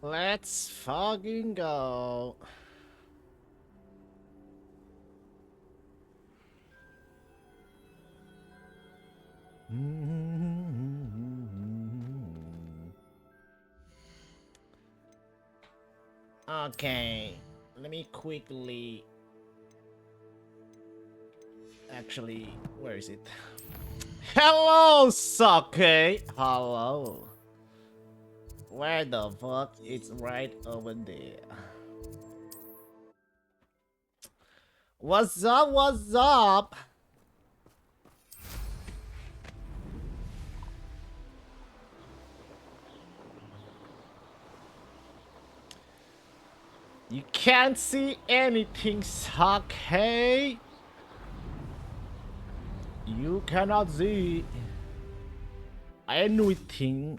Let's fucking go. Okay, let me quickly. Actually, where is it? Hello, Sake. Hello. Where the fuck? It's right over there. What's up? What's up? You can't see anything, Sake. You cannot see anything.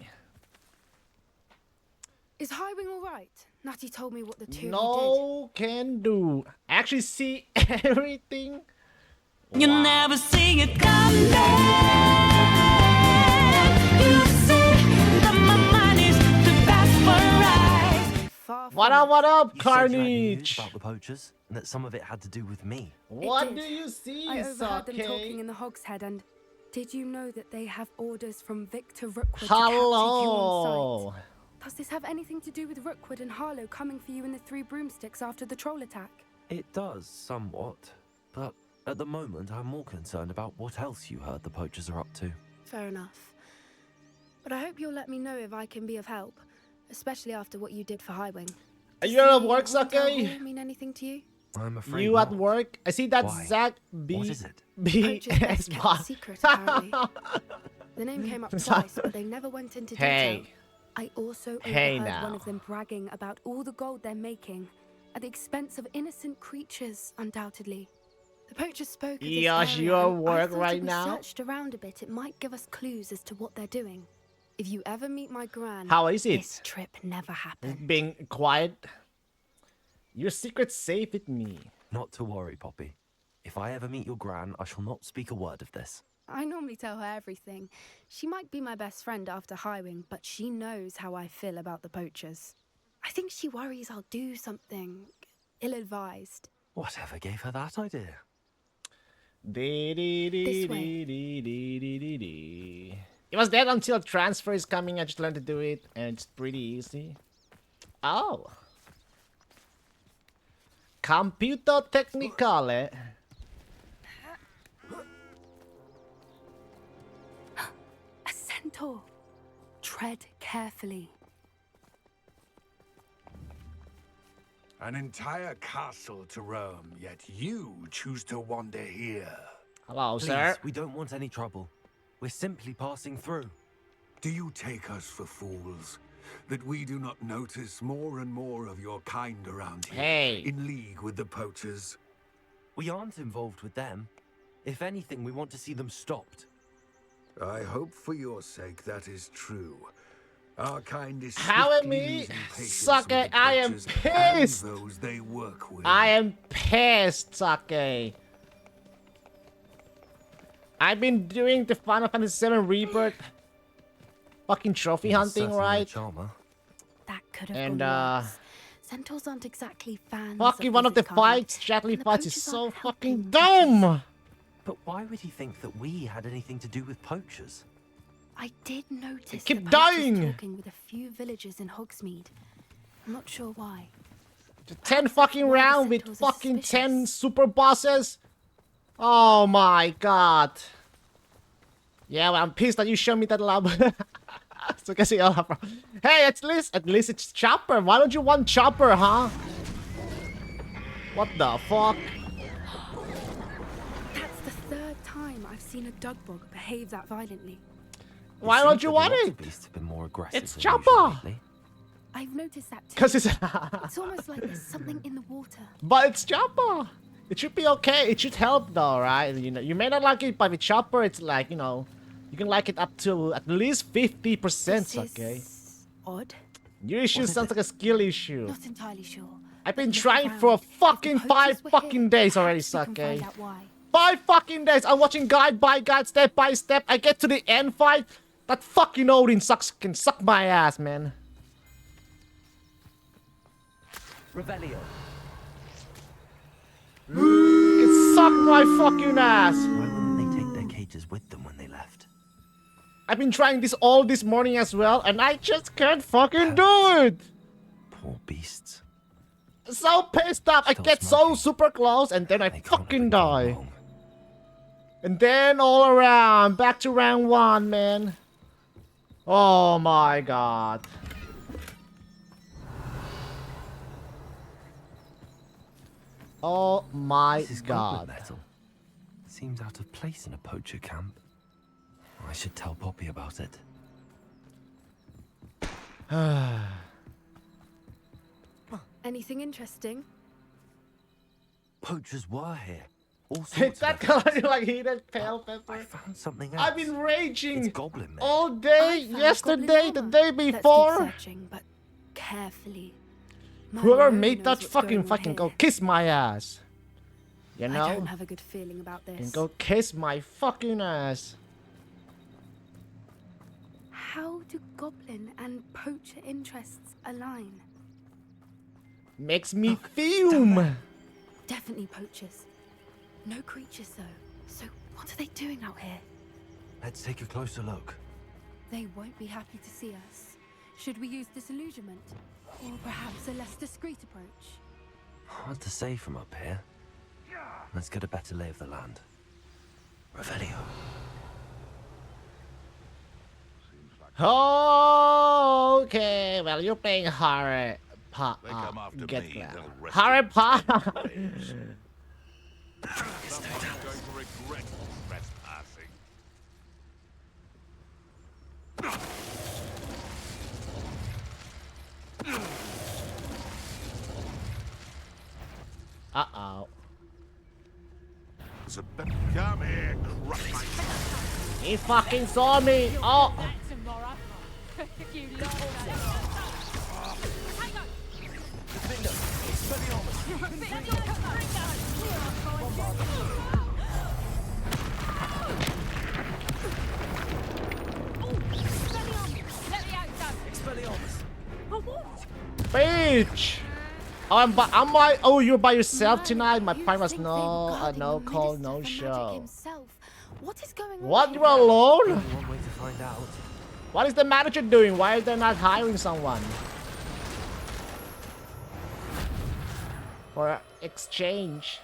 Is Highwing alright? Natty told me what the two of you No can do. Actually see everything. You Wow. never see it coming. You see that my mind is the best for right. did. Far from What it. up, You said you had news Carnage? about the poachers, and that some of it had to do with me. What did. do you see, I overheard them talking Sake? in the Hogshead, and did you know that they have orders from Victor Rookwood to capture you on Hello. sight? Does this have anything to do with Rookwood and Harlow coming for you in the Three Broomsticks after the troll attack? It does, somewhat. But at the moment, I'm more concerned about what else you heard the poachers are up to. Fair enough. But I hope you'll let me know if I can be of help, especially after what you did for Highwing. Are you at Does work, the Hotel Sake? Hall mean anything to you? I'm afraid You at not. work? I see that Why? Zach B. What is it? B. Poachers best S. kept a secret, apparently. The name came up twice, but they never went into detail. Hey. I also Hey overheard now. one of them bragging about all the gold they're making, at the expense of innocent creatures, undoubtedly. The poachers spoke of this Yosh, area, you at and I work thought right if we now? searched around a bit, it might give us clues as to what they're doing. If you ever meet my gran, How is it? this trip never happened. Being quiet. Your secret's safe with me. Not to worry, Poppy. If I ever meet your gran, I shall not speak a word of this. I normally tell her everything. She might be my best friend after Highwing, but she knows how I feel about the poachers. I think she worries I'll do something ill-advised. Whatever gave her that idea? This way. It was dead until transfer is coming. I just learned to do it, and it's pretty easy. Oh. Computer Technicale. A centaur. Tread carefully. An entire castle to roam, yet you choose to wander here. Hello, Please, sir. we don't want any trouble. We're simply passing through. Do you take us for fools? That we do not notice more and more of your kind around here, Hey. in league with the poachers? We aren't involved with them. If anything, we want to see them stopped. I hope for your sake that is true. Our kind is How am swiftly I? losing patience Sucker, with the I am poachers pissed. and those they work with. I am pissed, Sake. I've been doing the Final Fantasy VII Rebirth fucking trophy He's hunting, certainly a right? charmer. That could have And, gone worse. Centaurs aren't exactly fans Fucking one of the physics, are they? fights, Chatly And the fights is poachers so aren't fucking helping dumb! But why would he think that we had anything to do with poachers? I did notice keep the poachers dying. talking with a few villagers in Hogsmeade. I'm not sure why. 10 fucking why the round with centaurs are fucking 10 suspicious. super bosses? Oh my god. Yeah, well, I'm pissed that you showed me that lab. So kasi hey, at least it's Chopper. Why don't you want Chopper, huh? What the fuck? That's the third time I've seen a Dugbog behave that violently. Why It don't seems you that want lots it? of beasts have been more aggressive It's than Chopper. usual lately. I've noticed that too. Cause it's It's almost like there's something in the water. but it's Chopper. It should be okay. It should help though, right? You know, you may not like it, but with Chopper, it's like, you know, you can like it up to at least 50%, This okay? is odd. Your issue What is sounds it? like a skill issue. Not entirely sure. I've been Look trying around. for If the fucking poachers 5 were fucking here, days already, perhaps we can Sake. find out why. 5 fucking days. I'm watching guide by guide, step by step. I get to the end fight. That fucking Odin can suck my ass, man. Revelio. It sucked my fucking ass. Why wouldn't they take their cages with them when they left? I've been trying this all this morning as well, and I just can't fucking do it. Poor beasts. So pissed off. I Still get so smoking. super close, and then I They can't have fucking been gone die. long. And then all around, back to round 1, man. Oh my god. Oh my This is goblin god. metal. Seems out of place in a poacher camp. I should tell Poppy about it. Anything interesting? Poachers were here. All Hit sorts that of color evidence. like heated pale I pepper. found something else. I've been raging It's goblin metal. all I day, found yesterday, goblin the armor. day Let's keep before. searching, but carefully. My Whoever Lord made knows that what's fucking going on fucking go here. kiss my ass. You I know? don't have a good feeling about this. And go kiss my fucking ass. How do goblin and poacher interests align? Makes me fume. Definitely poachers. No creatures though. So what are they doing out here? Let's take a closer look. They won't be happy to see us. Should we use disillusionment? Or perhaps a less discreet approach? Hard to say from up here. Let's get a better lay of the land. Revelio. Okay, well you're playing Harry Potter. They come after Get me, that. they'll rest Harry in Potter. Someone's going to regret trespassing. Uh-oh. There's a come here, crush my He fucking saw me. Oh. Bitch. Oh, you're by yourself tonight? My You'd parents think no, they'd guard no the call, Minister no for Magic show. himself. What is going on? What? here? You're alone? Only one way to find out. What is the manager doing? Why are they not hiring someone? For exchange.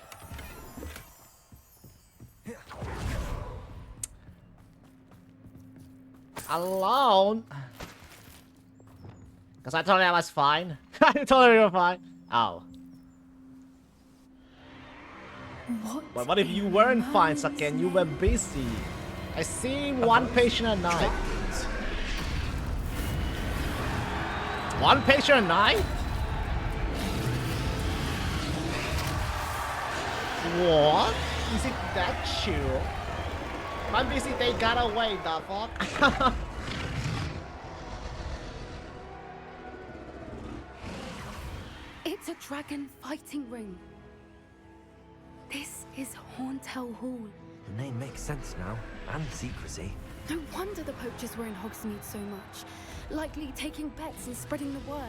Alone? Because I told you I was fine. I told you you were fine. Oh. But what if you weren't fine, Saken? You were busy. I see one patient a night. One patient a night? What? Is it that chill? I'm busy, they got away, the fuck? It's a dragon fighting ring. This is Hauntel Hall. The name makes sense now, and secrecy. No wonder the poachers were in Hogsmeade so much. Likely taking bets and spreading the word.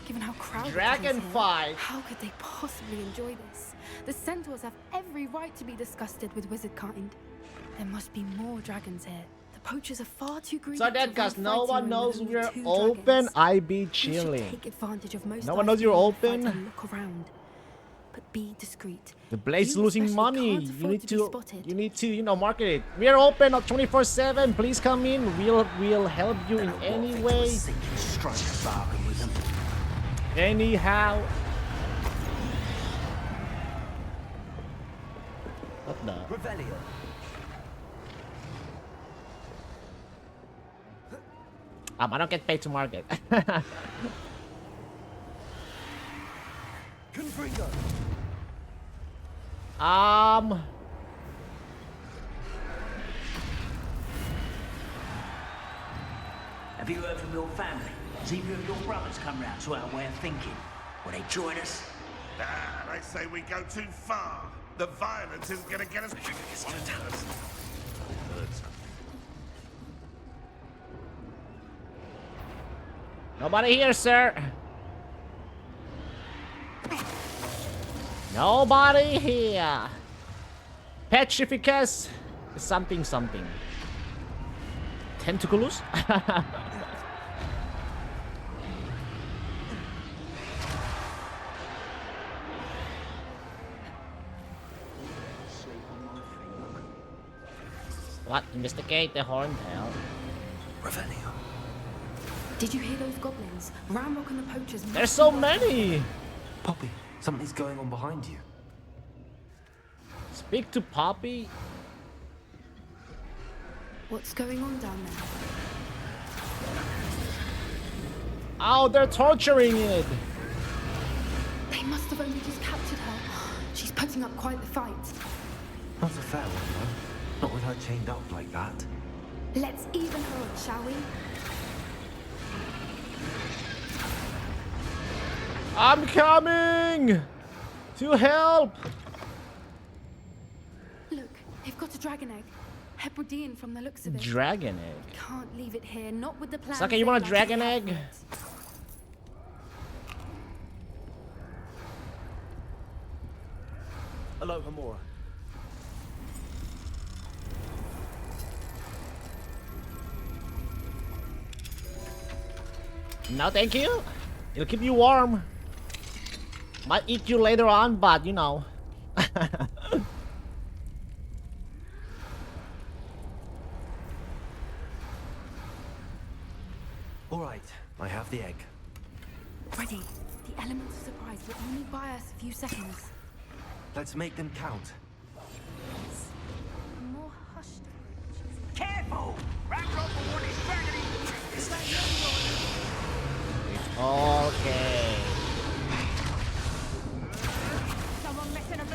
Given how crowded it is Dragon here, fight. how could they possibly enjoy this? The centaurs have every right to be disgusted with wizard kind. There must be more dragons here. The poachers are far too greedy. So to that cause run no fighting one ring knows with only we're 2 open, dragons. I be We should chilling. take advantage of most No one knows you're items in the fight open. and look around. But be discreet. The Blade's You losing especially money. can't You afford need to be to, spotted. you need to, you know, market it. We are open 24/7. Please come in. We'll help you in any way. Strike a bargain with them. Anyhow. What the? Revelio. I don't get paid to market. Confringo. Have you heard from your family? Has either of your brothers come round to our way of thinking? Will they join us? Ah, they say we go too far. The violence isn't going to get us. It's going to tell us. I heard something. Nobody here, sir. Nobody here. Petrificus something something. Tentaculus? What? Investigate the horntail. Revelio. Did you hear those goblins? Ramrock and the poachers. There's so many. Poppy, something's going on behind you. Speak to Poppy. What's going on down there? Oh, they're torturing it. They must have only just captured her. She's putting up quite the fight. Not a fair one, though. Not with her chained up like that. Let's even her up, shall we? I'm coming to help. Look, they've got a dragon egg. Hebridean from the looks of it. Dragon egg. Can't leave it here, not with the plan. Saka, you want a dragon egg? Hello, Hamura. No, thank you. It'll keep you warm. Might eat you later on, but you know. All right, I have the egg. Ready. The element of surprise will only buy us a few seconds. Let's make them count. More hushed. Careful! Ramrock will want his dragon in. Is that the Okay. Someone messing about?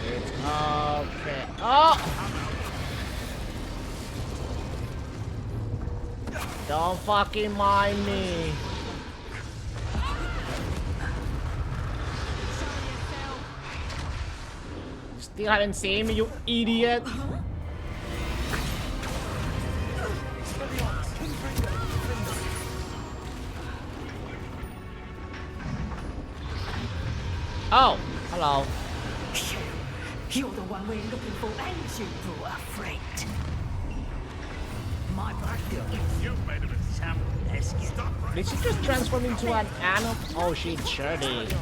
It's okay. Oh! Don't fucking mind me. You still haven't seen me, you idiot. Oh, hello. You're the one we're looking for, and you brought a friend. My brother. You've made of it sound. Stop right. Did she just transform into an animal? Oh, she sure did.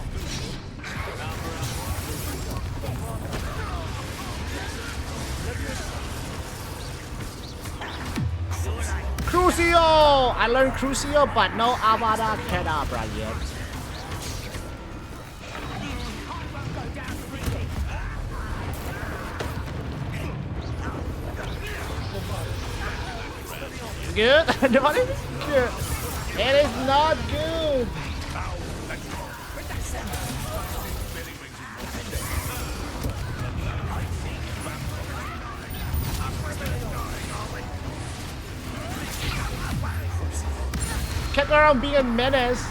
Crucio! I learned Crucio, but no Avada Kedavra yet. Good? No, it is good. It is not good. Kept around being a menace.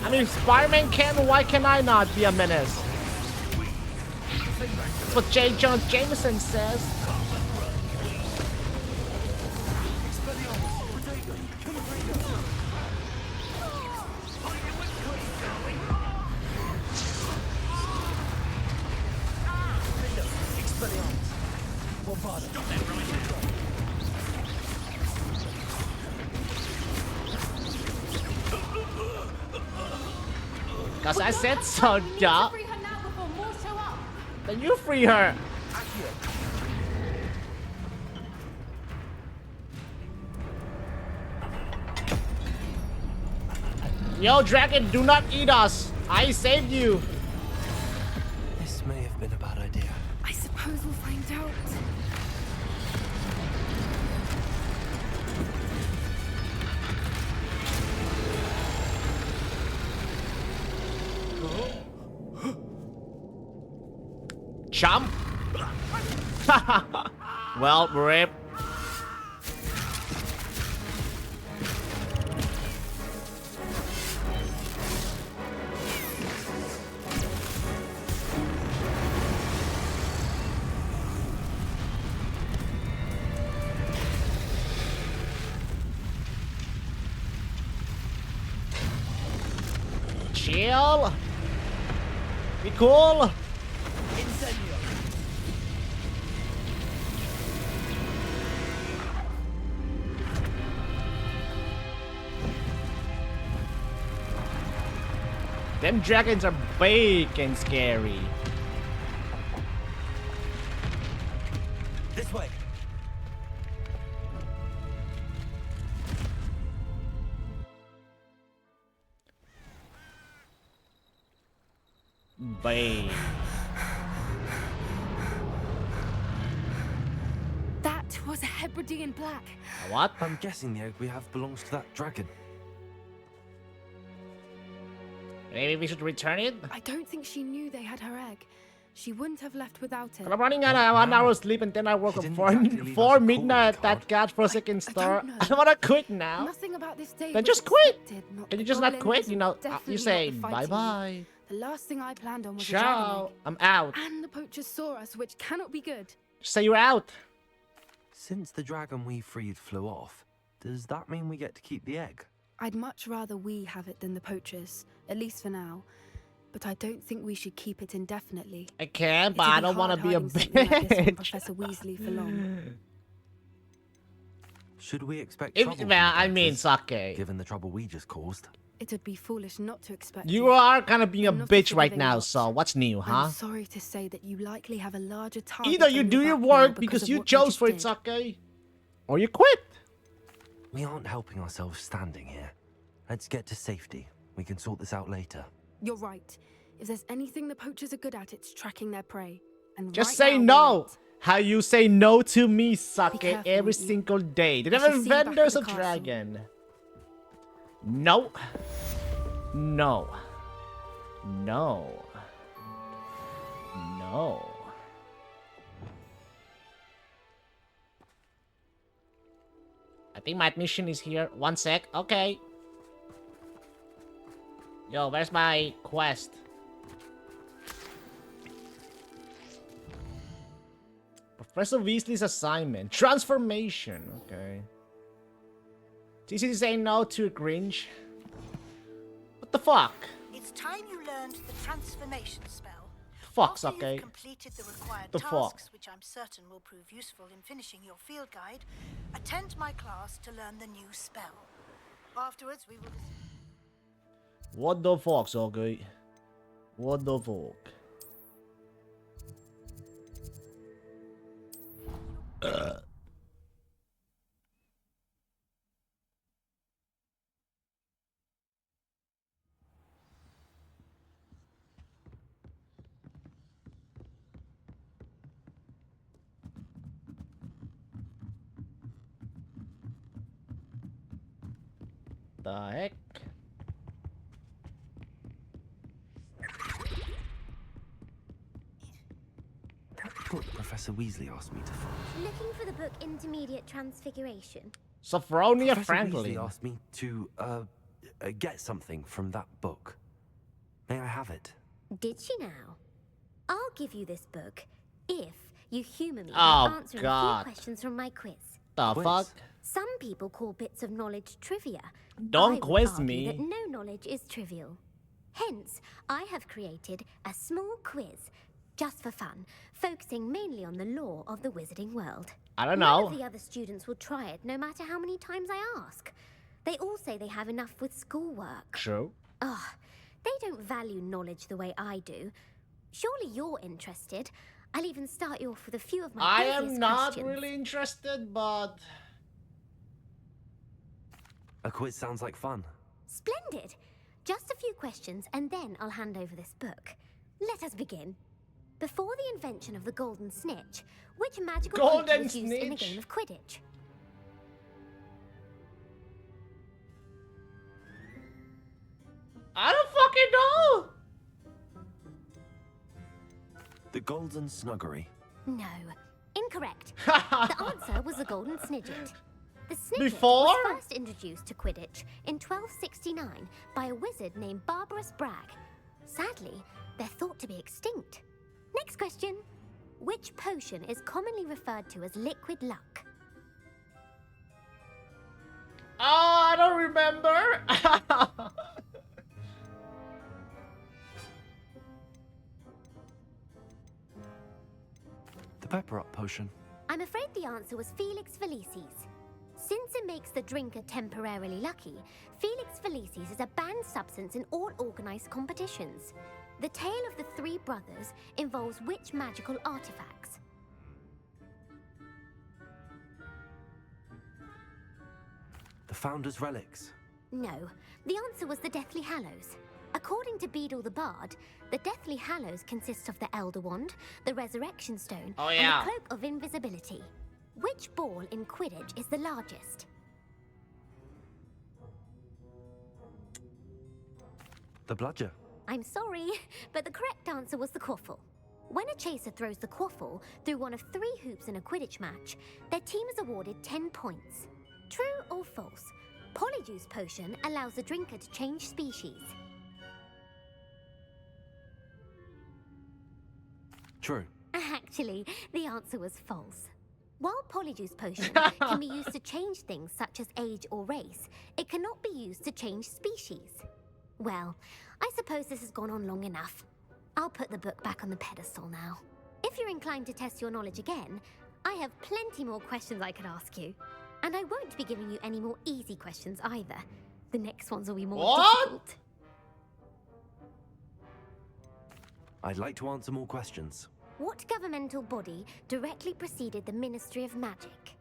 I mean, Spider-Man can, why can I not be a menace? That's what J. Jonah Jameson says. Cause I said so, duh. Free her now before more show up. Then you free her. Yo, dragon, do not eat us. I saved you. This may have been a bad idea. I suppose we'll find out. Jump. Well, rip. Chill. Be cool. Incendio. Them dragons are big and scary. This way. Big. That was a Hebridean black. What? I'm guessing the egg we have belongs to that dragon. Maybe we should return it? I don't think she knew they had her egg. She wouldn't have left without it. I'm running on a 1 hour sleep and then I woke He up didn't 4, exactly leave 4 us a midnight calling at that godforsaken I store. don't know. I wanna quit now. Nothing about this day Then was just quit. expected, not Can you the just not goblins, quit? You know, definitely you not say the bye fighting. bye. The last thing I planned on was a dragon Ciao. egg. I'm out. And the poachers saw us, which cannot be good. Just say you're out. Since the dragon we freed flew off, does that mean we get to keep the egg? I'd much rather we have it than the poachers, at least for now. But I don't think we should keep it indefinitely. I can, but It'd I don't want to hard be a hiding something like this from bitch. Professor Weasley for long. Should we expect If, trouble from well, the I mean, poachers, Sake. given the trouble we just caused? It would be foolish not to expect You it. are kind of being a I'm not a bitch right forgiving now, lot. so what's new, huh? I'm sorry to say that you likely have a larger target. Either you on do your your back now work because of you what chose just for it, did. Sake. Or you quit. We aren't helping ourselves standing here. Let's get to safety. We can sort this out later. You're right. If there's anything the poachers are good at, it's tracking their prey. And Just right say now, no. we're it. How you say no to me, Sake, careful, every won't you? single day. Did I I shall have see you back at vendors the of castle. dragon? No. No. No. No. I think my mission is here. 1 sec. Okay. Yo, where's my quest? Professor Weasley's assignment. Transformation. Okay. It's easy to say no to cringe. What the fuck? It's time you learned the transformation spell. Fuck's After okay. you've completed the required The fuck? tasks, which I'm certain will prove useful in finishing your field guide, attend my class to learn the new spell. Afterwards, we will... What the fuck, okay? What the fuck? The heck? What Professor Weasley asked me to find. Looking for the book Intermediate Transfiguration. Sophronia Professor Franklin. Weasley asked me to, get something from that book. May I have it? Did she now? I'll give you this book if you humour me Oh, by answering a God. few questions from my quiz. The Quiz. fuck? Some people call bits of knowledge trivia. Don't I would quiz argue me. that no knowledge is trivial. Hence, I have created a small quiz, just for fun, focusing mainly on the lore of the wizarding world. I don't None know. of the other students will try it, no matter how many times I ask. They all say they have enough with schoolwork. True. Ugh, they don't value knowledge the way I do. Surely you're interested. I'll even start you off with a few of my I easiest am not questions. really interested, but A quiz sounds like fun. Splendid! Just a few questions, and then I'll hand over this book. Let us begin. Before the invention of the golden snitch, which magical Golden creature was used in the snitch? game of Quidditch? I don't fucking know. The Golden Snuggery. No, incorrect. The answer was the golden snidget. The snidget Before? was first introduced to Quidditch in 1269 by a wizard named Barbarous Bragg. Sadly, they're thought to be extinct. Next question. Which potion is commonly referred to as liquid luck? Oh, I don't remember. pepper-up potion. I'm afraid the answer was Felix Felicis. Since it makes the drinker temporarily lucky, Felix Felicis is a banned substance in all organized competitions. The tale of the three brothers involves which magical artifacts? The Founder's Relics. No, the answer was the Deathly Hallows. According to Beadle the Bard, the Deathly Hallows consists of the Elder Wand, the Resurrection Stone, Oh, yeah. and the Cloak of Invisibility. Which ball in Quidditch is the largest? The Bludger. I'm sorry, but the correct answer was the Quaffle. When a chaser throws the Quaffle through one of 3 hoops in a Quidditch match, their team is awarded 10 points. True or false? Polyjuice Potion allows the drinker to change species. True. Actually, the answer was false. While Polyjuice Potion can be used to change things such as age or race, it cannot be used to change species. Well, I suppose this has gone on long enough. I'll put the book back on the pedestal now. If you're inclined to test your knowledge again, I have plenty more questions I could ask you. And I won't be giving you any more easy questions either. The next ones will be more difficult. I'd like to answer more questions. What governmental body directly preceded the Ministry of Magic?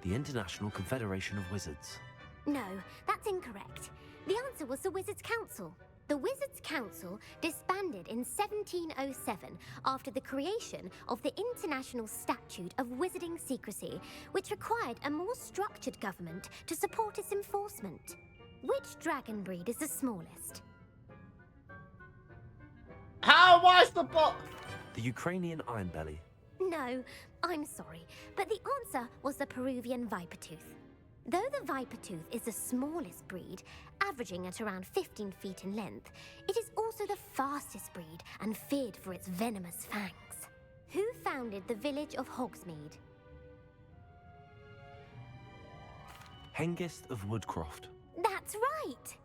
The International Confederation of Wizards. No, that's incorrect. The answer was the Wizards' Council. The Wizards' Council disbanded in 1707 after the creation of the International Statute of Wizarding Secrecy, which required a more structured government to support its enforcement. Which dragon breed is the smallest? How was the ball? The Ukrainian Ironbelly. No, I'm sorry, but the answer was the Peruvian Vipertooth. Though the Vipertooth is the smallest breed, averaging at around 15 feet in length, it is also the fastest breed and feared for its venomous fangs. Who founded the village of Hogsmeade? Hengist of Woodcroft. That's right!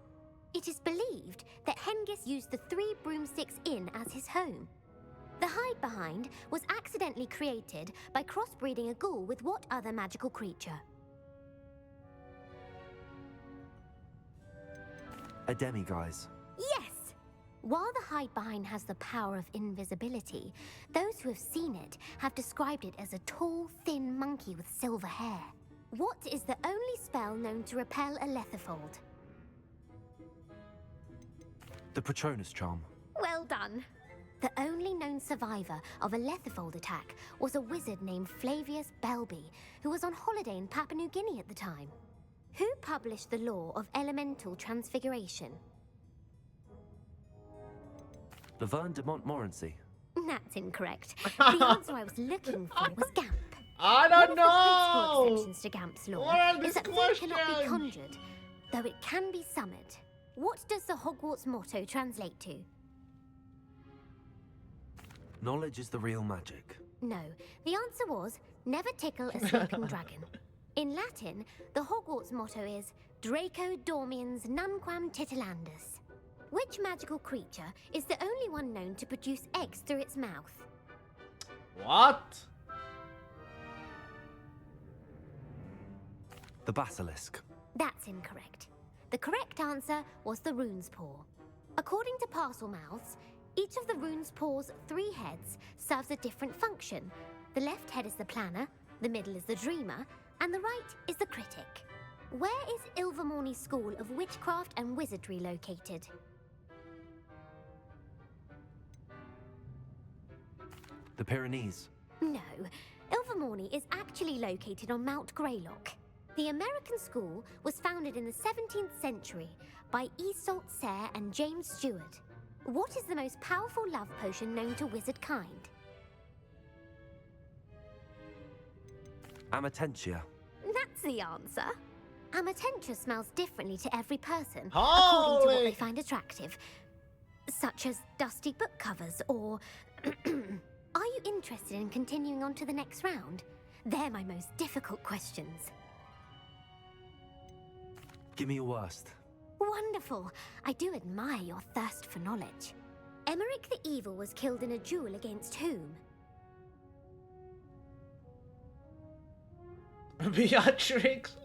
It is believed that Hengist used the 3 Broomsticks Inn as his home. The hide-behind was accidentally created by crossbreeding a ghoul with what other magical creature? A demiguise. Yes! While the hide-behind has the power of invisibility, those who have seen it have described it as a tall, thin monkey with silver hair. What is the only spell known to repel a Lethifold? The Patronus Charm. Well done! The only known survivor of a Lethifold attack was a wizard named Flavius Belby, who was on holiday in Papua New Guinea at the time. Who published the law of elemental transfiguration? Laverne de Montmorency. That's incorrect. The answer I was looking for was Gamp. I don't One of the principal know. exceptions to Gamp's law What are is these that things cannot be questions? conjured, though it can be summoned. What does the Hogwarts motto translate to? Knowledge is the real magic. No, the answer was never tickle a sleeping dragon. In Latin, the Hogwarts motto is Draco Dormiens Nunquam Titilandus. Which magical creature is the only one known to produce eggs through its mouth? What? The Basilisk. That's incorrect. The correct answer was the Rune's Paw. According to Parselmouths, each of the Rune's Paw's 3 heads serves a different function. The left head is the planner, the middle is the dreamer, and the right is the critic. Where is Ilvermorny School of Witchcraft and Wizardry located? The Pyrenees. No, Ilvermorny is actually located on Mount Greylock. The American school was founded in the 17th century by Iseult Sayre and James Stewart. What is the most powerful love potion known to wizard kind? Amatentia. That's the answer. Amatentia smells differently to every person, according to Holy- what they find attractive, such as dusty book covers or... Are you interested in continuing on to the next round? They're my most difficult questions. Give me your worst. Wonderful. I do admire your thirst for knowledge. Emmerich the Evil was killed in a duel against whom? Beatrix.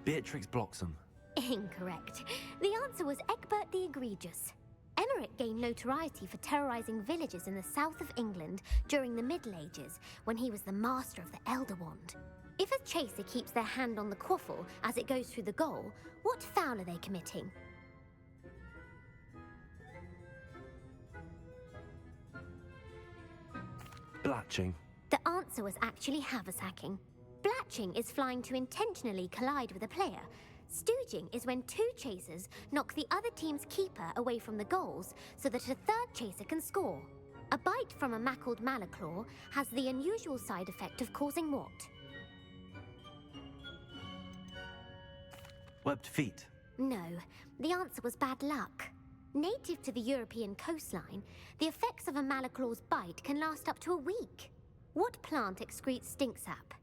Beatrix Bloxham. Incorrect. The answer was Egbert the Egregious. Emmerich gained notoriety for terrorizing villages in the south of England during the Middle Ages, when he was the master of the Elder Wand. If a chaser keeps their hand on the quaffle as it goes through the goal, what foul are they committing? Blatching. The answer was actually haversacking. Blatching is flying to intentionally collide with a player. Stooging is when two chasers knock the other team's keeper away from the goals so that a third chaser can score. A bite from a mackled malaclaw has the unusual side effect of causing what? Webbed feet. No, the answer was bad luck. Native to the European coastline, the effects of a malaclaw's bite can last up to a week. What plant excretes stink sap?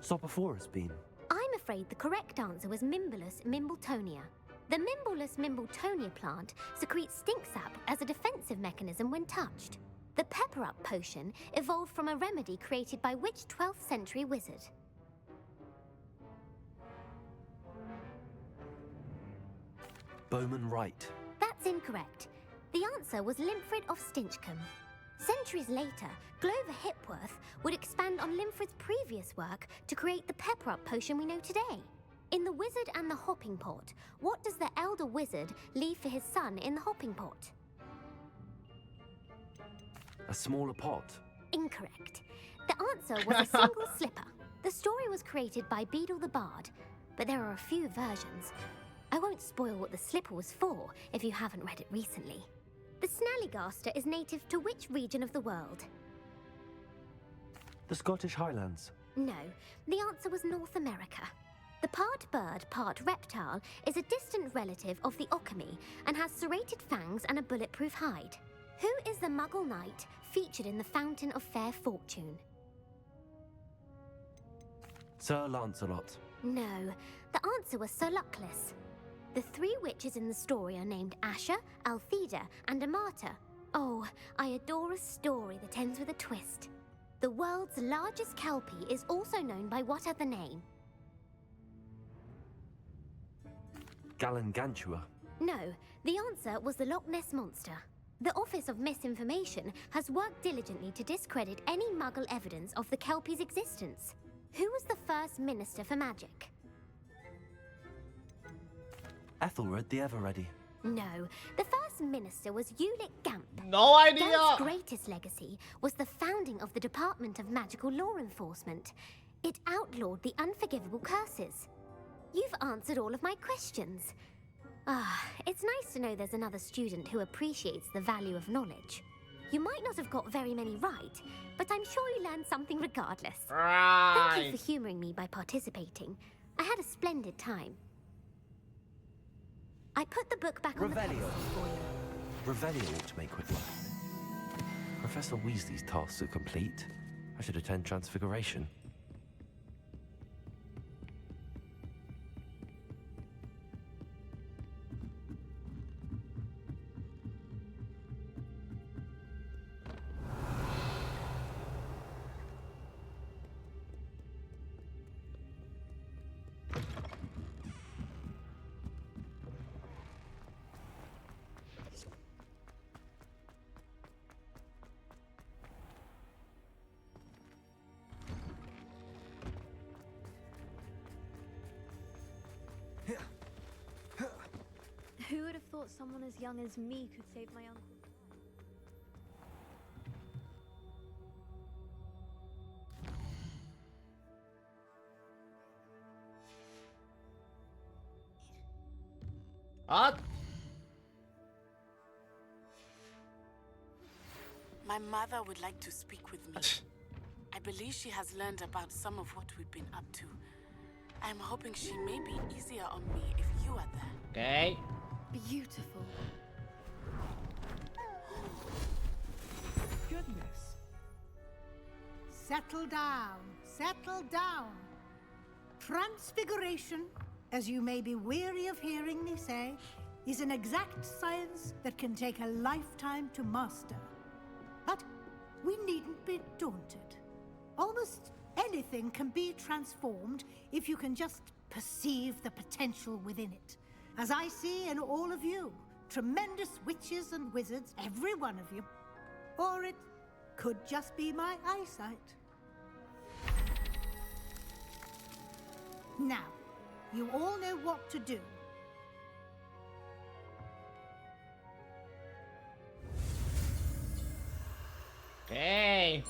Sopophorus bean. I'm afraid the correct answer was Mimbulus mimbletonia. The Mimbulus mimbletonia plant secretes stink sap as a defensive mechanism when touched. The pepper-up potion evolved from a remedy created by which 12th century wizard? Bowman Wright. That's incorrect. The answer was Limfrid of Stinchcombe. Centuries later, Glover Hipworth would expand on Limfrid's previous work to create the pepper-up potion we know today. In The Wizard and the Hopping Pot, what does the elder wizard leave for his son in the hopping pot? A smaller pot. Incorrect. The answer was a single slipper. The story was created by Beadle the Bard, but there are a few versions. I won't spoil what the slipper was for if you haven't read it recently. The Snallygaster is native to which region of the world? The Scottish Highlands. No, the answer was North America. The part bird, part reptile is a distant relative of the Occamy and has serrated fangs and a bulletproof hide. Who is the Muggle knight featured in the Fountain of Fair Fortune? Sir Lancelot. No, the answer was Sir Luckless. The three witches in the story are named Asher, Altheda, and Amata. Oh, I adore a story that ends with a twist. The world's largest kelpie is also known by what other name? Gallangantua. No, the answer was the Loch Ness Monster. The Office of Misinformation has worked diligently to discredit any Muggle evidence of the kelpie's existence. Who was the first Minister for Magic? Ethelred the Ever-Ready. No, the first minister was Ulick Gamp. No idea. Gamp's greatest legacy was the founding of the Department of Magical Law Enforcement. It outlawed the unforgivable curses. You've answered all of my questions. It's nice to know there's another student who appreciates the value of knowledge. You might not have got very many right, but I'm sure you learned something regardless. Right. Thank you for humouring me by participating. I had a splendid time. I put the book back on the Revelio. pedestal for you. Revelio ought to make quick work. Professor Weasley's tasks are complete. I should attend Transfiguration. Who would have thought someone as young as me could save my uncle? What? My mother would like to speak with me. I believe she has learned about some of what we've been up to. I'm hoping she may be easier on me if you are there. Okay. Beautiful. Goodness. Settle down. Settle down. Transfiguration as you may be weary of hearing me say, is an exact science that can take a lifetime to master. But we needn't be daunted. Almost anything can be transformed if you can just perceive the potential within it. As I see in all of you, tremendous witches and wizards, every one of you. Or it could just be my eyesight. Now, you all know what to do. Okay.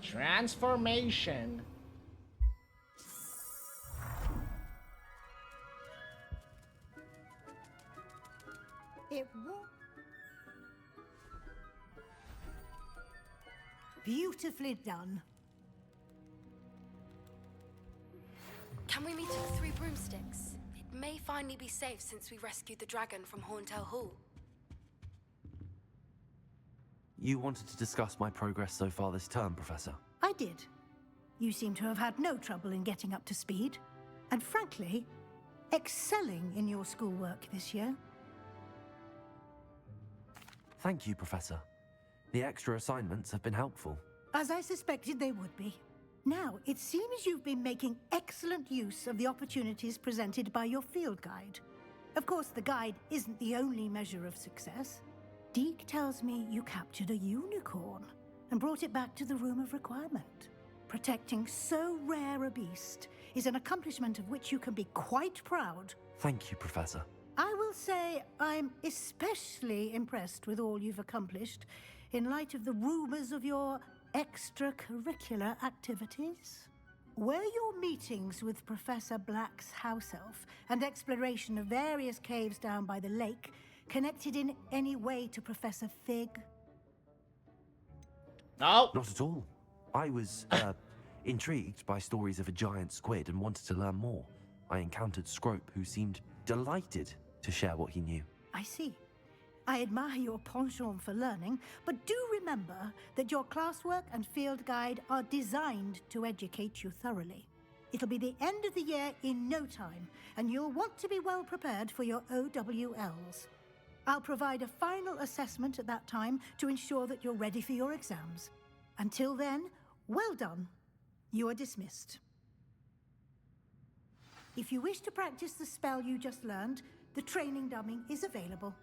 Transformation. It won't. Beautifully done. Can we meet at the Three Broomsticks? It may finally be safe since we rescued the dragon from Horntail Hall. You wanted to discuss my progress so far this term, Professor? I did. You seem to have had no trouble in getting up to speed. And frankly, excelling in your schoolwork this year. Thank you, Professor. The extra assignments have been helpful. As I suspected they would be. Now, it seems you've been making excellent use of the opportunities presented by your field guide. Of course, the guide isn't the only measure of success. Deke tells me you captured a unicorn and brought it back to the Room of Requirement. Protecting so rare a beast is an accomplishment of which you can be quite proud. Thank you, Professor. I will say I'm especially impressed with all you've accomplished in light of the rumors of your extracurricular activities. Were your meetings with Professor Black's house elf and exploration of various caves down by the lake connected in any way to Professor Fig? No. Not at all. I was, intrigued by stories of a giant squid and wanted to learn more. I encountered Scrope, who seemed delighted to share what he knew. I see. I admire your penchant for learning, but do remember that your classwork and field guide are designed to educate you thoroughly. It'll be the end of the year in no time, and you'll want to be well prepared for your OWLs. I'll provide a final assessment at that time to ensure that you're ready for your exams. Until then, well done. You are dismissed. If you wish to practice the spell you just learned, the training dummy is available.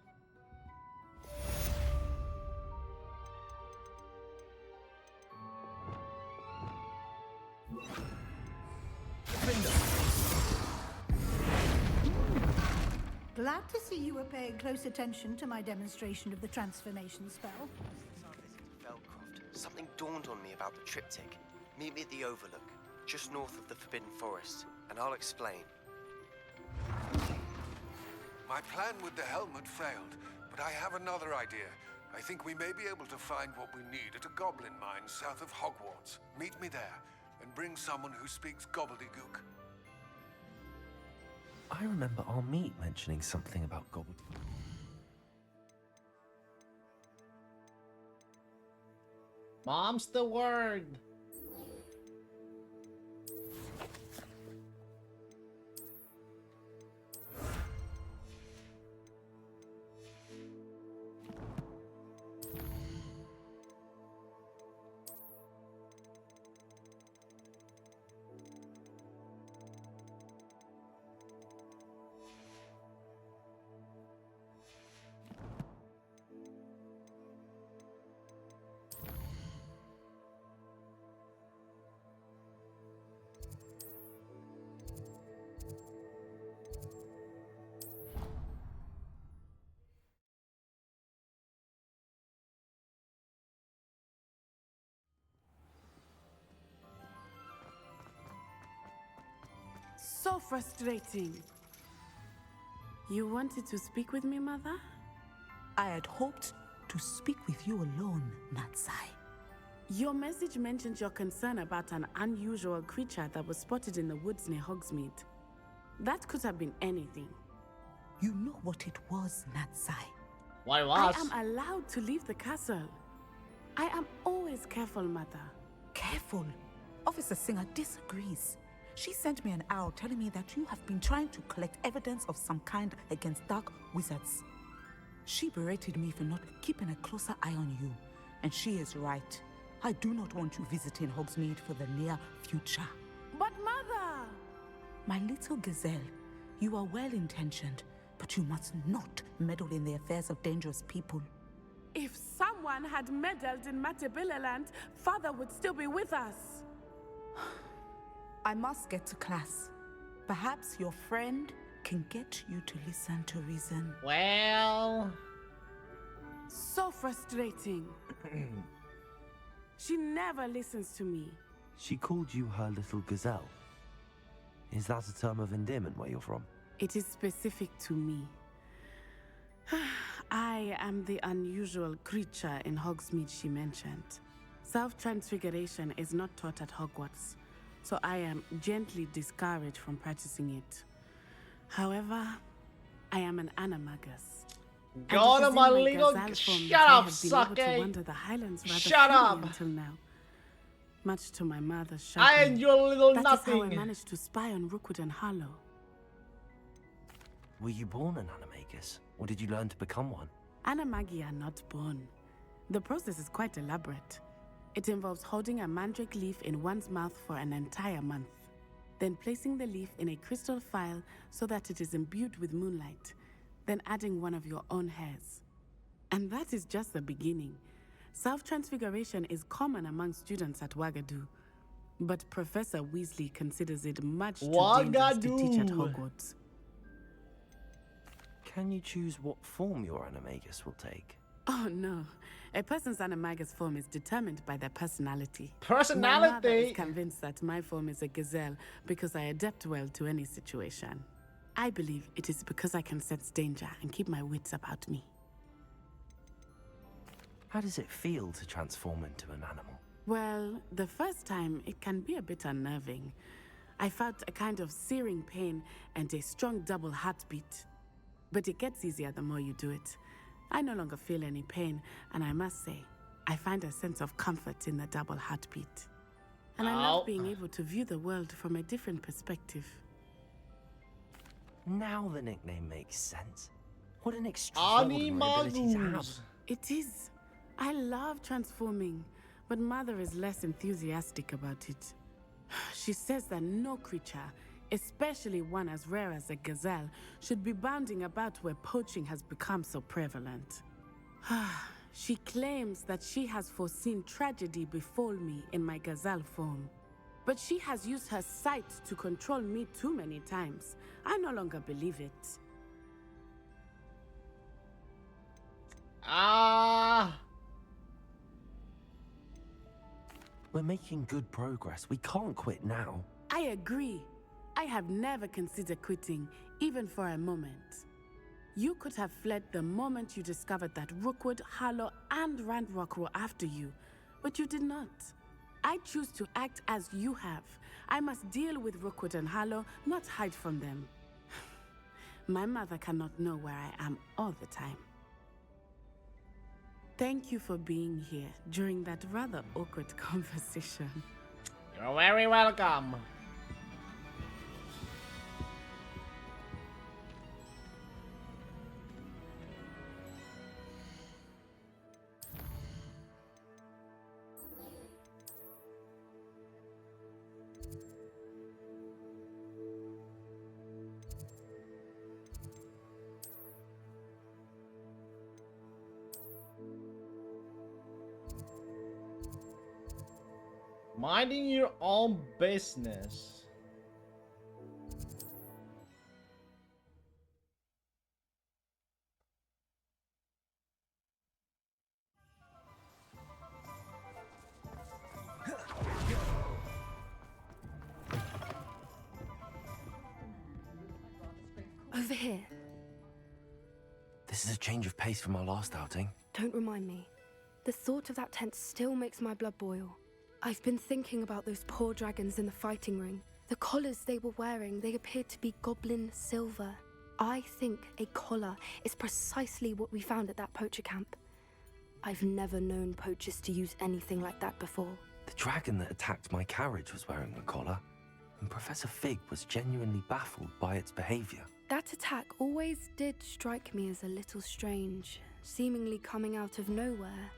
Glad to see you were paying close attention to my demonstration of the transformation spell. Since our visit to Felcroft, something dawned on me about the triptych. Meet me at the Overlook, just north of the Forbidden Forest, and I'll explain. My plan with the helmet failed, but I have another idea. I think we may be able to find what we need at a goblin mine south of Hogwarts. Meet me there, and bring someone who speaks gobbledygook. I remember our meet mentioning something about goblin. Mom's the word. So frustrating. You wanted to speak with me, Mother? I had hoped to speak with you alone, Natsai. Your message mentioned your concern about an unusual creature that was spotted in the woods near Hogsmeade. That could have been anything. You know what it was, Natsai. What it was? I am allowed to leave the castle. I am always careful, Mother. careful. Officer Singer disagrees. She sent me an owl telling me that you have been trying to collect evidence of some kind against dark wizards. She berated me for not keeping a closer eye on you. And she is right. I do not want you visiting Hogsmeade for the near future. But Mother! My little gazelle, you are well-intentioned, but you must not meddle in the affairs of dangerous people. If someone had meddled in Matabeleland, Father would still be with us. I must get to class. Perhaps your friend can get you to listen to reason. Well... So frustrating. She never listens to me. She called you her little gazelle. Is that a term of endearment where you're from? It is specific to me. I am the unusual creature in Hogsmeade she mentioned. Self-transfiguration is not taught at Hogwarts, so I am gently discouraged from practicing it. However, I am an animagus. God of my little... Shut up, Sake! Shut up! Until now. Much to my mother's I chagrin. and your little That nothing. is how I managed to spy on Rookwood and Harlow. Were you born an animagus, or did you learn to become one? Animagi are not born. The process is quite elaborate. It involves holding a mandrake leaf in one's mouth for an entire month, then placing the leaf in a crystal phial so that it is imbued with moonlight, then adding one of your own hairs. And that is just the beginning. Self-transfiguration is common among students at Wagadu, but Professor Weasley considers it much too dangerous to teach at Hogwarts. Can you choose what form your animagus will take? Oh no, a person's animagus form is determined by their personality. Personality? My mother is convinced that my form is a gazelle because I adapt well to any situation. I believe it is because I can sense danger and keep my wits about me. How does it feel to transform into an animal? Well, the first time it can be a bit unnerving. I felt a kind of searing pain and a strong double heartbeat. But it gets easier the more you do it. I no longer feel any pain, and I must say, I find a sense of comfort in the double heartbeat. And I love being able to view the world from a different perspective. Now the nickname makes sense. What an extraordinary ability to have. It is. I love transforming, but Mother is less enthusiastic about it. She says that no creature, especially one as rare as a gazelle, should be bounding about where poaching has become so prevalent. She claims that she has foreseen tragedy befall me in my gazelle form. But she has used her sight to control me too many times. I no longer believe it. We're making good progress. We can't quit now. I agree. I have never considered quitting, even for a moment. You could have fled the moment you discovered that Rookwood, Harlow, and Ranrock were after you, but you did not. I choose to act as you have. I must deal with Rookwood and Harlow, not hide from them. My mother cannot know where I am all the time. Thank you for being here during that rather awkward conversation. You're very welcome. Minding your own business. Over here. This is a change of pace from our last outing. Don't remind me. The thought of that tent still makes my blood boil. I've been thinking about those poor dragons in the fighting ring. The collars they were wearing, they appeared to be goblin silver. I think a collar is precisely what we found at that poacher camp. I've never known poachers to use anything like that before. The dragon that attacked my carriage was wearing a collar, and Professor Fig was genuinely baffled by its behavior. That attack always did strike me as a little strange, seemingly coming out of nowhere.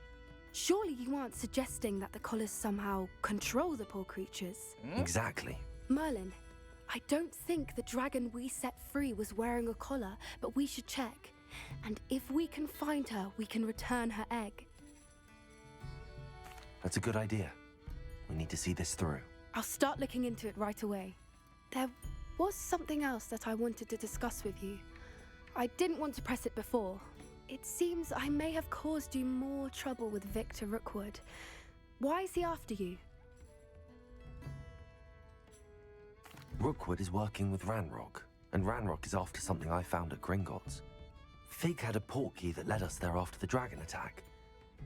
Surely you aren't suggesting that the collars somehow control the poor creatures? Exactly. Merlin, I don't think the dragon we set free was wearing a collar, but we should check. And if we can find her, we can return her egg. That's a good idea. We need to see this through. I'll start looking into it right away. There was something else that I wanted to discuss with you. I didn't want to press it before. It seems I may have caused you more trouble with Victor Rookwood. Why is he after you? Rookwood is working with Ranrock, and Ranrock is after something I found at Gringotts. Fig had a portkey that led us there after the dragon attack.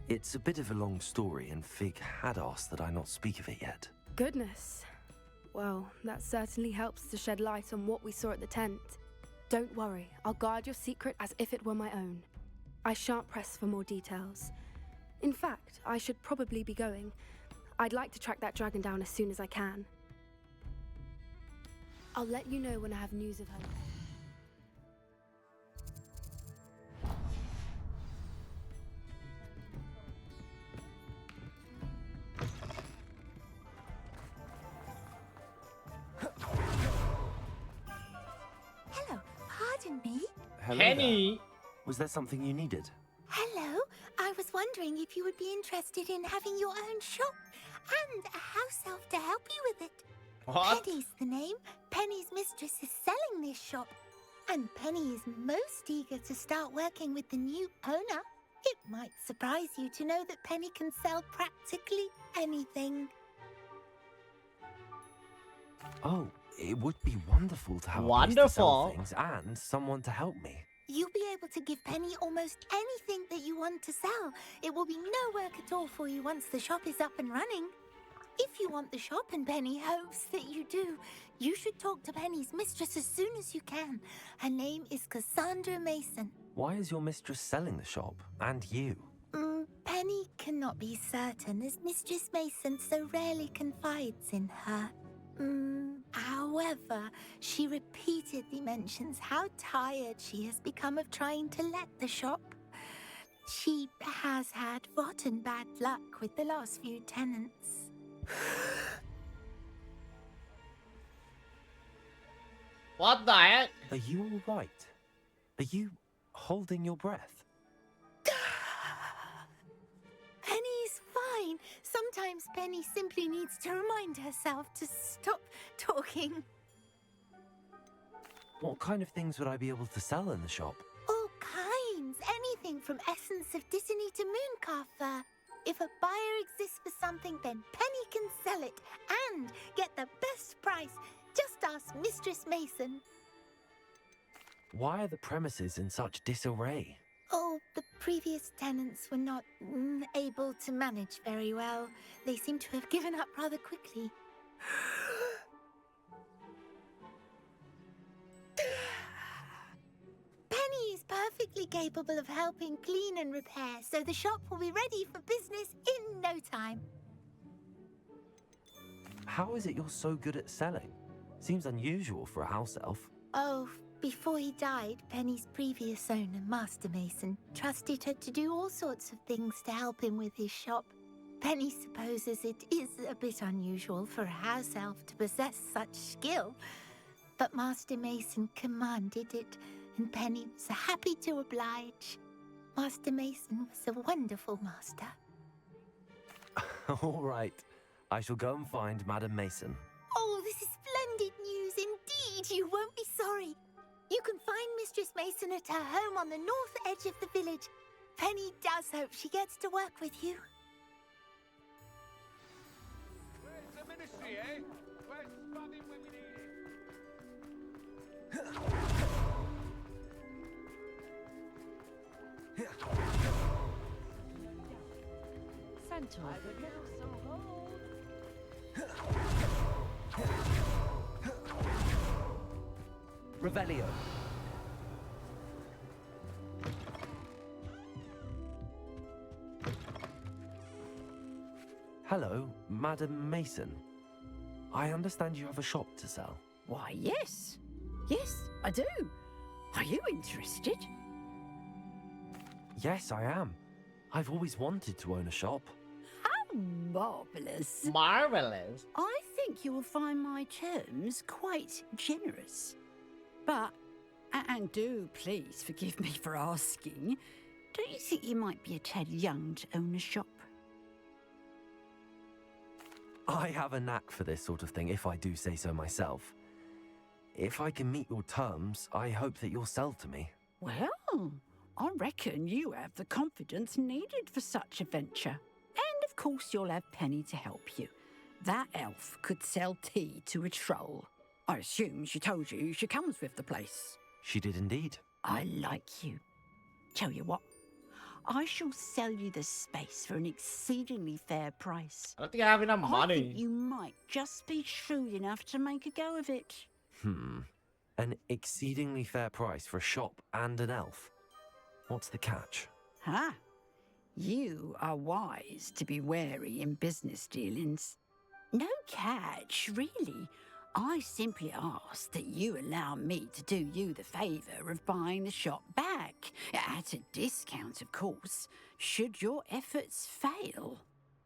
It's a bit of a long story, and Fig had asked that I not speak of it yet. Goodness. Well, that certainly helps to shed light on what we saw at the tent. Don't worry, I'll guard your secret as if it were my own. I shan't press for more details. In fact, I should probably be going. I'd like to track that dragon down as soon as I can. I'll let you know when I have news of her. Hello, pardon me. Hello Penny! there. Was there something you needed? Hello, I was wondering if you would be interested in having your own shop and a house elf to help you with it. What? Penny's the name. Penny's mistress is selling this shop, and Penny is most eager to start working with the new owner. It might surprise you to know that Penny can sell practically anything. Oh, it would be wonderful to have a place to sell Wonderful. things and someone to help me. You'll be able to give Penny almost anything that you want to sell. It will be no work at all for you once the shop is up and running. If you want the shop and Penny hopes that you do, you should talk to Penny's mistress as soon as you can. Her name is Cassandra Mason. Why is your mistress selling the shop? And you? Penny cannot be certain as Mistress Mason so rarely confides in her. However, she repeatedly mentions how tired she has become of trying to let the shop. She has had rotten bad luck with the last few tenants. What the heck? Are you all right? Are you holding your breath? Penny's fine. Sometimes Penny simply needs to remind herself to stop talking. What kind of things would I be able to sell in the shop? All kinds. Anything from essence of Disney to Mooncar fur. If a buyer exists for something, then Penny can sell it and get the best price. Just ask Mistress Mason. Why are the premises in such disarray? Oh, the previous tenants were not able to manage very well. They seem to have given up rather quickly. Penny is perfectly capable of helping clean and repair, so the shop will be ready for business in no time. How is it you're so good at selling? Seems unusual for a house elf. Oh, before he died, Penny's previous owner, Master Mason, trusted her to do all sorts of things to help him with his shop. Penny supposes it is a bit unusual for a house elf to possess such skill, but Master Mason commanded it, and Penny was happy to oblige. Master Mason was a wonderful master. All right. I shall go and find Madam Mason. Oh, this is splendid news indeed. You won't be sorry. You can find Mistress Mason at her home on the north edge of the village. Penny does hope she gets to work with you. Where's the ministry, eh? Where's Robin when we need Centaur. Revelio. Hello, Madam Mason. I understand you have a shop to sell. Why, yes. Yes, I do. Are you interested? Yes, I am. I've always wanted to own a shop. How marvellous. Marvelous. I think you will find my terms quite generous. But, and do please forgive me for asking, don't you think you might be a tad young to own a shop? I have a knack for this sort of thing, if I do say so myself. If I can meet your terms, I hope that you'll sell to me. Well, I reckon you have the confidence needed for such a venture. And of course you'll have Penny to help you. That elf could sell tea to a troll. I assume she told you she comes with the place. She did indeed. I like you. Tell you what, I shall sell you the space for an exceedingly fair price. I don't think I have enough I money. think you might just be shrewd enough to make a go of it. An exceedingly fair price for a shop and an elf. What's the catch? Ah, you are wise to be wary in business dealings. No catch, really. I simply ask that you allow me to do you the favour of buying the shop back, at a discount, of course, should your efforts fail.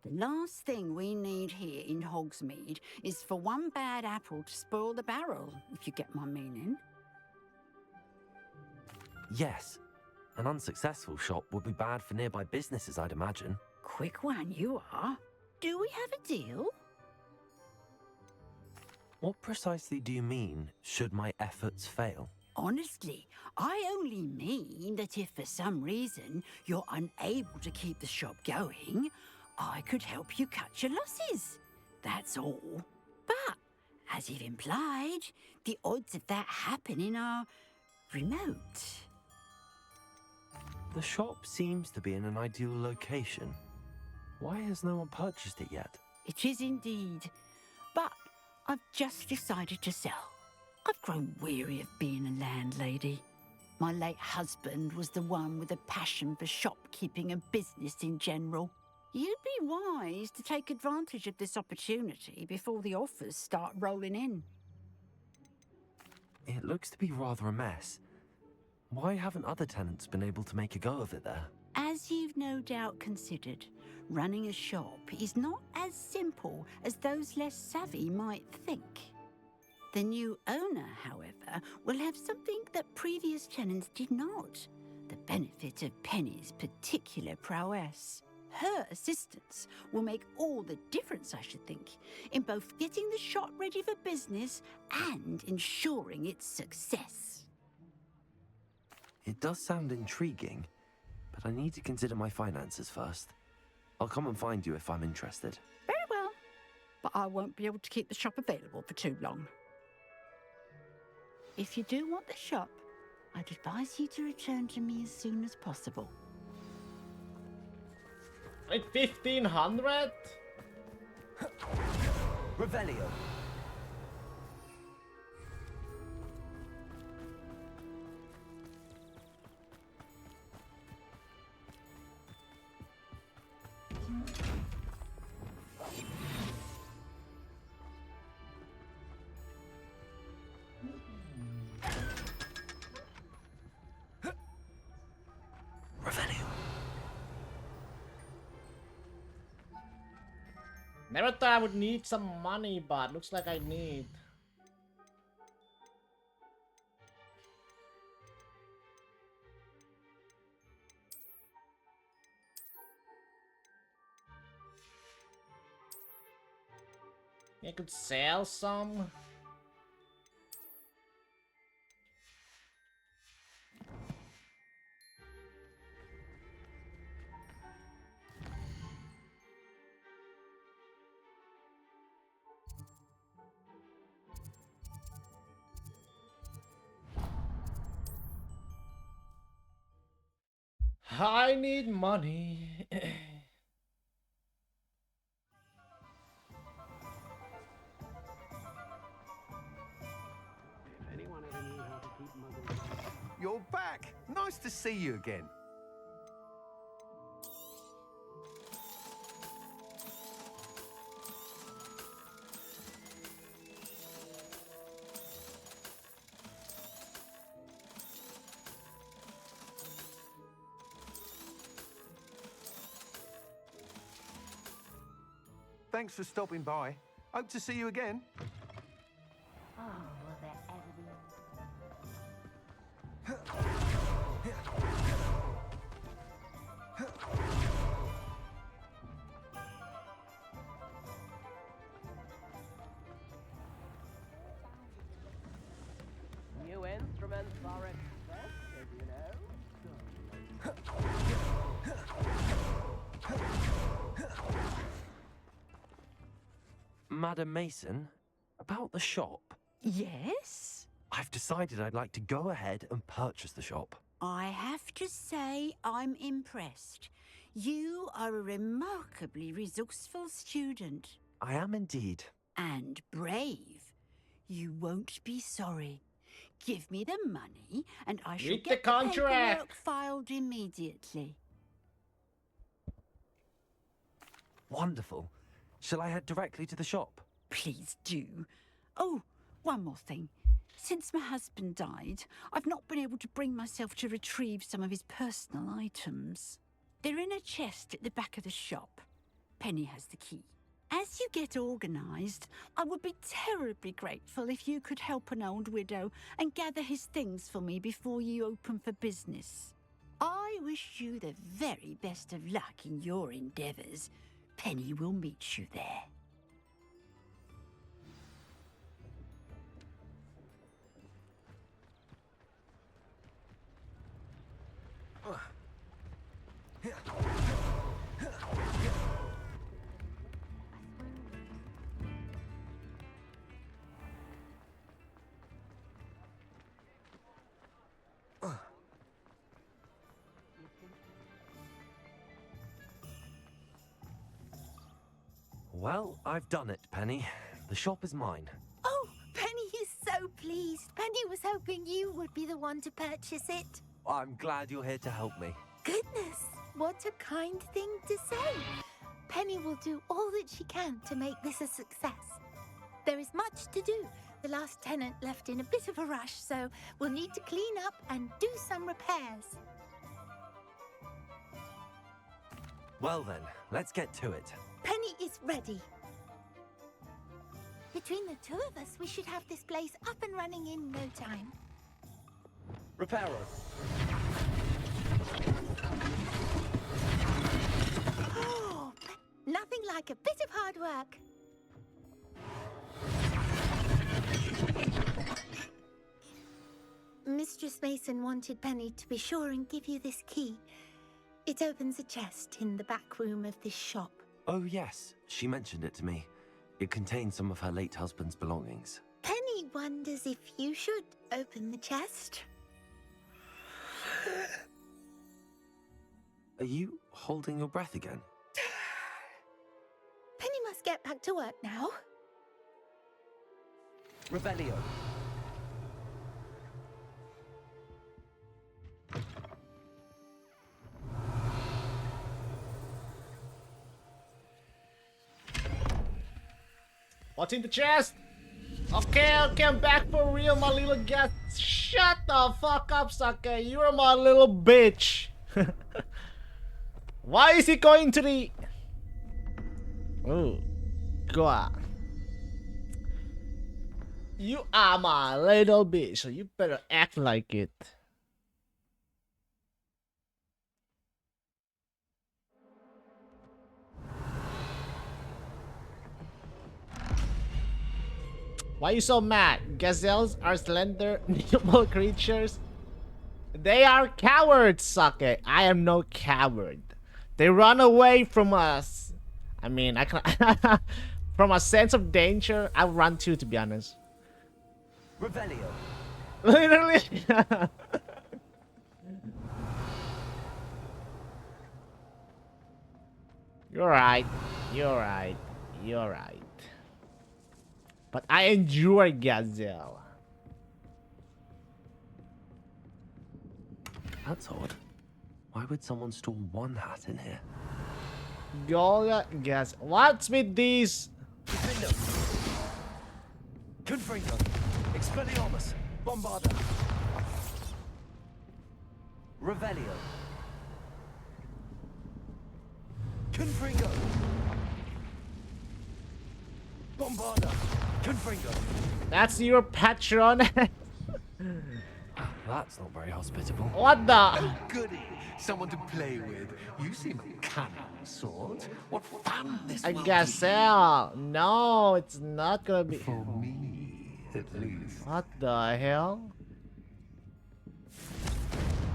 The last thing we need here in Hogsmeade is for one bad apple to spoil the barrel, if you get my meaning. Yes. An unsuccessful shop would be bad for nearby businesses, I'd imagine. Quick one you are. Do we have a deal? What precisely do you mean, should my efforts fail? Honestly, I only mean that if for some reason you're unable to keep the shop going, I could help you cut your losses. That's all. But, as you've implied, the odds of that happening are remote. The shop seems to be in an ideal location. Why has no one purchased it yet? It is indeed. But I've just decided to sell. I've grown weary of being a landlady. My late husband was the one with a passion for shopkeeping and business in general. You'd be wise to take advantage of this opportunity before the offers start rolling in. It looks to be rather a mess. Why haven't other tenants been able to make a go of it there? As you've no doubt considered, running a shop is not as simple as those less savvy might think. The new owner, however, will have something that previous tenants did not: the benefit of Penny's particular prowess. Her assistance will make all the difference, I should think, in both getting the shop ready for business and ensuring its success. It does sound intriguing, but I need to consider my finances first. I'll come and find you if I'm interested. Very well, but I won't be able to keep the shop available for too long. If you do want the shop, I'd advise you to return to me as soon as possible. Like 1500? Revelio. Never thought I would need some money, but looks like I need. I could sell some. I need money. You're back. Nice to see you again. Thanks for stopping by. Hope to see you again. Oh, will there ever be? New instruments are expensive, you know. Madam Mason, about the shop. Yes? I've decided I'd like to go ahead and purchase the shop. I have to say I'm impressed. You are a remarkably resourceful student. I am indeed. And brave. You won't be sorry. Give me the money, and I shall Read the get the contract. paperwork filed immediately. Wonderful. Shall I head directly to the shop? Please do. Oh, one more thing. Since my husband died, I've not been able to bring myself to retrieve some of his personal items. They're in a chest at the back of the shop. Penny has the key. As you get organised, I would be terribly grateful if you could help an old widow and gather his things for me before you open for business. I wish you the very best of luck in your endeavours. Penny will meet you there. Well, I've done it, Penny. The shop is mine. Oh, Penny is so pleased. Penny was hoping you would be the one to purchase it. I'm glad you're here to help me. Goodness, what a kind thing to say. Penny will do all that she can to make this a success. There is much to do. The last tenant left in a bit of a rush, so we'll need to clean up and do some repairs. Well then, let's get to it. Penny is ready. Between the two of us, we should have this place up and running in no time. Repairer. Oh, nothing like a bit of hard work. Mistress Mason wanted Penny to be sure and give you this key. It opens a chest in the back room of this shop. Oh yes, she mentioned it to me. It contains some of her late husband's belongings. Penny wonders if you should open the chest. Are you holding your breath again? Penny must get back to work now. Revelio. What's in the chest? Okay, I'm back for real, my little guest. Shut the fuck up, sucker. You're my little bitch. Why is he going to the... Oh, God. You are my little bitch, so you better act like it. Why are you so mad? Gazelles are slender, nimble creatures. They are cowards, Sake. I am no coward. They run away from us. I mean, I can from a sense of danger, I run too, to be honest. Revelio. Literally. You're right. You're right. You're right. But I enjoy Gazelle. That's odd. Why would someone store one hat in here? Golga Gaz. What's with these? Confringo. Expelliarmus. Bombarda. Revelio. Bombarda. Confringo. That's your patron. That's not very hospitable. What the? Oh, goody. Someone to play with. You seem a cunning sort. What fun this A will gazelle. No, it's not gonna be. be. For me, at least. What the hell?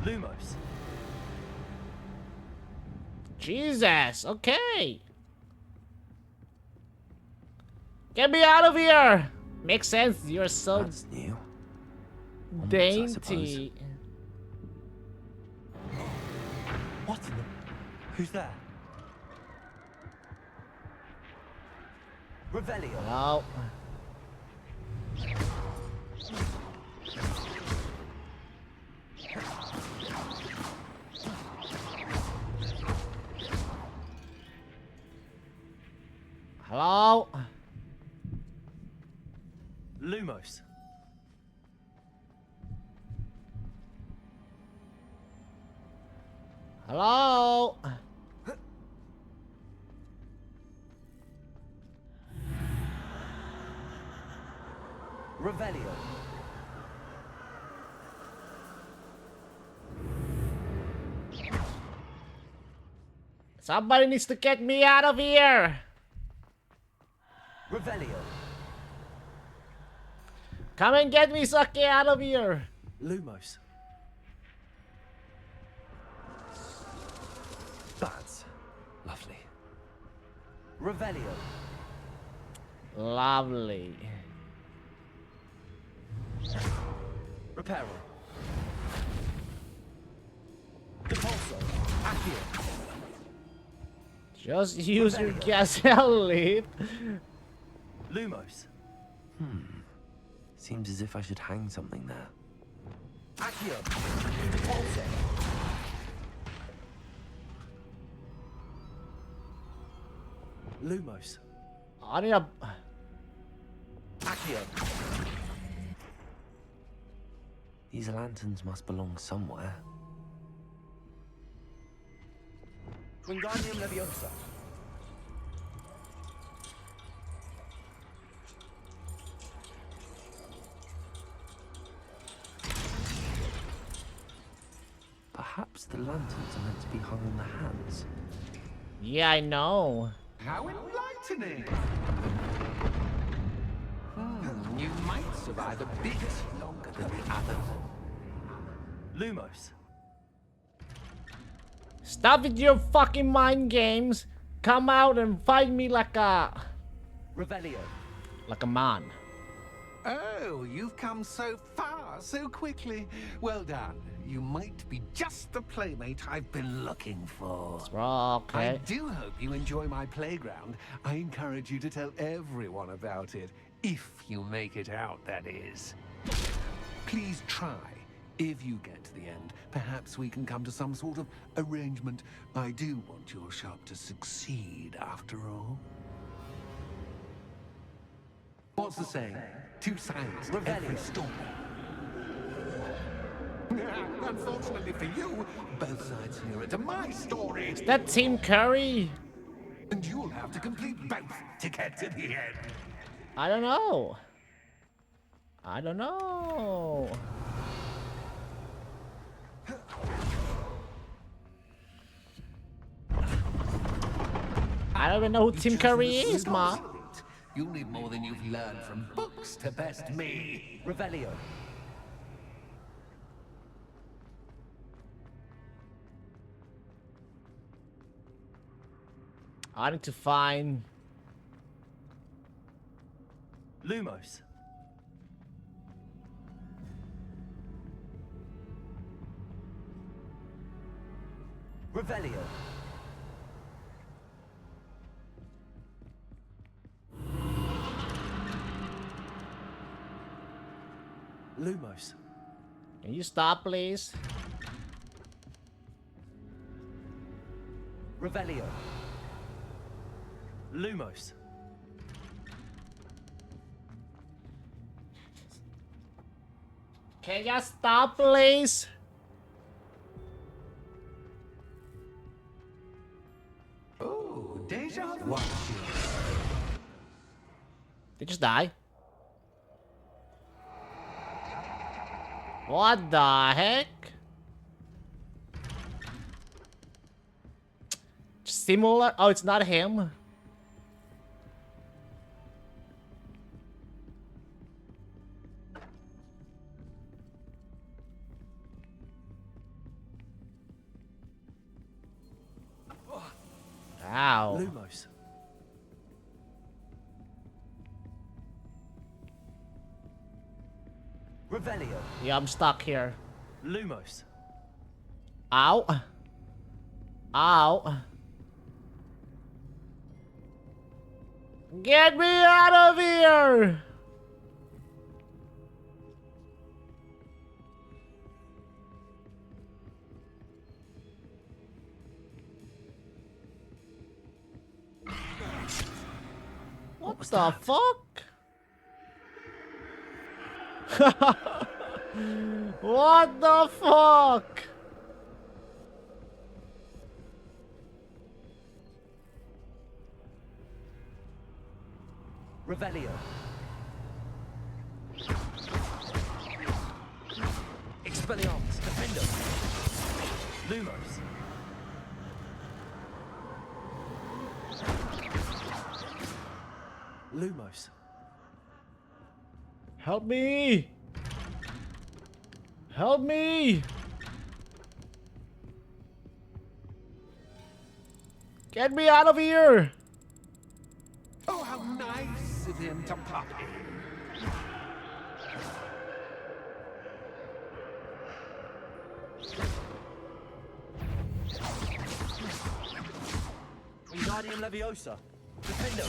Lumos. Jesus. Okay. Get me out of here. Makes sense. You're so That's new. dainty. What in the... Who's there? Revelio. No. Hello? Lumos. Hello? Revelio. Somebody needs to get me out of here. Revelio. Come and get me, Saki, out of here. Lumos. That's lovely. Revelio. Lovely. Reparo. Depulso. Accio. Just use your gazelle lead. Lumos. Seems as if I should hang something there. Accio. Depulso. Lumos. I need a... Accio. These lanterns must belong somewhere. Wingardium Leviosa. Perhaps the lanterns are meant to be hung on the hands. Yeah, I know. How enlightening! You might survive a bit longer than the others. Lumos. Stop with your fucking mind games. Come out and fight me like a... Revelio. like a man. Oh, you've come so far, so quickly. Well done. You might be just the playmate I've been looking for. Okay. I do hope you enjoy my playground. I encourage you to tell everyone about it. If you make it out, that is. Please try. If you get to the end, perhaps we can come to some sort of arrangement. I do want your shop to succeed, after all. What's the saying? Two sides to every story. Unfortunately for you, both sides hear it to my story. Is that Team Curry? And you'll have to complete both to get to the end. I don't know. I don't know. I don't even know who Tim Curry is, ma. You'll need more than you've learned from books to best me. Revelio. I need to find... Lumos. Revelio. Lumos. Can you stop, please? Revelio. Lumos. Can you stop, please? Oh, deja vu. They just die. What the heck? Similar? Oh, it's not him. Ow. Lumos. Revelio. Yeah, I'm stuck here. Lumos. Ow. Ow. Get me out of here! What was the that? fuck? What the fuck? Revelio. Expelliarmus. Defendo. Lumos. Lumos. Help me! Help me! Get me out of here! Oh, how nice of him to pop in. Wingardium Leviosa. Defendo.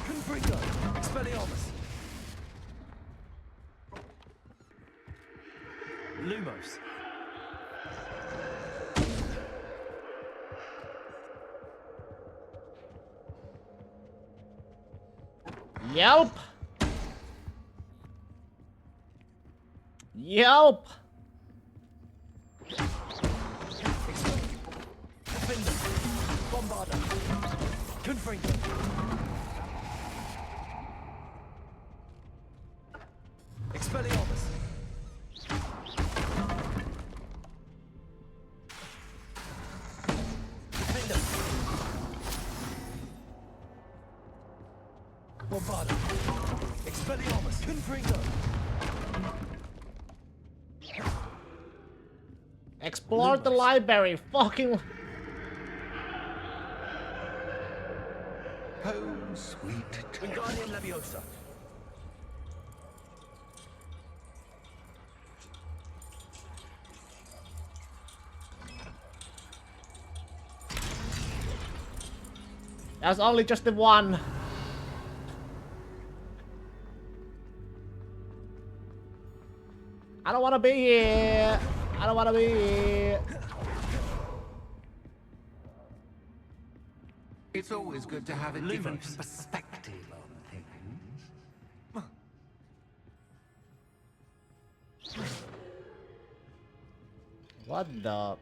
Confringo. Expelliarmus. Lumos. Yelp! Yelp! Defendo. Bombarda. Confringo. Expelliarmus. Defendo. Bombarda. Expelliarmus. Confringo. Explore the library. Fucking. Home, sweet Wingardium Leviosa. That's only just the one. I don't wanna be here. I don't wanna be here. It's always good to have a different perspective on things. What the?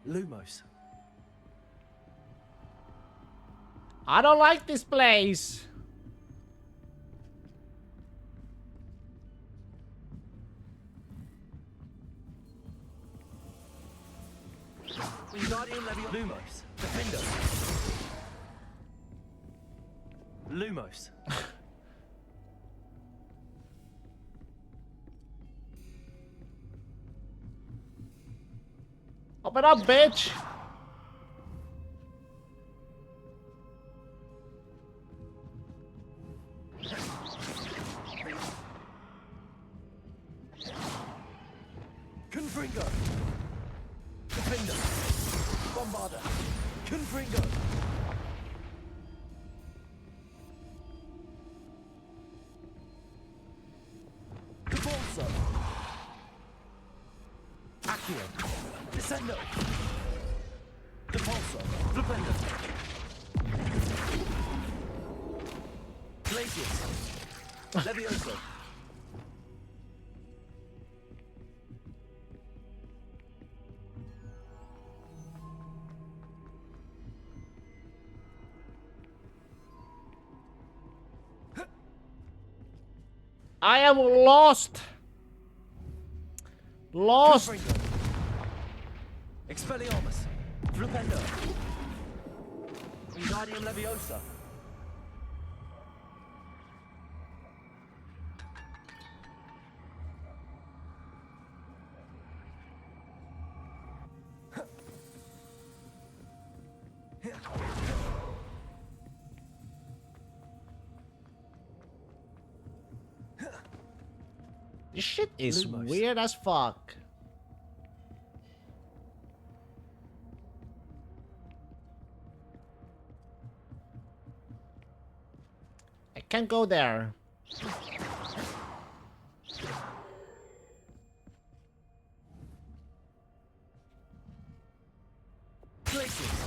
Lumos. I don't like this place. Wingardium Leviosa. Lumos. Defendo. Lumos. Open up, bitch. Confringo. Defendo. Bombarda. Confringo. Cabalso. Accio. Descendo. Cabalso. Flipendo. Glacius. Levioso. I am lost. Lost. Confringo. Expelliarmus. Flipendo. Wingardium Leviosa. This shit is Lumos. weird as fuck. I can't go there. Places.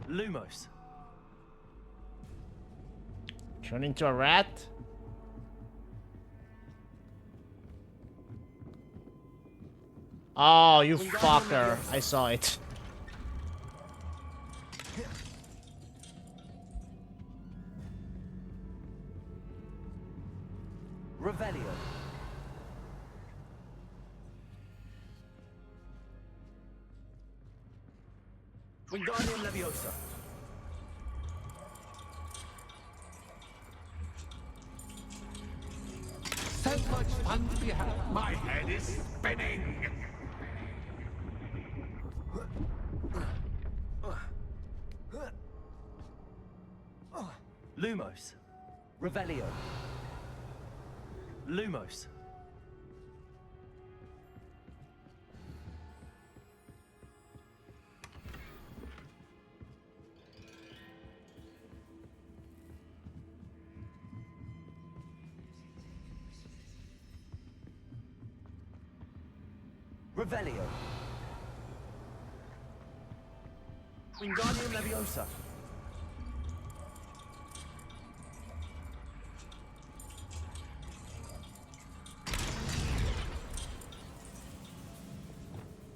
Lumos. Turn into a rat. Oh, you fucker. I saw it. Revelio. Wingardium Leviosa. So much fun to be had. My head is spinning. Lumos. Revelio. Lumos. Revelio. Wingardium Leviosa.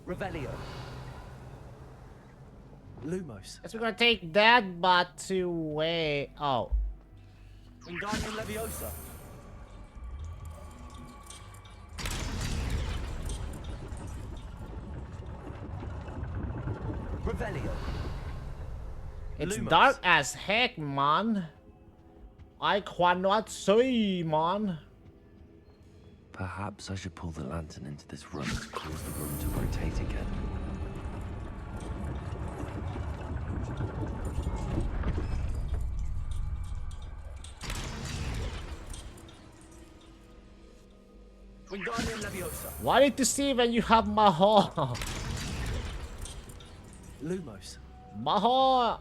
Revelio. Lumos. Guess we're gonna take that bot to way. Oh. Wingardium Leviosa. Revelio. It's Lumos. dark as heck, man. I cannot see, man. Perhaps I should pull the lantern into this room to cause the room to rotate again. Wingardium Leviosa. Why did you see when you have Maho? Lumos. Maho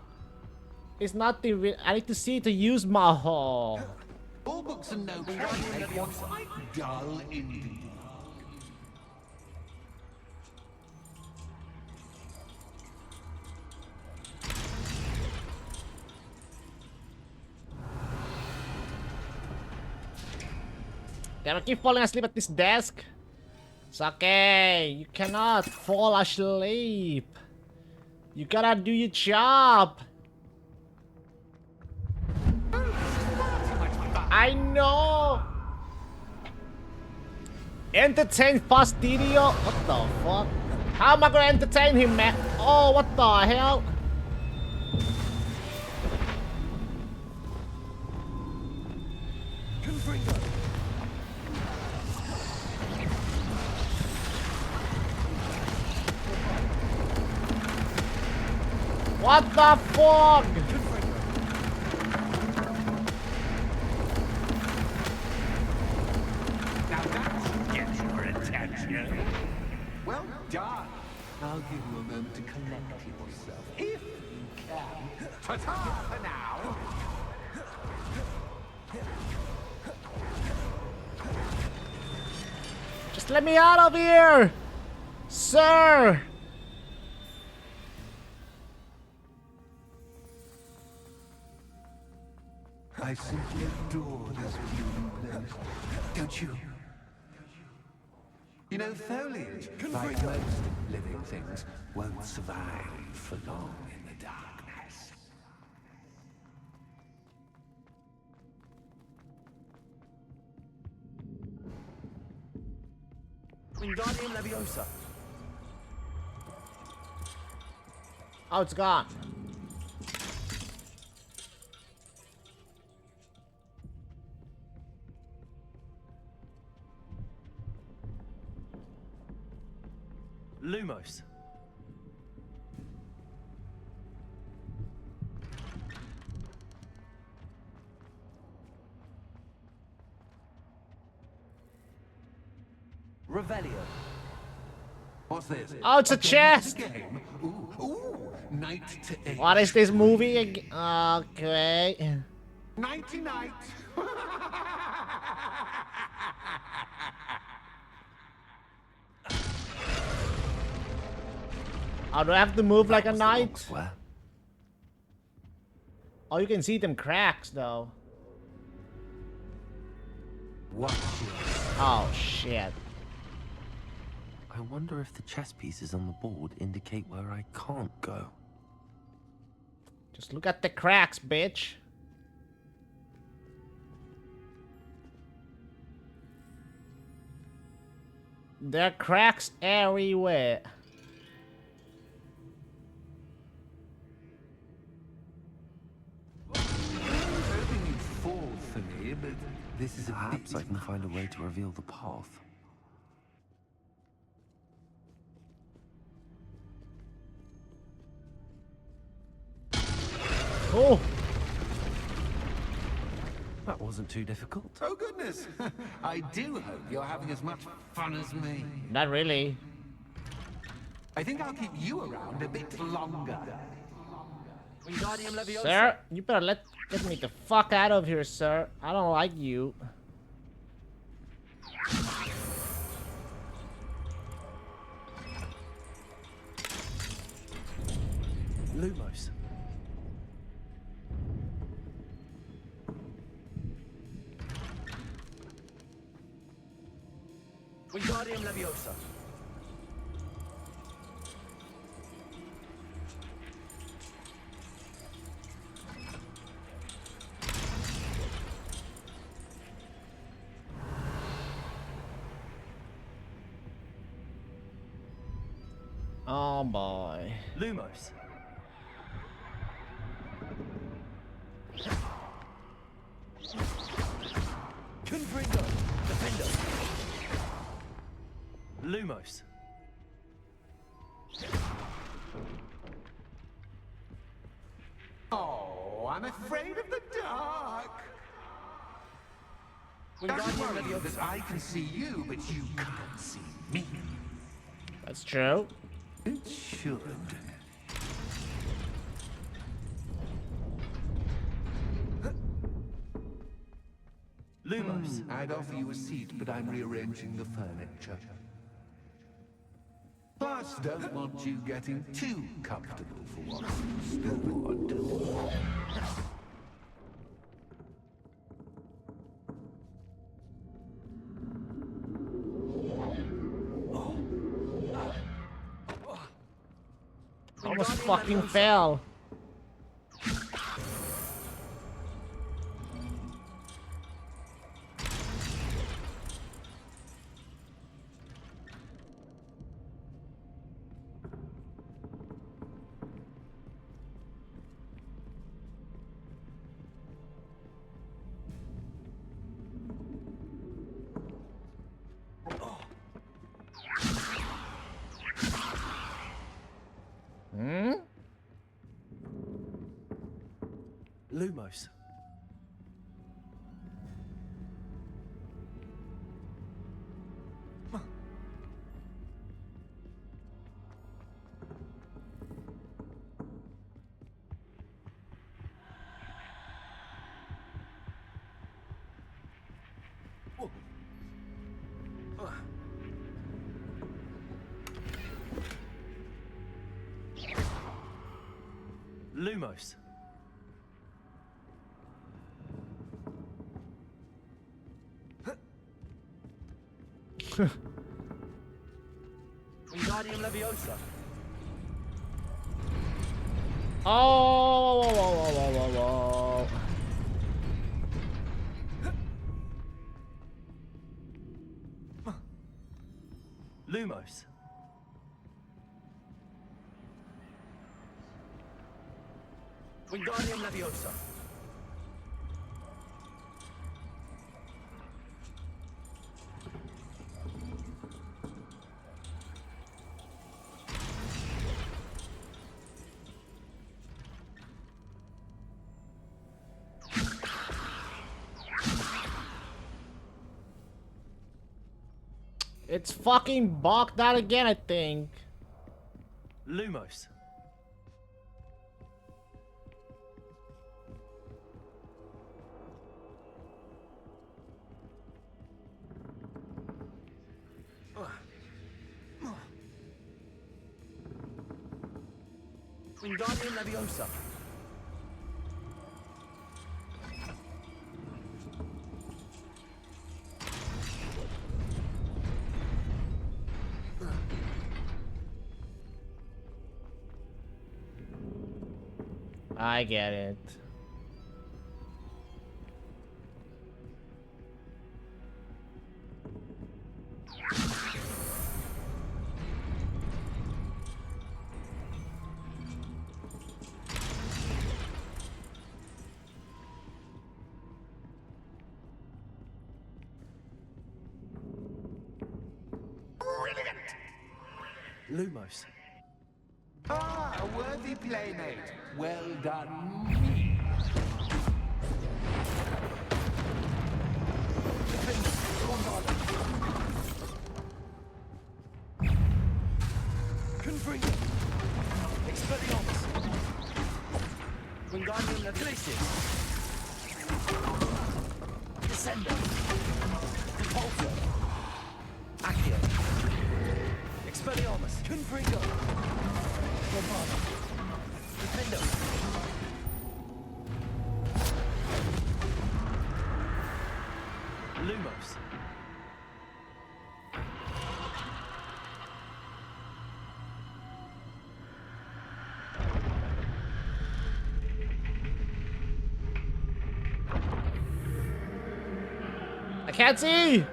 is not the. I need to see to use Maho. All books and notes make one quite dull indeed. Damn, I keep falling asleep at this desk. It's okay. You cannot fall asleep. You gotta do your job. I know. Entertain Fastidio? What the fuck? How am I gonna entertain him, man? Oh, what the hell? Confringo. What the fuck? Now that should get your attention. Well done. I'll give you a moment to collect yourself, if you can. Ta-ta for now. Just let me out of here, sir. I simply adore this beauty place. Don't you? You know, foliage, like most living things, won't survive for long in the darkness. Wingardium Leviosa. Oh, it's gone. Lumos. Revelio. What's this? Oh, it's a chest! Game? Ooh, Night to 8. What is this movie again? Okay. Nighty-night. Oh, do I have to move like a Was the lock knight? square? Oh, you can see them cracks, though. Watch yourself. Oh, shit. I wonder if the chess pieces on the board indicate where I can't go. Just look at the cracks, bitch. There are cracks everywhere. I was hoping you'd fall for me, but this is a Perhaps bit... I can find a way to reveal the path. Oh! That wasn't too difficult. Oh, goodness. I do hope you're having as much fun as me. Not really. I think I'll keep you around a bit longer. Wingardium Leviosa. Sir, you better get me the fuck out of here, sir. I don't like you. Lumos. Wingardium Leviosa. Oh boy. Lumos. Confringo. Defender. Lumos. Oh, I'm afraid of the dark. Don't Wingardium worry, Leviosa. that I can see you, but you can't see me. That's true. It should. Lumos. I'd offer you a seat, but I'm rearranging the furniture. Plus, don't want you getting too comfortable for what's stored. Almost fucking fell. Hmm? Lumos. Lumos. Wingardium Leviosa. Oh, whoa, whoa, whoa, whoa, whoa, whoa. Lumos. Wingardium Leviosa. It's fucking bugged out again, I think. Lumos. Wingardium Leviosa. I get it. Lumos. Ah, a worthy playmate. Well done. Confringo. Expelliarmus. Wingardium Leviosa. Descendo. Repulsor. Accio. Expelliarmus. Confringo. Bombarda. Defendo. Lumos. I can't see!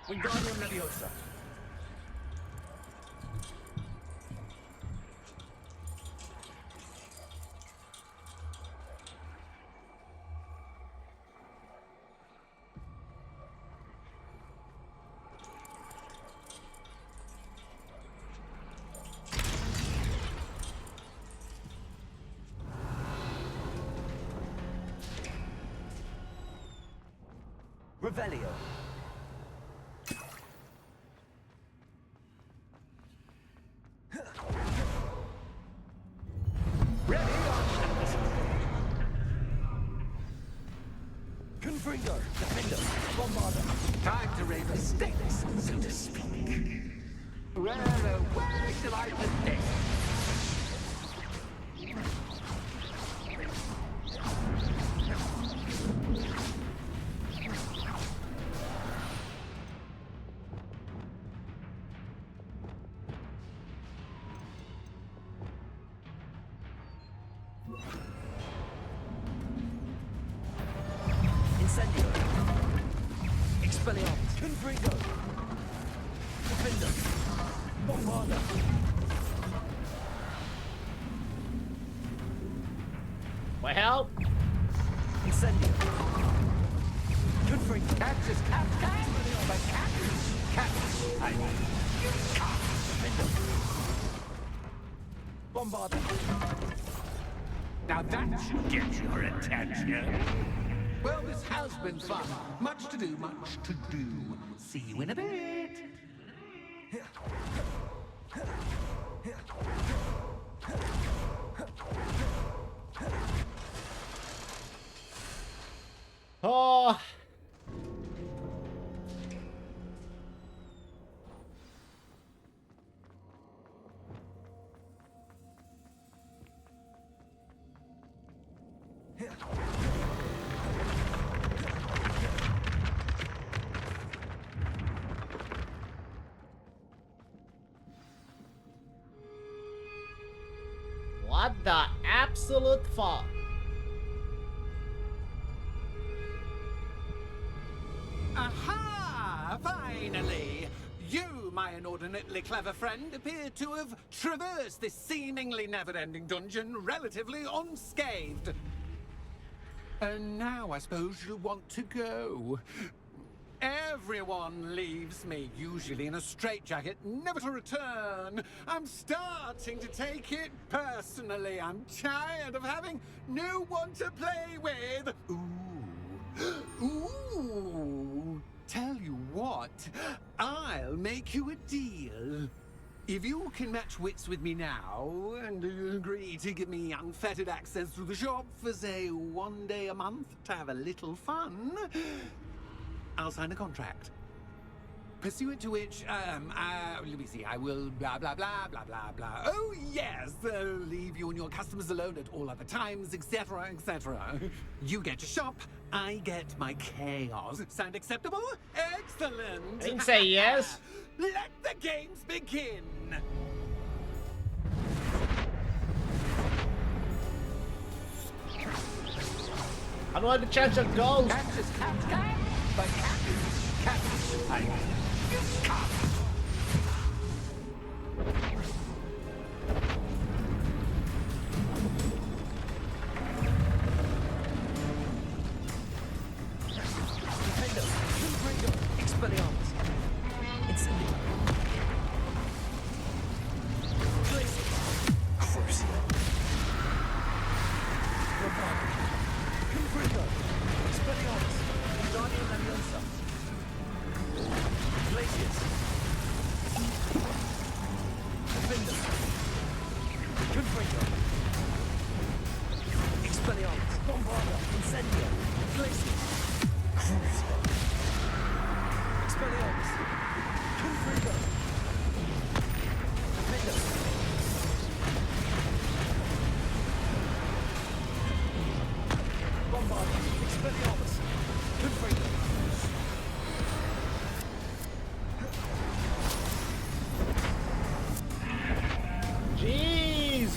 Wingardium Leviosa. Revelio. Confringo. Defendo. Bombarda. Time to raise the stakes, so to speak. Well, where shall I begin? Incendio. Expelliarmus. Confringo. Defendo. Bombarda. Well, Incendio. Confringo. Catch is cat, but cat, I mean, Defendo. Bombarda. now that should get your attention. Well, this has been fun. Much to do, much to do. See you in a bit. Oh. What the absolute fuck? Aha! Finally! You, my inordinately clever friend, appear to have traversed this seemingly never-ending dungeon relatively unscathed. And now I suppose you'll want to go. Everyone leaves me, usually in a straitjacket, never to return. I'm starting to take it personally. I'm tired of having no one to play with. Ooh. Tell you what, I'll make you a deal. If you can match wits with me now and agree to give me unfettered access to the shop for, say, 1 day a month to have a little fun, I'll sign a contract. Pursuant to which, let me see, I will blah, blah, blah, blah, blah, blah. Oh, yes, leave you and your customers alone at all other times, etc., etc. You get your shop, I get my chaos. Sound acceptable? Excellent! I didn't say yes. Let the games begin! How do I change the goals? But Jeez.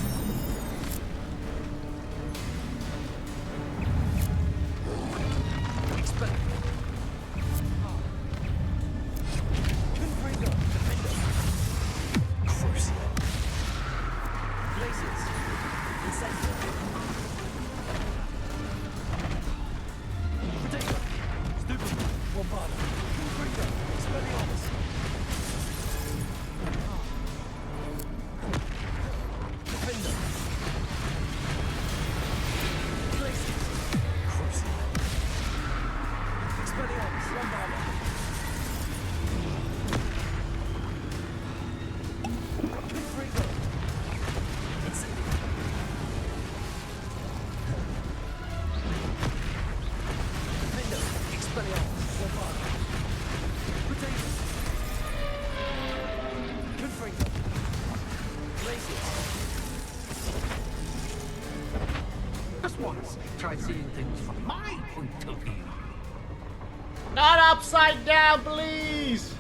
just once, try seeing things from my point of view. Not upside down, please.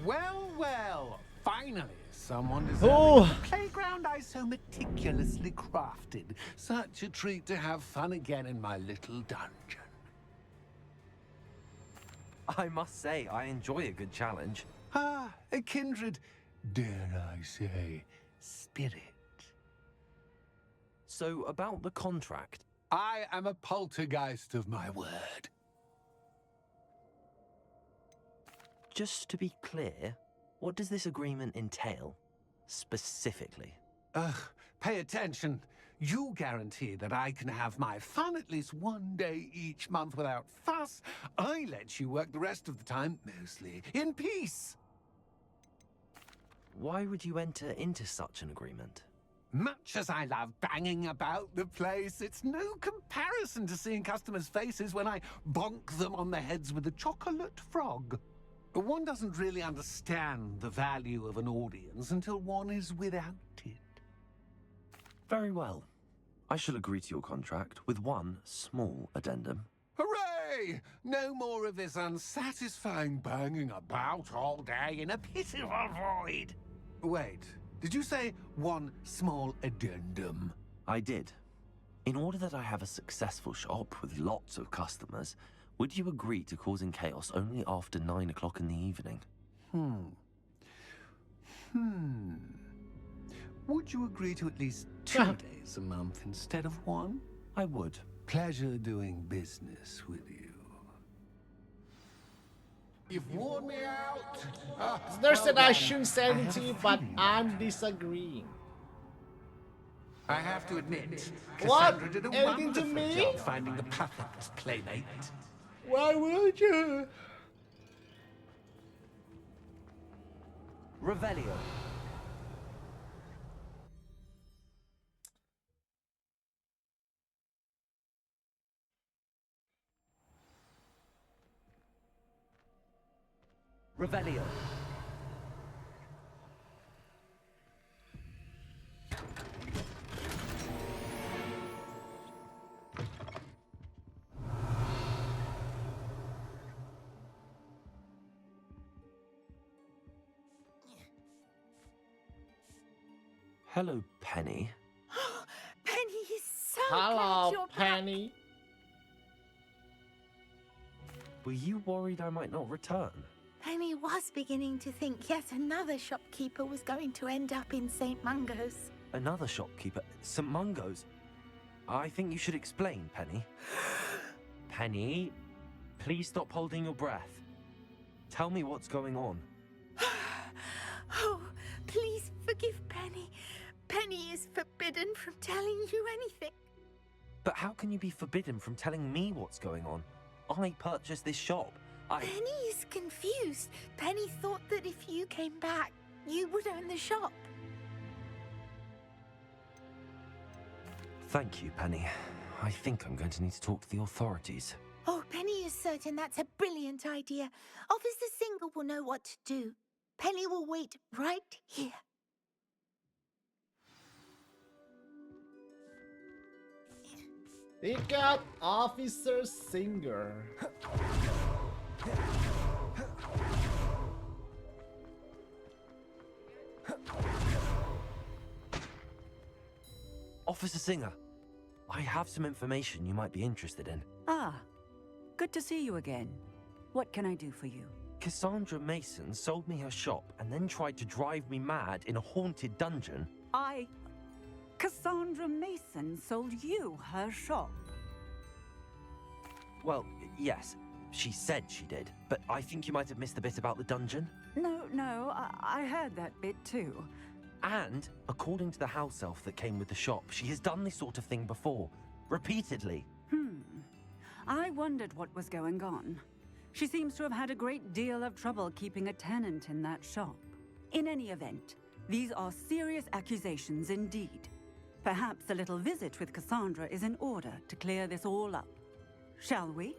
Well, finally, someone Oh. deserving of the playground I so meticulously crafted. Such a treat to have fun again in my little dungeon. I must say, I enjoy a good challenge. Ah, a kindred, dare I say, spirit. So, about the contract. I am a poltergeist of my word. Just to be clear, what does this agreement entail? Specifically. Ugh, pay attention. You guarantee that I can have my fun at least one day each month without fuss. I let you work the rest of the time, mostly in peace. Why would you enter into such an agreement? Much as I love banging about the place, it's no comparison to seeing customers' faces when I bonk them on the heads with a chocolate frog. One doesn't really understand the value of an audience until one is without it. Very well. I shall agree to your contract with one small addendum. Hooray! No more of this unsatisfying banging about all day in a pitiful void. Wait, did you say one small addendum? I did. In order that I have a successful shop with lots of customers, would you agree to causing chaos only after 9 o'clock in the evening? Would you agree to at least 2 days a month instead of one? I would. Pleasure doing business with you. You've worn me out. There's said I shouldn't say anything to you, but I'm disagreeing. I have to admit, What? Cassandra did a Anything to wonderful me? job finding the perfect playmate. Why would you? Revelio. Revelio. Hello, Penny. Penny is so Hello, glad you're Penny. Were you worried I might not return? Penny was beginning to think yet another shopkeeper was going to end up in St. Mungo's. Another shopkeeper? St. Mungo's? I think you should explain, Penny. Penny, please stop holding your breath. Tell me what's going on. Oh, please forgive Penny. Penny is forbidden from telling you anything. But how can you be forbidden from telling me what's going on? I purchased this shop. Penny is confused. Penny thought that if you came back, you would own the shop. Thank you, Penny. I think I'm going to need to talk to the authorities. Oh, Penny is certain that's a brilliant idea. Officer Single will know what to do. Penny will wait right here. Pick up Officer Singer. Officer Singer, I have some information you might be interested in. Ah, good to see you again. What can I do for you? Cassandra Mason sold me her shop and then tried to drive me mad in a haunted dungeon. Cassandra Mason sold you her shop? Well, yes, she said she did, but I think you might have missed the bit about the dungeon. No, I heard that bit too. And, according to the house elf that came with the shop, she has done this sort of thing before. Repeatedly. I wondered what was going on. She seems to have had a great deal of trouble keeping a tenant in that shop. In any event, these are serious accusations indeed. Perhaps a little visit with Cassandra is in order to clear this all up. Shall we?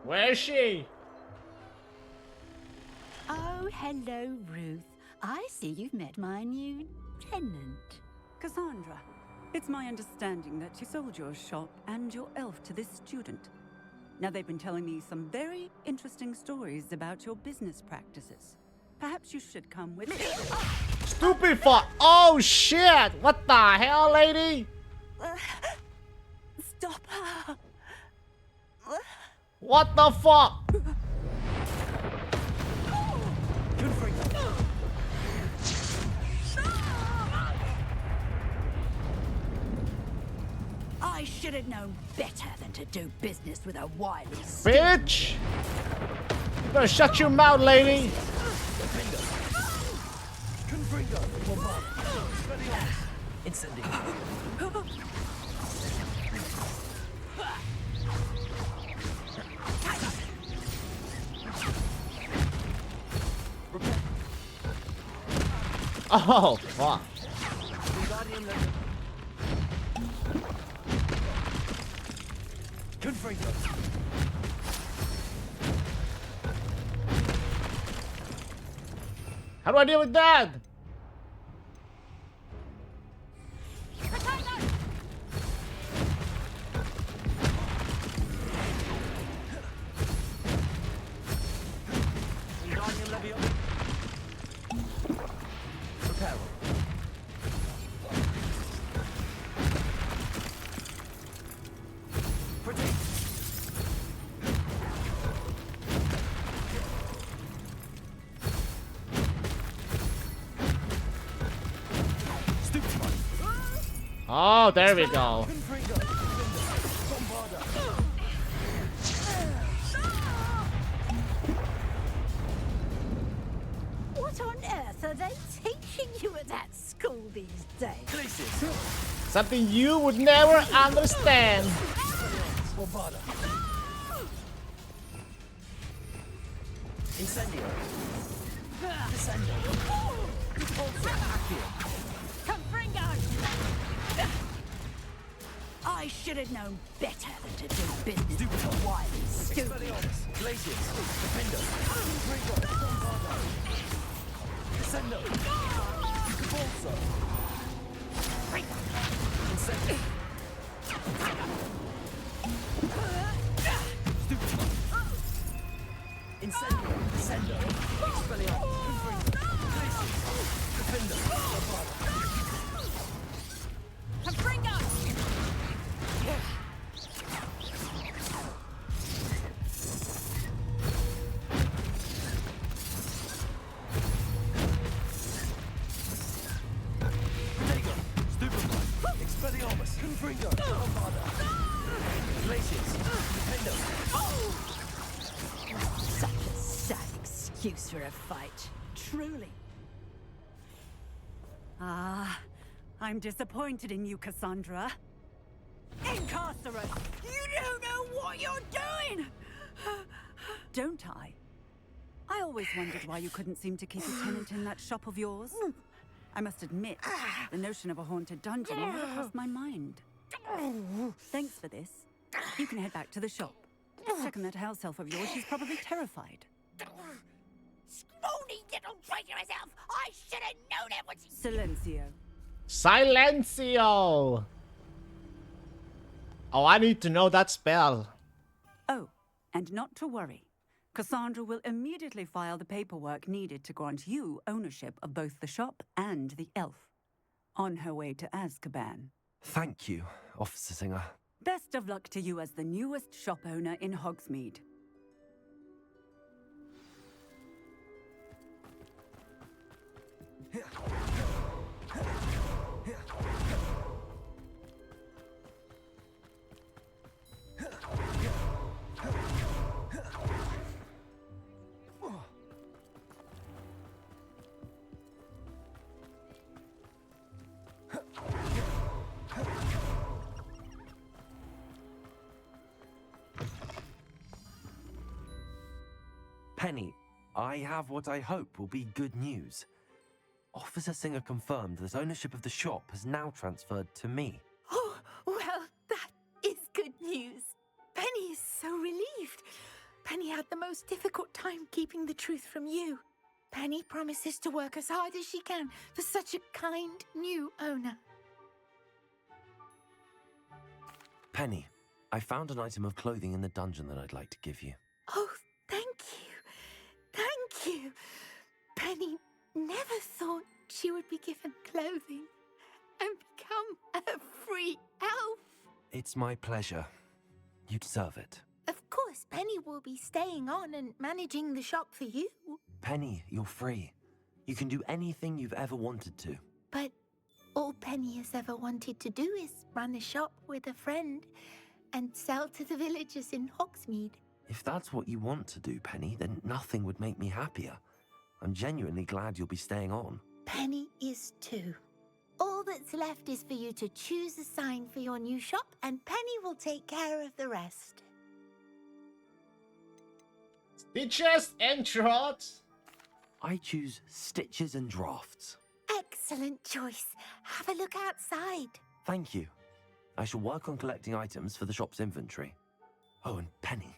Where is she? Oh, hello, Ruth. I see you've met my new tenant. Cassandra, It's my understanding that you sold your shop and your elf to this student. Now, they've been telling me some very interesting stories about your business practices. Perhaps you should come with me. Stupid fuck! Oh shit! What the hell, lady? Stop her! What the fuck? I should have known better than to do business with a wily Bitch! You better shut your mouth, lady! Incendio. Oh, fuck. Confringo. How do I deal with that? Wingardium Leviosa. Preparo. Protect. Stupefy. Oh, there we go. Confringo. Bombarda. What on earth are they teaching you at that school these days? Glacius. Something you would never understand. Bombarda. Incendio. Descendo. Repulsor. Accio. Confringo! I should have known better than to do business with a wily student. Expelliarmus. Glacius. Defendo. Confringo. Bombarda. Descendo. Repulsor. Incendio. Incendio. Descendo. Expelliarmus. Confringo. Glacius. Defendo. Bombarda. Confringo! Protego. Stupefy. Expelliarmus. Confringo. Bombarda. Glacius. Defendo. Such a sad excuse for a fight. Truly. Ah, I'm disappointed in you, Cassandra. Incarcerate! You don't know what you're doing! Don't I? I always wondered why you couldn't seem to keep a tenant in that shop of yours. I must admit, the notion of a haunted dungeon never crossed my mind. Thanks for this. You can head back to the shop. Check on that house elf of yours, she's probably terrified. Scrawny little traitor herself! I should have known it was... Silencio. Silencio! Oh, I need to know that spell. Oh, and not to worry. Cassandra will immediately file the paperwork needed to grant you ownership of both the shop and the elf. On her way to Azkaban. Thank you, Officer Singer. Best of luck to you as the newest shop owner in Hogsmeade. Penny, I have what I hope will be good news. Officer Singer confirmed that ownership of the shop has now transferred to me. Oh, well, that is good news. Penny is so relieved. Penny had the most difficult time keeping the truth from you. Penny promises to work as hard as she can for such a kind new owner. Penny, I found an item of clothing in the dungeon that I'd like to give you. Oh, thank you. Thank you. Penny never thought she would be given clothing and become a free elf. It's my pleasure. You deserve it. Of course, Penny will be staying on and managing the shop for you. Penny, you're free. You can do anything you've ever wanted to. But all Penny has ever wanted to do is run a shop with a friend and sell to the villagers in Hogsmeade. If that's what you want to do, Penny, then nothing would make me happier. I'm genuinely glad you'll be staying on. Penny is too. All that's left is for you to choose a sign for your new shop, and Penny will take care of the rest. Stitches and Drafts. I choose Stitches and Drafts. Excellent choice. Have a look outside. Thank you. I shall work on collecting items for the shop's inventory. Oh, and Penny,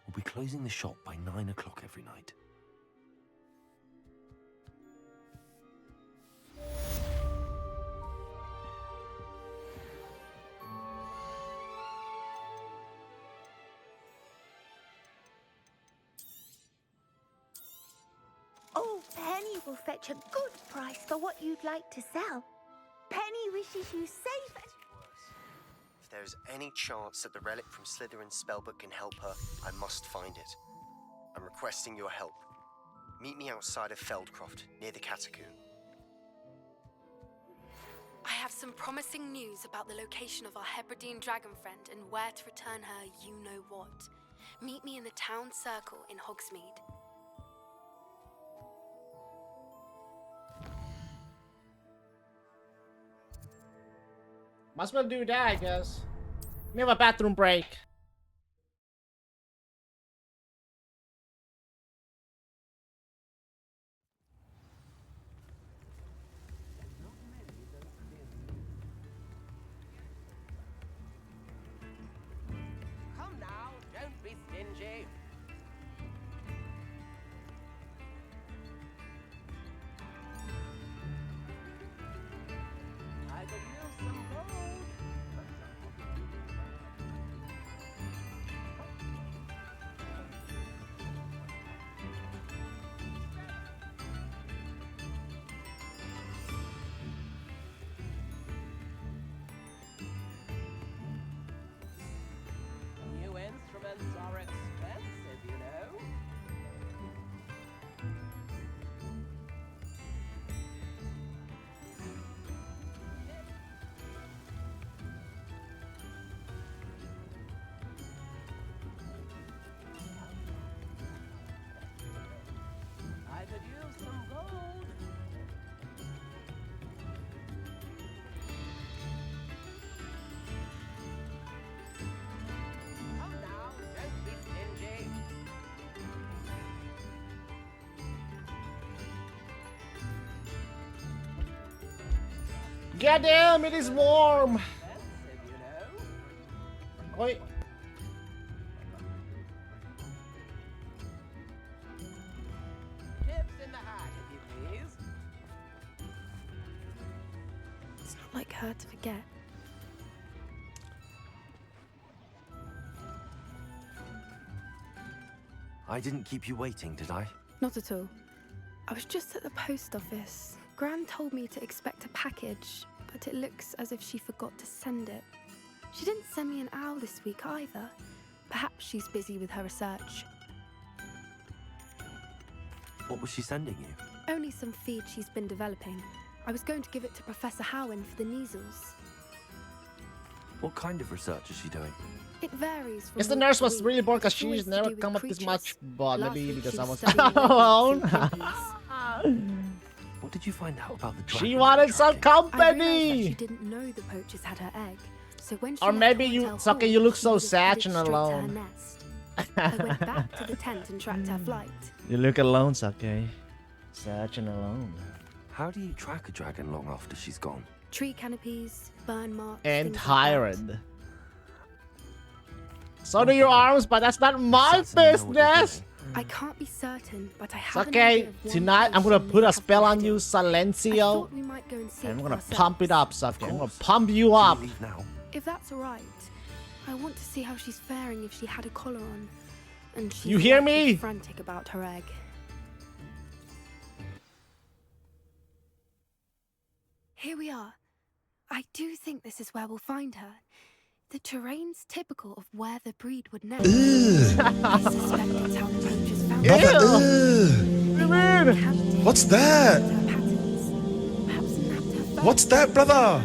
we'll be closing the shop by 9 o'clock every night. Oh, Penny will fetch a good price for what you'd like to sell. Penny wishes you safe. If there's any chance that the relic from Slytherin's spellbook can help her, I must find it. I'm requesting your help. Meet me outside of Feldcroft, near the Catacomb. I have some promising news about the location of our Hebridean dragon friend and where to return her you-know-what. Meet me in the town circle in Hogsmeade. Might as well do that, I guess. We have a bathroom break. Come now, don't be stingy. I could use some gold. New instruments are expensive, you know. I could use some gold. Come now, don't be stingy. Get damn, it is warm. Expensive, you know. Wait. Tips in the hat, if you please. It's not like her to forget. I didn't keep you waiting, did I? Not at all. I was just at the post office. Gran told me to expect a package, but it looks as if she forgot to send it. She didn't send me an owl this week either. Perhaps she's busy with her research. What was she sending you? Only some feed she's been developing. I was going to give it to Professor Howen for the measles. What kind of research is she doing? It varies from Guess the week nurse to was week. really bored because It's always she's to never do with come up this creatures. much, but Last maybe week because she I was studying alone. rodents and What did you find out about the dragon? She wanted some I realised that she company. didn't know the poachers had her egg. So when she Or left maybe the you, hotel Sake, hall, you look she so was sad headed and straight to her alone. nest. I went back to the tent and tracked her flight. You look alone, Sake. Sad and alone. How do you track a dragon long after she's gone? Tree canopies, burn marks, And things like that. tired. So do your arms, but that's not my Certainly know what you're business. I can't be certain, but I have an Okay, idea of one tonight I'm place gonna she put may a have spell on beheaded. you, I Silencio. thought we might go and see And I'm it gonna for pump it ourselves. up, Sake. I'm gonna pump you up. Leave now. If that's all right. I want to see how she's faring if she had a collar on. And she's You hear likely me? frantic about her egg. Here we are. I do think this is where we'll find her. The terrain's typical of where the breed would nest. I suspect it's how the poachers found Mother, What's that? What's that, brother?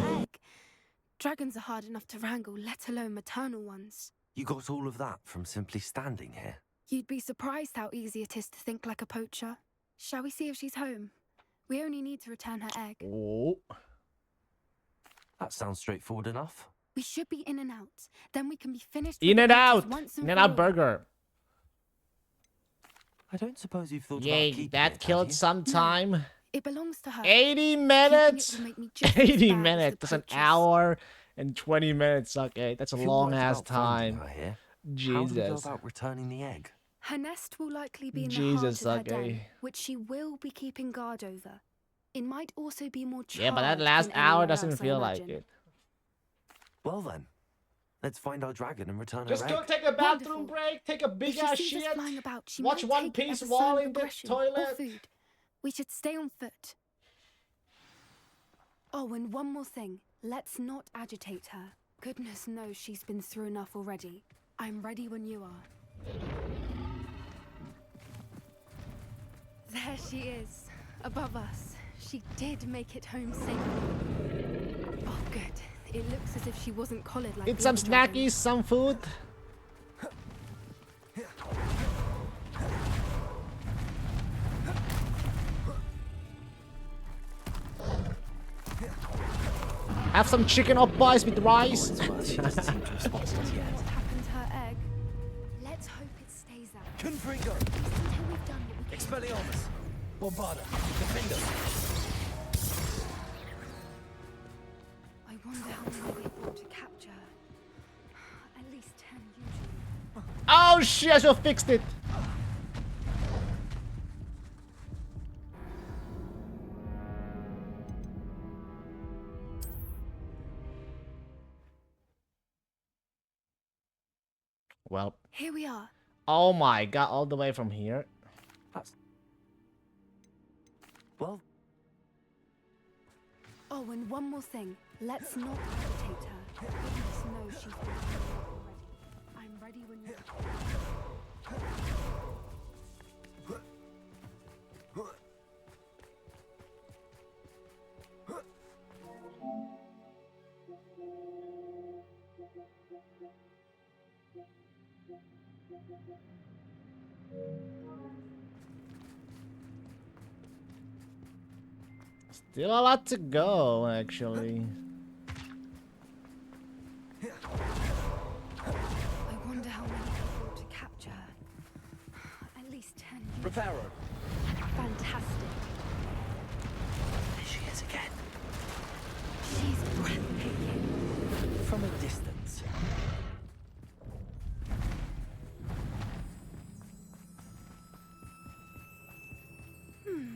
Dragons are hard enough to wrangle, let alone maternal ones. You got all of that from simply standing here? You'd be surprised how easy it is to think like a poacher. Shall we see if she's home? We only need to return her egg. Oh. That sounds straightforward enough. We should be in and out. Then we can be finished. In and out. Once In and and for out all. burger. I don't suppose you've thought Yay, about keeping that it, killed have you? some time. It belongs to her. 80 minutes. Keeping it will make me just as 80 bad as minutes. the That's an poachers. hour and 20 minutes. Okay, that's a If you're long worried ass about finding time. her here, how do we go Jesus. about returning the egg? Her nest will likely be in Jesus, the heart of her den, okay. which she will be keeping guard over. It might also be more charged Yeah, but that last than hour anywhere doesn't else, I feel like imagine. it. Well then, let's find our dragon and return Just her go egg. take a bathroom break, take a big If she ass sees us shit, flying about, she watch might One take it Piece as a while sign of in the aggression or toilet. food. We should stay on foot. Oh, and one more thing. Let's not agitate her. Goodness knows she's been through enough already. I'm ready when you are. There she is, above us. She did make it home safely. Oh, good. It looks as if she wasn't collared like Eat the some other dragons. snackies, some food. Have some chicken or pies with rice. She doesn't seem to respond to us yet. What happened to her egg? Let's hope it stays out. Confringo! Until we've done what we can. Expelliarmus! Bombarda! Defender! I wonder how many they brought to capture her. At least 10 usually. Oh shit, I should have fixed it. Well, Here we are. oh my god, all the way from here. Well, Oh, and one more thing. Let's not agitate her. Goodness knows she's been through enough already. I'm ready when you are. Still a lot to go, actually. I wonder how many they brought to capture her. At least 10 usually. Reparo! Fantastic. there she is again. She's breathtaking. From a distance.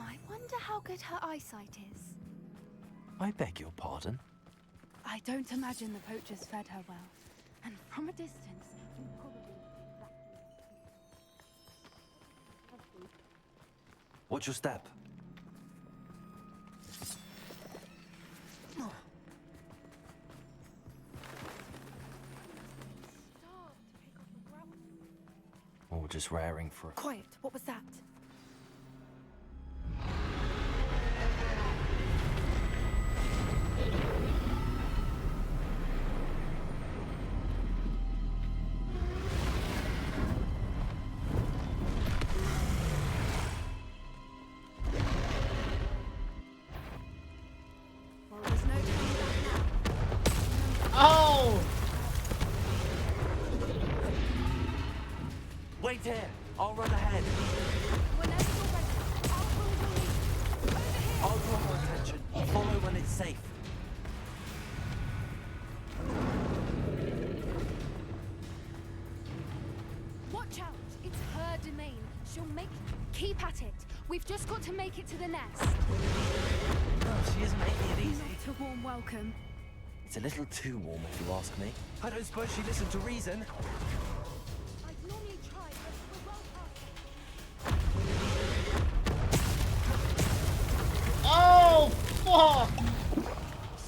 I wonder how good her eyesight is. I beg your pardon? I don't imagine the poachers fed her well. And from a distance, you probably... Watch your step. Or just raring for a... Quiet, what was that? Well, there's no turning back now. Oh! Wait here! I'll run ahead. Whenever you're ready, I'll pull the lead. Over here! I'll draw more attention. Follow when it's safe. Watch out! It's her domain. She'll make... Keep at it. We've just got to make it to the nest. Oh, she isn't making it easy. Not a warm welcome. It's a little too warm, if you ask me. I don't suppose she listened to reason. I'd normally try, but we're well past. Oh, fuck!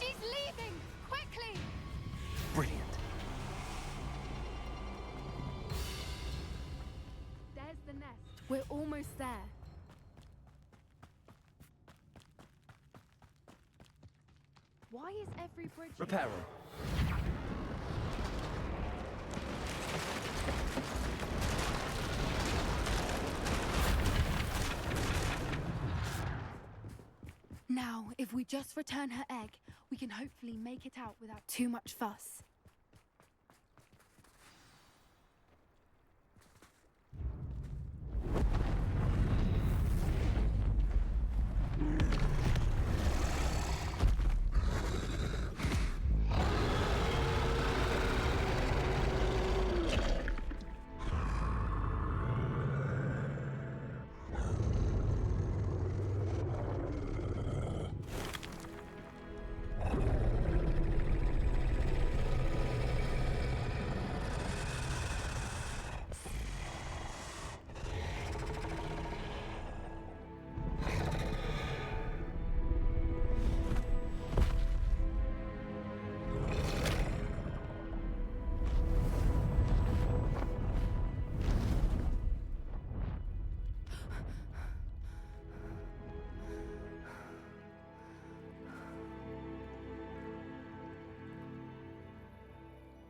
She's leaving! Quickly! Brilliant. There's the nest. We're almost there. Why is every bridge... Repair her. Now, if we just return her egg, we can hopefully make it out without too much fuss.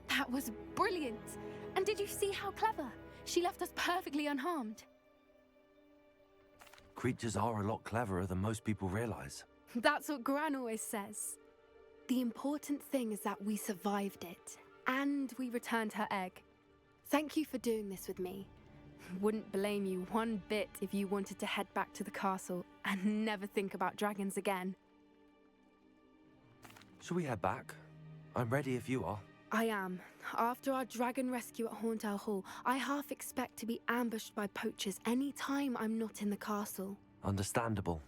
That was brilliant! And did you see how clever? She left us perfectly unharmed. Creatures are a lot cleverer than most people realize. That's what Gran always says. The important thing is that we survived it, and we returned her egg. Thank you for doing this with me. Wouldn't blame you one bit if you wanted to head back to the castle and never think about dragons again. Shall we head back? I'm ready if you are. I am. After our dragon rescue at Hauntow Hall, I half expect to be ambushed by poachers any time I'm not in the castle. Understandable.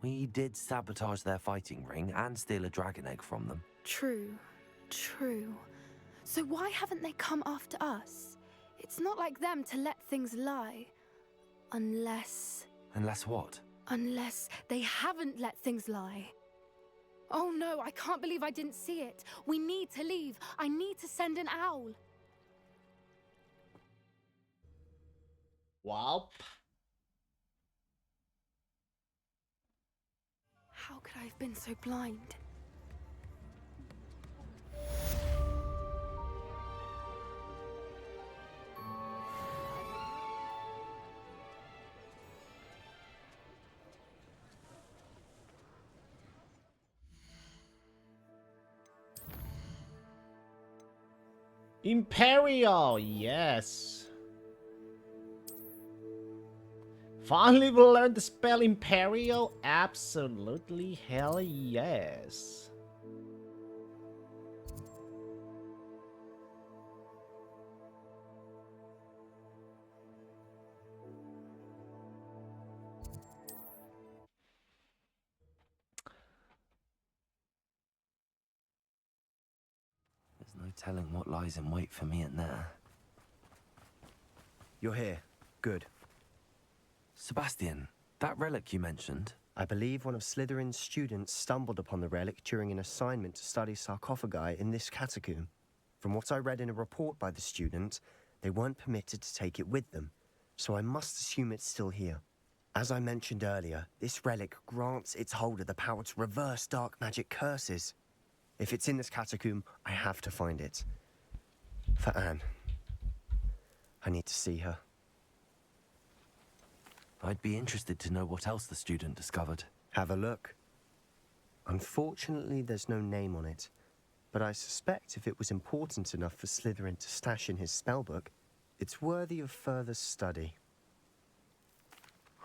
We did sabotage their fighting ring and steal a dragon egg from them. True. So why haven't they come after us? It's not like them to let things lie. Unless what? Unless they haven't let things lie. Oh no, I can't believe I didn't see it. We need to leave. I need to send an owl. Wow. How could I have been so blind? Imperial, yes. Finally we'll learn the spell Imperial? Absolutely, hell yes. There's no telling what lies in wait for me in there. You're here. Good. Sebastian, that relic you mentioned... I believe one of Slytherin's students stumbled upon the relic during an assignment to study sarcophagi in this catacomb. From what I read in a report by the student, they weren't permitted to take it with them, so I must assume it's still here. As I mentioned earlier, this relic grants its holder the power to reverse dark magic curses. If it's in this catacomb, I have to find it. For Anne. I need to see her. I'd be interested to know what else the student discovered. Have a look. Unfortunately, there's no name on it, but I suspect if it was important enough for Slytherin to stash in his spellbook, it's worthy of further study.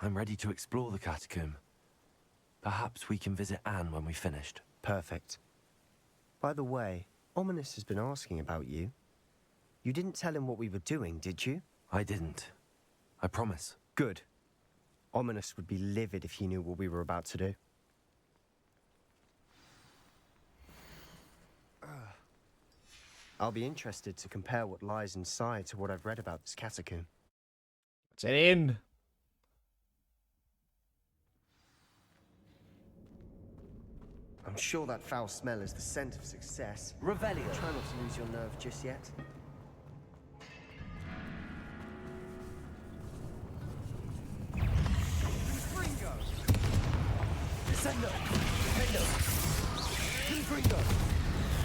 I'm ready to explore the catacomb. Perhaps we can visit Anne when we've finished. Perfect. By the way, Ominous has been asking about you. You didn't tell him what we were doing, did you? I didn't. I promise. Good. Ominous would be livid if he knew what we were about to do. I'll be interested to compare what lies inside to what I've read about this catacomb. Let's get in. I'm sure that foul smell is the scent of success. Revelio. Try not to lose your nerve just yet. Descendo. Defendo. Confringo.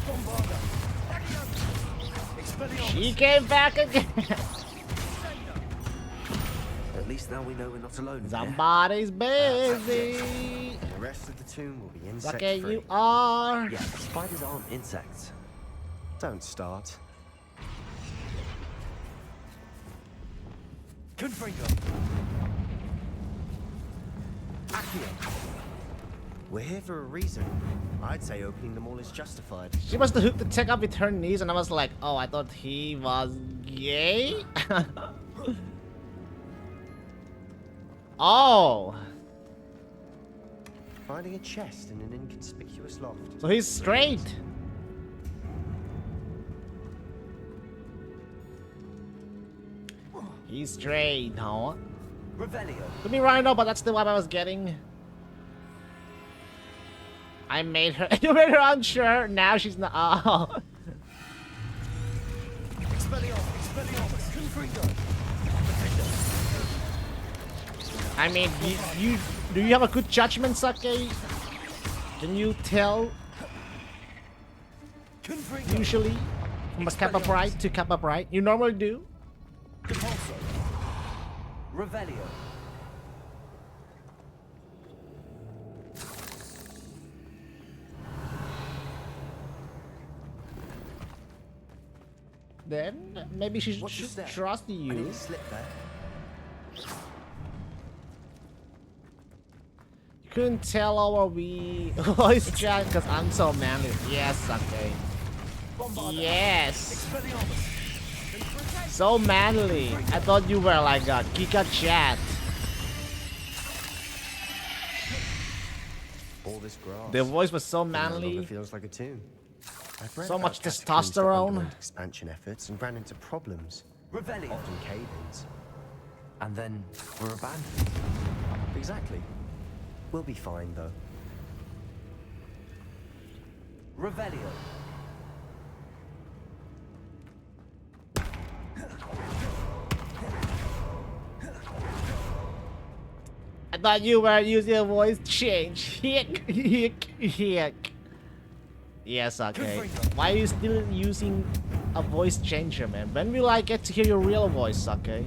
Bombarda. Expelliarmus. She came back again. At least now we know we're not alone. Somebody's busy. The rest of the tomb will be insect Okay, free. you are. Yeah, spiders aren't insects. Don't start. Confringo. Accio. We're here for a reason. I'd say opening them all is justified. She must have hooked the tech up with her knees, and I was like, oh, I thought he was gay. Oh. Finding a chest in an inconspicuous loft. So he's straight. He's straight, huh? Revelio. Could be right now, but that's the vibe I was getting. I made her. You made her unsure. Now she's not. Oh. Expelliarmus. Confringo. I mean, do you have a good judgment, Sake? Can you tell? Usually, from a Kappa Pride to Kappa Pride, you normally do. Compulso. Revelio. Then maybe she should trust you. Slip there. You couldn't tell our voice chat because I'm so manly. Yes, okay. Yes. So manly. I thought you were like a Kika chat. All this grass. The voice was so It manly. feels like a tomb. I've read So about much catacombs that testosterone. underwent expansion efforts and ran into problems. Revelio. Often cave-ins. And then we're abandoned. Exactly. We'll be fine though. Revelio. I thought you were using a voice change. Hick. Yes, okay. Why are you still using a voice changer, man? When will I get to hear your real voice, okay?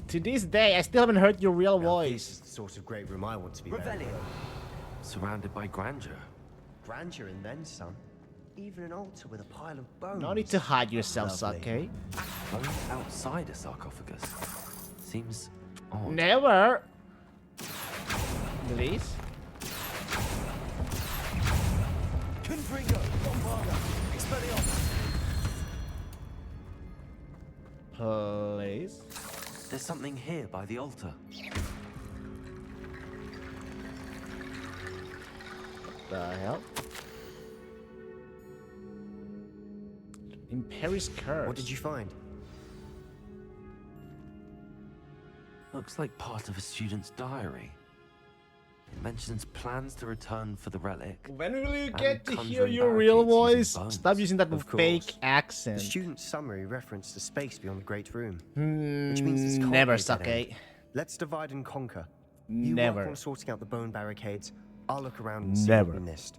To this day, I still haven't heard your real voice. This is the sort of great room I want to be Revelio. buried in. Surrounded by grandeur. Grandeur and then some. Even an altar with a pile of bones. No need to hide yourself, Lovely. Sake. Bones outside a sarcophagus. Seems odd. Never. Please. Confringo. Bombarda. Expelliarmus. Please. There's something here by the altar. The hell? In Paris curse. What did you find? Looks like part of a student's diary. It mentions plans to return for the relic. When will you and get to hear conjuring your real barricades voice? using bones. Stop using that Of fake course. accent. The student's summary referenced a space beyond the Great Room. Which means this can't Never, be a dead end. Sake. Let's divide and conquer. You Never. work on sorting out the bone barricades. I'll look around and see Never. what we missed.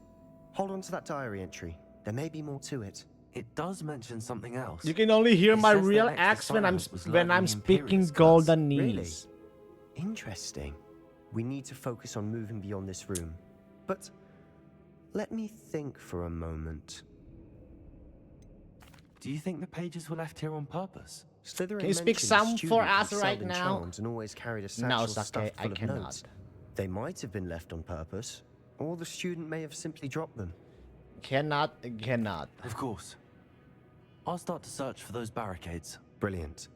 Hold on to that diary entry. There may be more to it. It does mention something else. You can only hear It my says that real next to accent Silence was when I'm learning speaking Imperius golden class. knees. Interesting. We need to focus on moving beyond this room. But let me think for a moment. Do you think the pages were left here on purpose? Slytherin Can you speak mentions some for students us who right excelled in now? charms and always carried a No, satchel Sake, stuffed I full of cannot. notes. They might have been left on purpose, or the student may have simply dropped them. Cannot. Of course. I'll start to search for those barricades. Brilliant.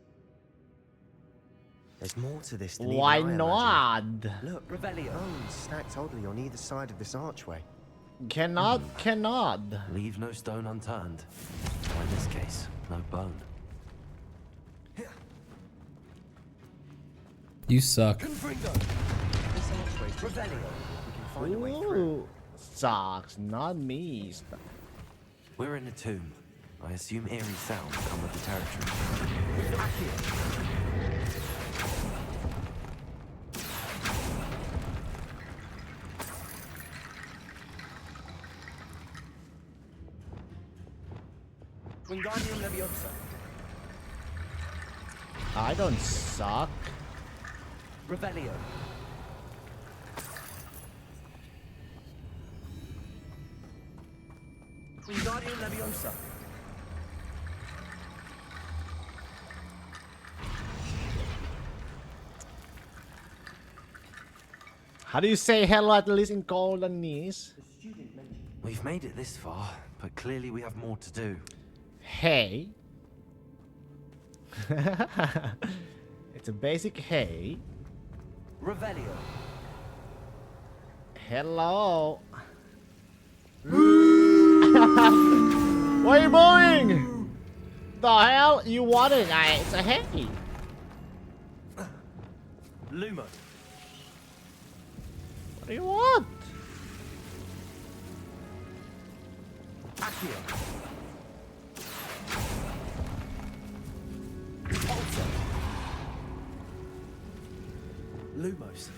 There's more to this than Why even I not? imagined. Look, Revelio. bones stacked oddly on either side of this archway. Cannot. Leave no stone unturned. Or in this case, no bone. You suck. Ooh, sucks, not me. We're in a tomb. I assume eerie sounds come with the territory. Wingardium Leviosa. I don't suck. Revelio. Wingardium Leviosa. How do you say hello at least in Goldenese? We've made it this far, but clearly we have more to do. Hey. It's a basic hey. Revelio. Hello. Where are you going? The hell you wanted? It's a hey. Lumo. What do you want? Accio. Ultra. Lumos.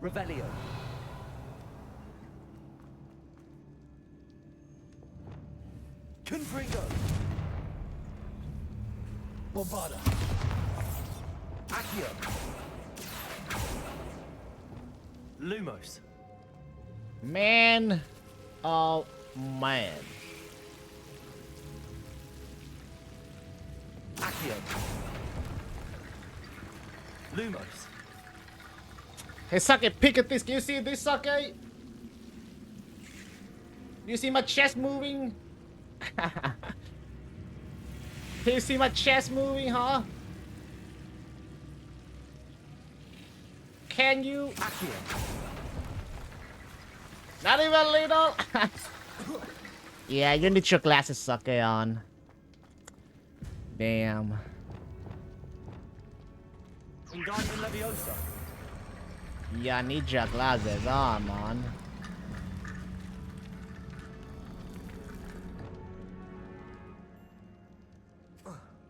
Revelio. Confringo. Bombarda. Accio. Lumos. Man. Oh man. Accio. Lumos. Hey Sake, pick at this. Can you see this, Sake? You see my chest moving? Can you see my chest moving, huh? Can you? Not even a little. Yeah, you need your glasses, Sake, on. Damn. Wingardium Leviosa. Yeah, I need your glasses on, man.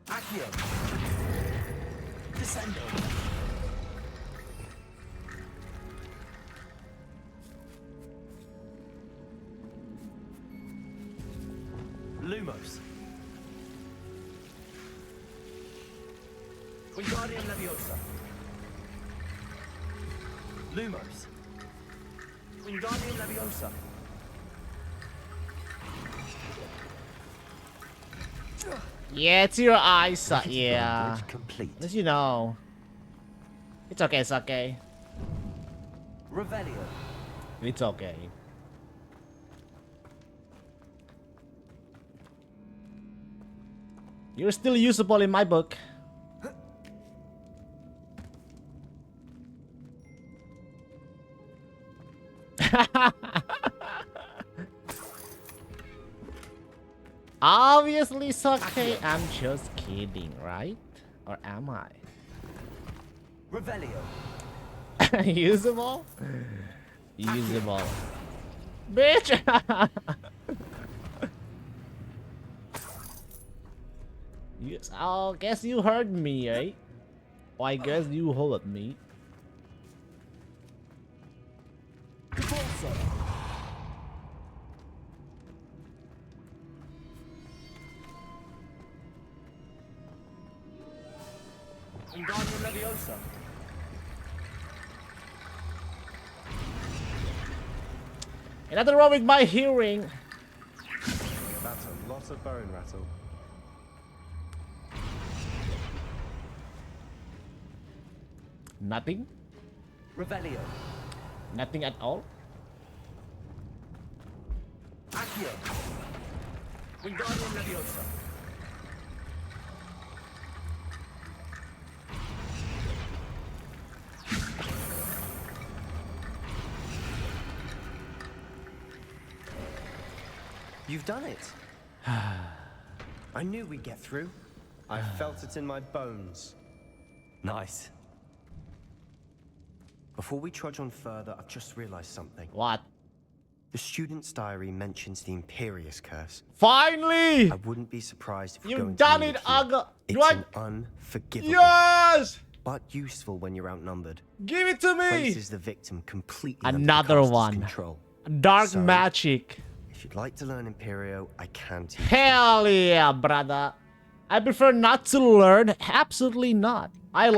Accio. Descendo. Lumos. Wingardium Leviosa. Lumos. Wingardium Leviosa. Yeah, it's your eyesight. Yeah. Complete. As you know. It's okay, it's okay. Revelio. It's okay. You're still usable in my book. Obviously, Sake, I'm just kidding, right? Or am I? Revelio. Usable? Usable. Bitch! Yes, I guess you heard me, eh? Well, I guess you heard me. Wingardium Leviosa. And nothing wrong with my hearing. That's a lot of bone rattle. Nothing? Revelio. Nothing at all? Accio. Wingardium Leviosa. You've done it. I knew we'd get through. I felt it in my bones. Nice. Before we trudge on further, I've just realized something. What? The student's diary mentions the Imperious Curse. Finally! I wouldn't be surprised if we're You've going to done need it, here. Aga! It's What? an unforgivable, Yes! but useful when you're outnumbered. Give it to me! Places the victim completely under the Another caster's one. control. Dark So, magic. If you'd like to learn Imperio, I can teach you. Hell yeah, brother. I prefer not to learn. Absolutely not.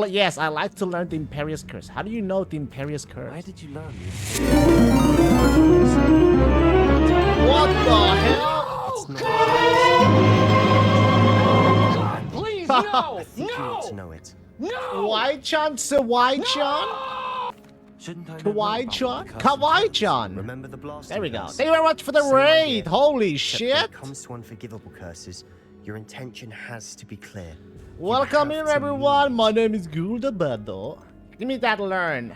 Yes, I like to learn the Imperious Curse. How do you know the Imperious Curse? Where did you learn this? What the hell? Please, I no! think you ought to know it. Kawaii-chan, Sawai-chan? Shouldn't I know Kawaii-chan? Kawaii-chan. Remember the blasting There we go. curse? Thank you very much for the Same raid. idea. Holy Except shit. when it comes to unforgivable curses, your intention has to be clear. Welcome in, everyone. My name is Guldabado. Give me that learn.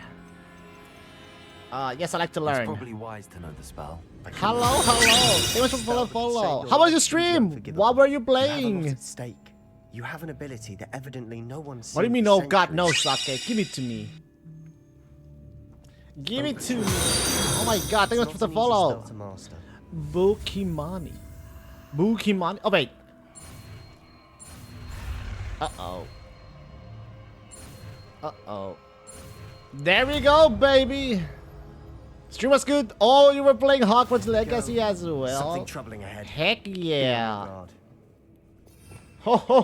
Yes, I like to It's learn. probably wise to know the spell. Hello, hello. Thank you much for follow. How was your stream? What were you You have a lot playing? at stake. You have an ability that evidently no one's What do you seen mean, for oh god, no, centuries. Sake? Give it to me. Give it to me. Oh my god, thank you much for the follow. Bukimani. Bukimani. Oh, wait. Uh-oh. Uh-oh. There we go, baby. Stream was good. Oh, you were playing Hogwarts Legacy as well. Something troubling ahead. Heck yeah. Oh, God. Ho ho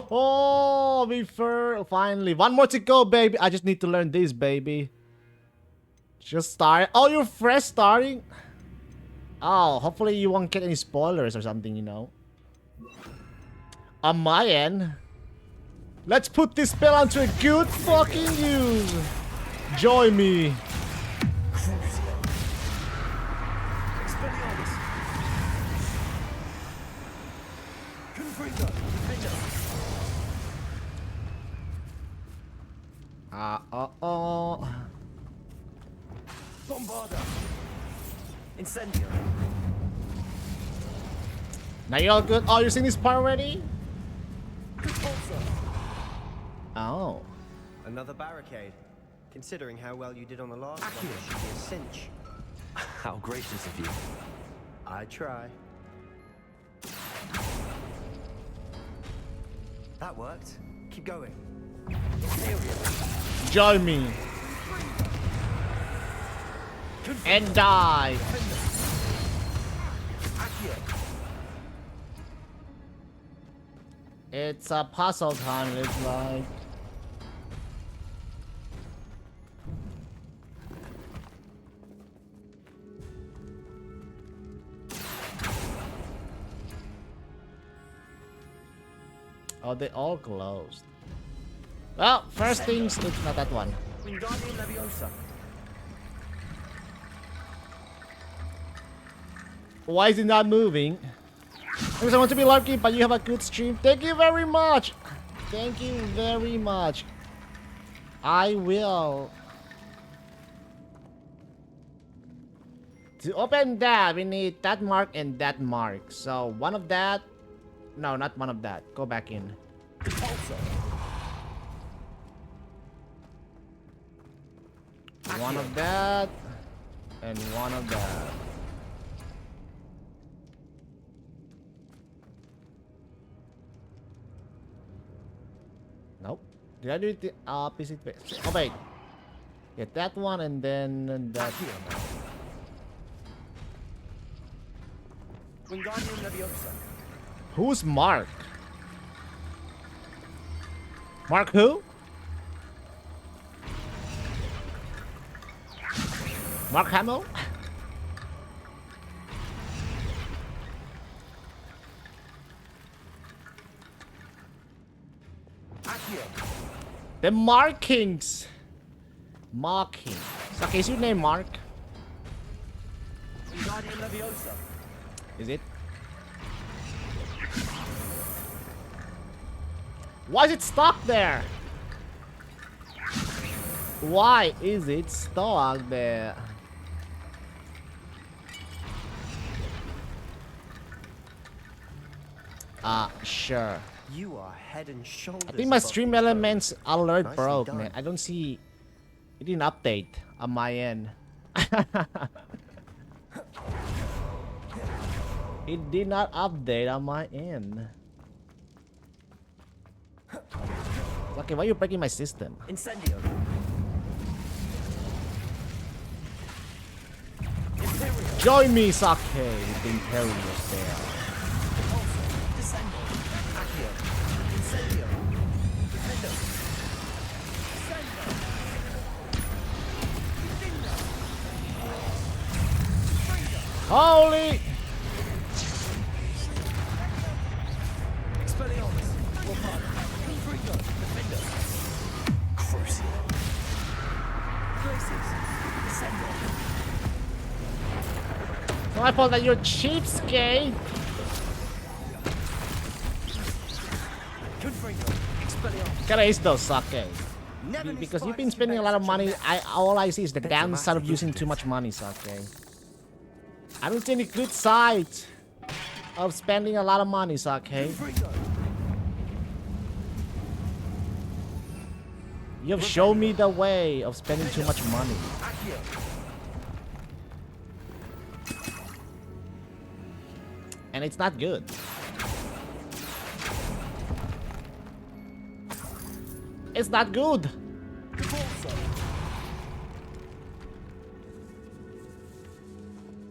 ho! Finally. One more to go, baby. I just need to learn this, baby. Just start. Oh, you're fresh starting? Oh, hopefully you won't get any spoilers or something, you know. On my end. Let's put this spell onto a good fucking use. Join me. Expelliarmus. Confringo. Bombarda. Incendio. Now you're all good. Oh, you're seeing this part already? Repulsor. Oh. Another barricade. Considering how well you did on the last one, it should be a cinch. How gracious of you. I try. That worked. Keep going. Join me. And die. It's a puzzle time, it looks like. Oh, they all closed. Well, first things, it's not that one. Wingardium Leviosa. Why is it not moving? Because I want to be lucky, but you have a good stream. Thank you very much. Thank you very much. I will. To open that, we need that mark and that mark. So one of that. No, not one of that. Go back in. One of that. And one of that. Nope. Did I do it the opposite way? Oh, wait. Get that one and then that. Wingardium Leviosa. Who's Mark? Mark who? Mark Hamill? The markings. Markings. Okay, is your name Mark? Wingardium Leviosa. Is it? Why is it stuck there? Why is it stuck there? Sure. You are head and shoulders. I think my above stream these elements foes. alert Nicely broke, done. man. I don't see. It didn't update on my end. It did not update on my end. Okay, why are you breaking my system? Incendio. Join me, Sake, with the Imperials there. Descendo. Accio. Incendio. Defendo. Holy! Expelliarmus. Bombard. Confringo. Defendo. Crucio. Glacius. Descendo. So I thought that you're cheapskate. Confringo. Expelliarmus. Gotta ace those, Sake. Because you've been spending a lot of money. All I see is the downside of using too much money, Sake. I don't see any good sides of spending a lot of money, Sake. You have shown me the way of spending too much money. And it's not good. It's not good.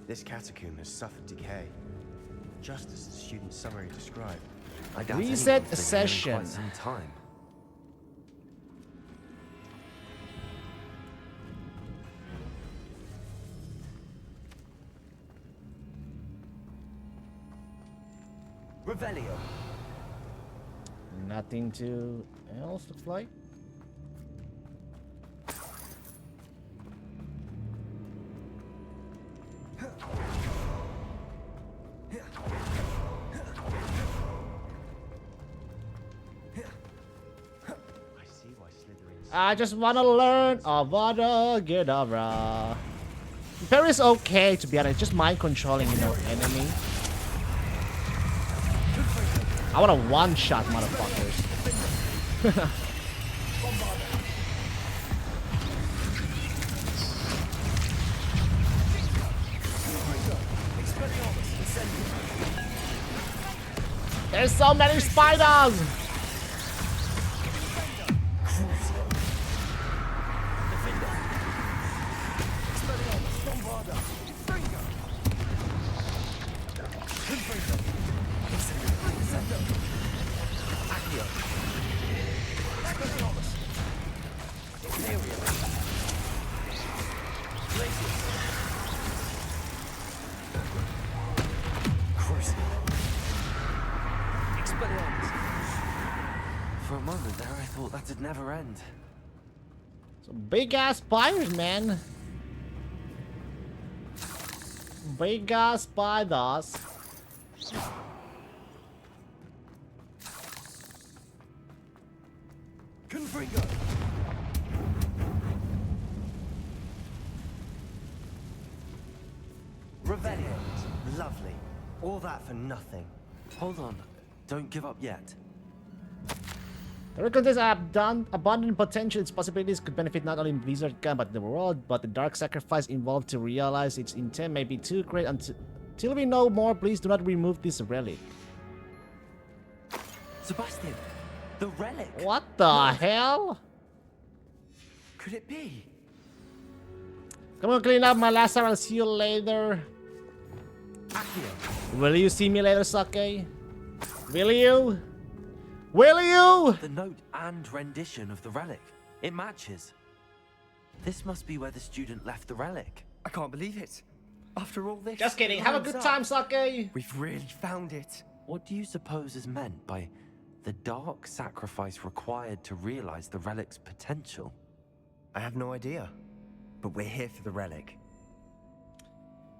This catacomb has suffered decay, just as the student's summary described. I doubt Reset anyone's been here in session. quite some time. Revelio. Nothing to else looks like. I just wanna learn Avada Kedavra. Perry's okay, to be honest. Just mind controlling, you know, enemy. I wanna one-shot motherfuckers. There's so many spiders! For a moment there, I thought that'd never end. Some big ass spiders, man. Big ass spiders. Confringo. Revelio. Lovely. All that for nothing. Hold on. Don't give up yet. The records have done abundant potential. Its possibilities could benefit not only Blizzard Gun but the world, but the dark sacrifice involved to realize its intent may be too great until we know more. Please do not remove this relic. Sebastian, the relic. What the hell? Could it be? Come on, clean up my last time. I'll see you later. Will you see me later, Sake? Will you? Will you? The note and rendition of the relic. It matches. This must be where the student left the relic. I can't believe it. After all this... Just kidding. Have a good time, Sake. We've really found it. What do you suppose is meant by the dark sacrifice required to realize the relic's potential? I have no idea. But we're here for the relic.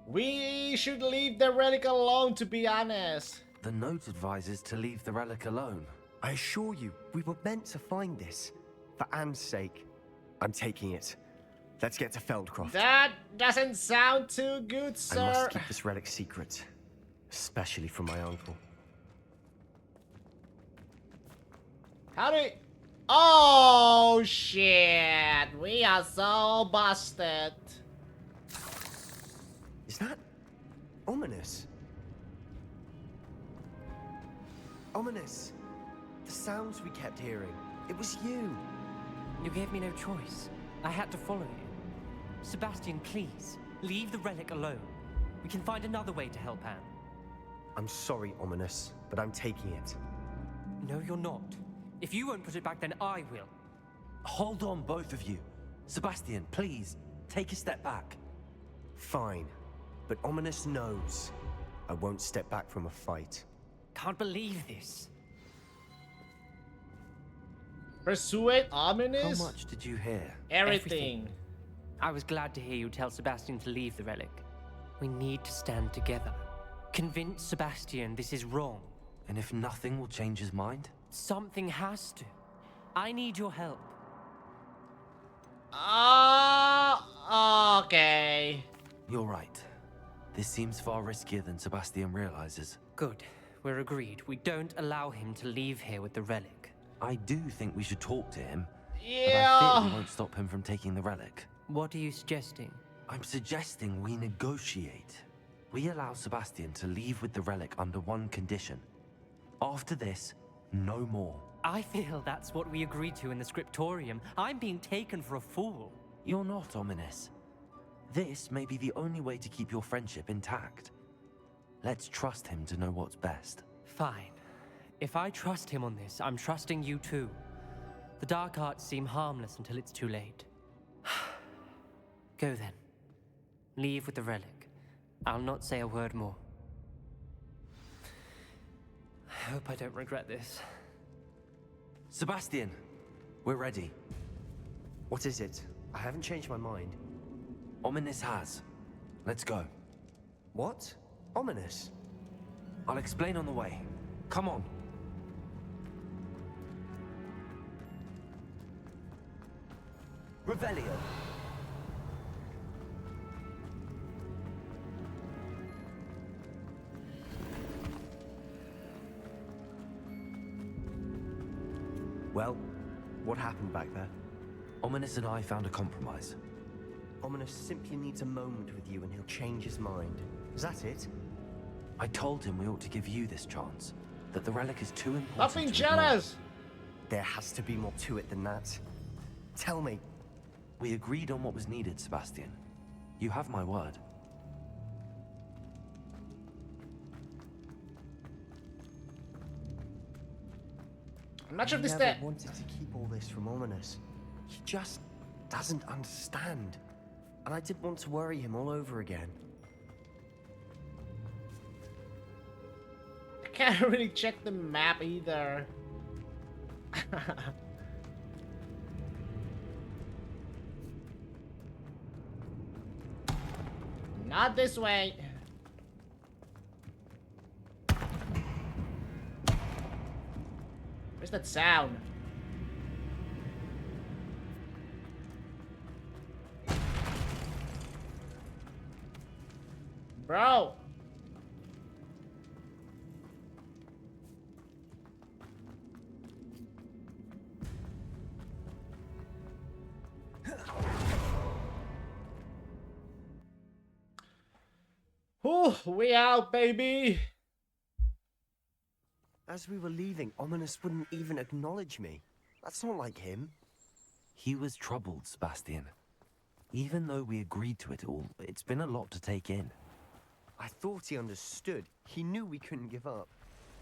We should leave the relic alone, to be honest. The note advises to leave the relic alone. I assure you, we were meant to find this. For Anne's sake. I'm taking it. Let's get to Feldcroft. That doesn't sound too good, sir. I must keep this relic secret. Especially from my uncle. How do we... Oh, shit. We are so busted. Is that ominous? Ominous. The sounds we kept hearing. It was you. You gave me no choice. I had to follow you. Sebastian, please, leave the relic alone. We can find another way to help Anne. I'm sorry, Ominous, but I'm taking it. No, you're not. If you won't put it back, then I will. Hold on, both of you. Sebastian, please, take a step back. Fine, but Ominous knows I won't step back from a fight. Can't believe this. Persuade Ominous? How much did you hear? Everything. I was glad to hear you tell Sebastian to leave the relic. We need to stand together. Convince Sebastian this is wrong. And if nothing will change his mind? Something has to. I need your help. Okay. You're right. This seems far riskier than Sebastian realizes. Good. We're agreed. We don't allow him to leave here with the relic. I do think we should talk to him. Yeah. But I fear we won't stop him from taking the relic. What are you suggesting? I'm suggesting we negotiate. We allow Sebastian to leave with the relic under one condition. After this, no more. I feel that's what we agreed to in the scriptorium. I'm being taken for a fool. You're not, Ominous. This may be the only way to keep your friendship intact. Let's trust him to know what's best. Fine. If I trust him on this, I'm trusting you too. The dark arts seem harmless until it's too late. Go then. Leave with the relic. I'll not say a word more. I hope I don't regret this. Sebastian, we're ready. What is it? I haven't changed my mind. Ominous has. Let's go. What? Ominous? I'll explain on the way. Come on. Revelio. Well, what happened back there? Ominous and I found a compromise. Ominous simply needs a moment with you and he'll change his mind. Is that it? I told him we ought to give you this chance. That the relic is too important. Nothing to jealous. There has to be more to it than that. Tell me. We agreed on what was needed, Sebastian. You have my word. I'm not sure if this never wanted to keep all this from Ominous. He just doesn't understand. And I didn't want to worry him all over again. I can't really check the map either. Not this way. Where's that sound? Bro. Whew, we out, baby. As we were leaving, Ominous wouldn't even acknowledge me. That's not like him. He was troubled, Sebastian. Even though we agreed to it all, it's been a lot to take in. I thought he understood. He knew we couldn't give up.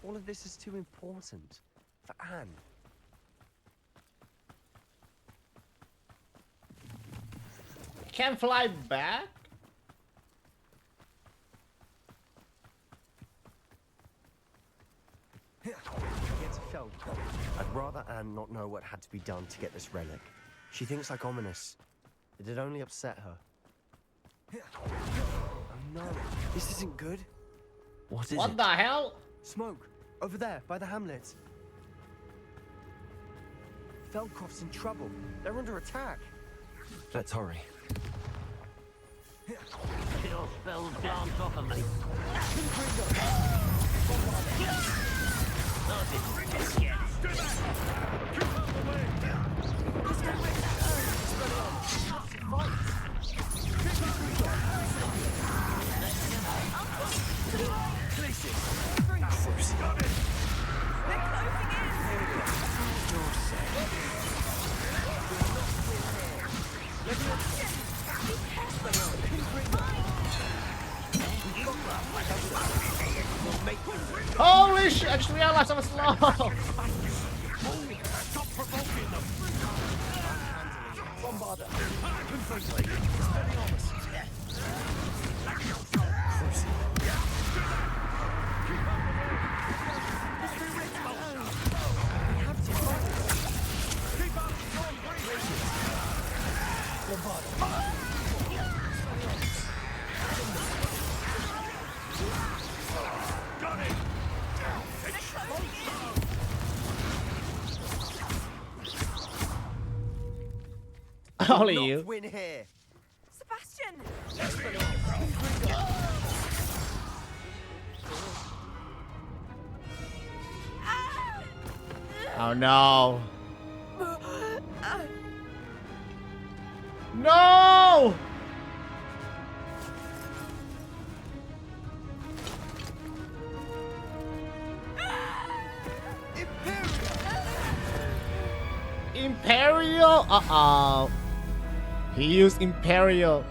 All of this is too important. For Anne. Can't fly back? Get to Feldcroft. I'd rather Anne not know what had to be done to get this relic. She thinks like Ominous. It'd only upset her. no, this isn't good. What is What it? the hell? Smoke, over there, by the hamlet. Feldcroft's in trouble. They're under attack. Let's hurry. Your spells glance off of me. Not just yet. Holy shit! I just realized I was slow. Stop provoking them. Bombarder. Only you. Win here. Sebastian! Oh no. No! Imperial? Uh-oh. He used Imperial.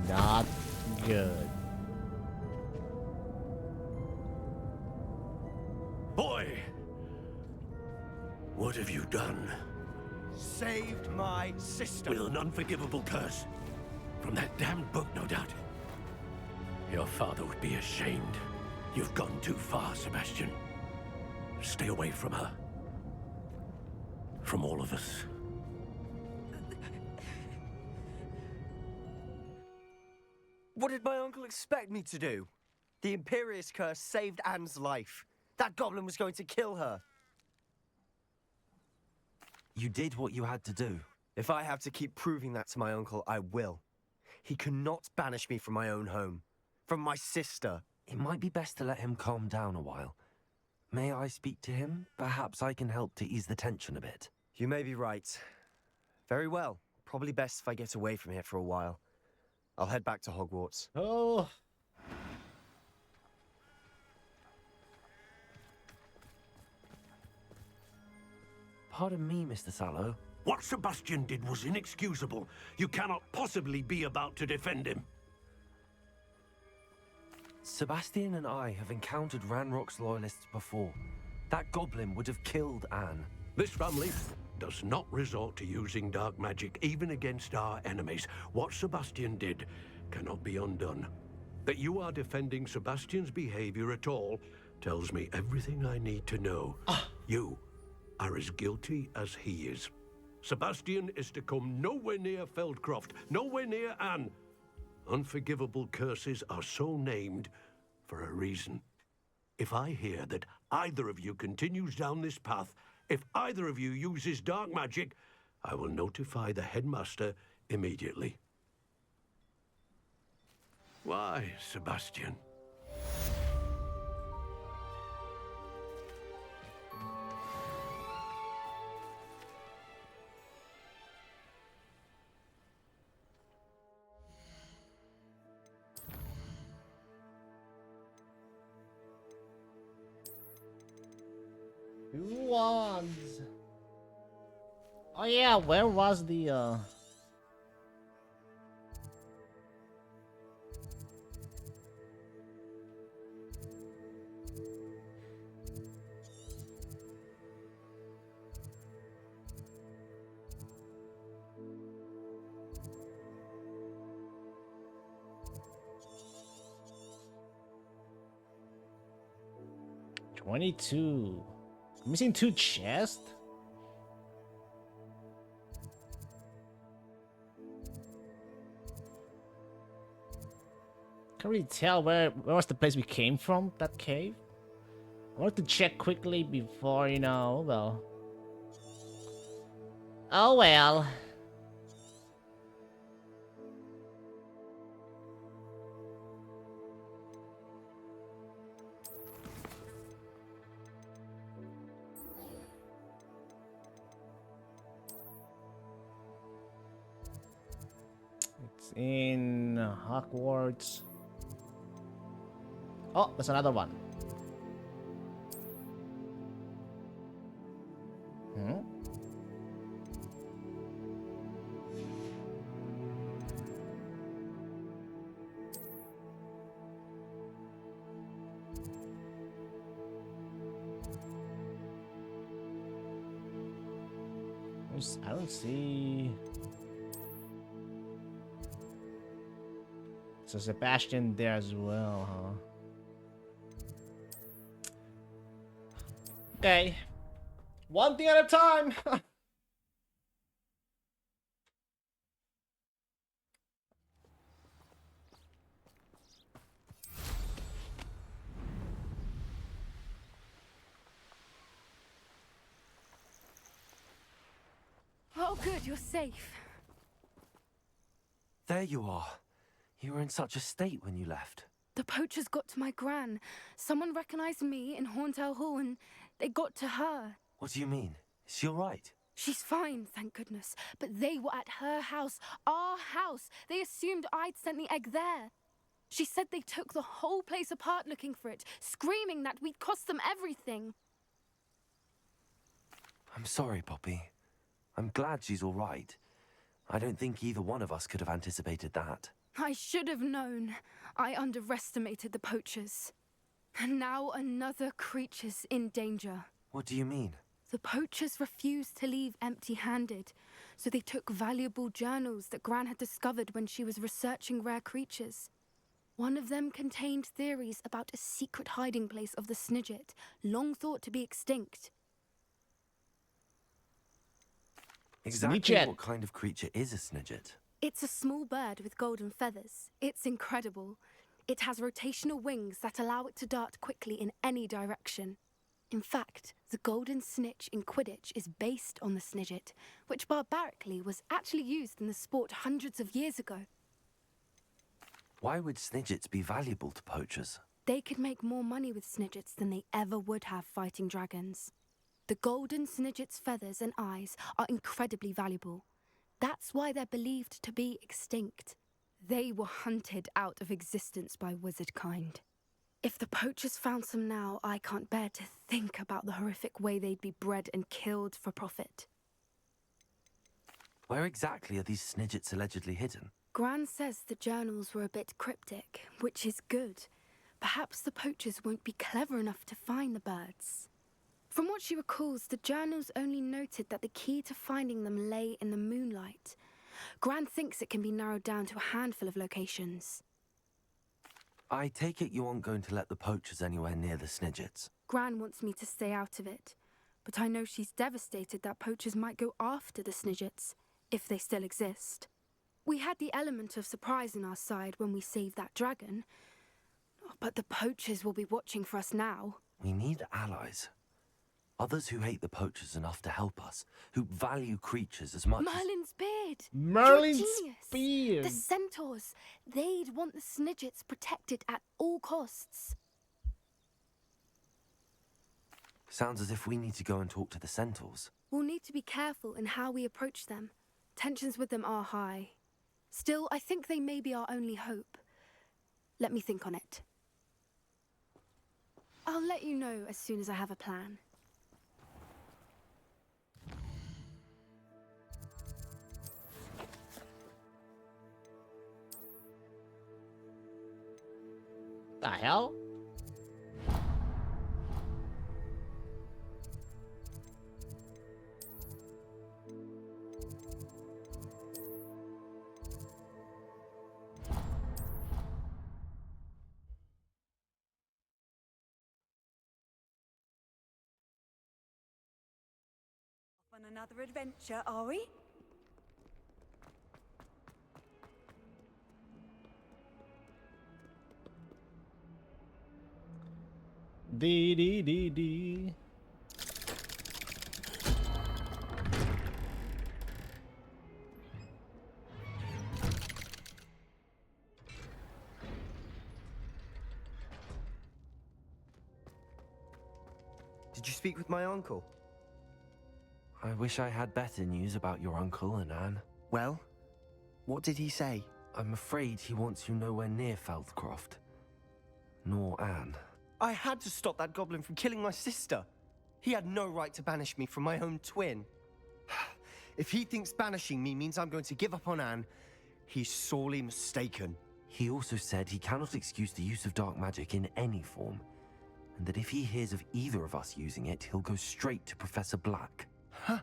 Not good. Boy! What have you done? Saved my sister. With an unforgivable curse. From that damned book, no doubt. Your father would be ashamed. You've gone too far, Sebastian. Stay away from her. From all of us. What did my uncle expect me to do? The Imperious curse saved Anne's life. That goblin was going to kill her. You did what you had to do. If I have to keep proving that to my uncle, I will. He cannot banish me from my own home. From my sister. It might be best to let him calm down a while. May I speak to him? Perhaps I can help to ease the tension a bit. You may be right. Very well. Probably best if I get away from here for a while. I'll head back to Hogwarts. Oh. Pardon me, Mr. Sallow. What Sebastian did was inexcusable. You cannot possibly be about to defend him. Sebastian and I have encountered Ranrock's loyalists before. That goblin would have killed Anne. This family does not resort to using dark magic even against our enemies. What Sebastian did cannot be undone. That you are defending Sebastian's behavior at all tells me everything I need to know. You are as guilty as he is. Sebastian is to come nowhere near Feldcroft, nowhere near Anne. Unforgivable curses are so named for a reason. If I hear that either of you continues down this path, if either of you uses dark magic, I will notify the headmaster immediately. Why, Sebastian? Two wands. Oh yeah, where was the 22. Missing 2 chests? Can't really tell where was the place we came from, that cave. I wanted to check quickly before, you know, well. Oh well. It's in Hogwarts. Oh, there's another one. Hmm? I don't see. So Sebastian there as well, huh? Okay. One thing at a time. Oh, good, you're safe. There you are. You were in such a state when you left. The poachers got to my gran. Someone recognized me in Horntail Hall and they got to her. What do you mean? Is she all right? She's fine, thank goodness. But they were at her house, our house. They assumed I'd sent the egg there. She said they took the whole place apart looking for it, screaming that we'd cost them everything. I'm sorry, Poppy. I'm glad she's all right. I don't think either one of us could have anticipated that. I should have known. I underestimated the poachers. And now another creature's in danger. What do you mean? The poachers refused to leave empty-handed, so they took valuable journals that Gran had discovered when she was researching rare creatures. One of them contained theories about a secret hiding place of the Snidget, long thought to be extinct. Exactly what kind of creature is a Snidget? It's a small bird with golden feathers. It's incredible. It has rotational wings that allow it to dart quickly in any direction. In fact, the golden snitch in Quidditch is based on the Snidget, which barbarically was actually used in the sport hundreds of years ago. Why would Snidgets be valuable to poachers? They could make more money with Snidgets than they ever would have fighting dragons. The golden Snidget's feathers and eyes are incredibly valuable. That's why they're believed to be extinct. They were hunted out of existence by wizard kind. If the poachers found some now, I can't bear to think about the horrific way they'd be bred and killed for profit. Where exactly are these Snidgets allegedly hidden? Gran says the journals were a bit cryptic, which is good. Perhaps the poachers won't be clever enough to find the birds. From what she recalls, the journals only noted that the key to finding them lay in the moonlight. Gran thinks it can be narrowed down to a handful of locations. I take it you aren't going to let the poachers anywhere near the Snidgets. Gran wants me to stay out of it, but I know she's devastated that poachers might go after the Snidgets, if they still exist. We had the element of surprise on our side when we saved that dragon, but the poachers will be watching for us now. We need allies. Others who hate the poachers enough to help us, who value creatures as much Merlin's beard! Merlin's You're a genius. beard! The centaurs! They'd want the Snidgets protected at all costs. Sounds as if we need to go and talk to the centaurs. We'll need to be careful in how we approach them. Tensions with them are high. Still, I think they may be our only hope. Let me think on it. I'll let you know as soon as I have a plan. The hell? On another adventure, are we? Dee dee dee dee. Did you speak with my uncle? I wish I had better news about your uncle and Anne. Well, what did he say? I'm afraid he wants you nowhere near Feldcroft. Nor Anne. I had to stop that goblin from killing my sister. He had no right to banish me from my own twin. If he thinks banishing me means I'm going to give up on Anne, he's sorely mistaken. He also said he cannot excuse the use of dark magic in any form, and that if he hears of either of us using it, he'll go straight to Professor Black. Huh?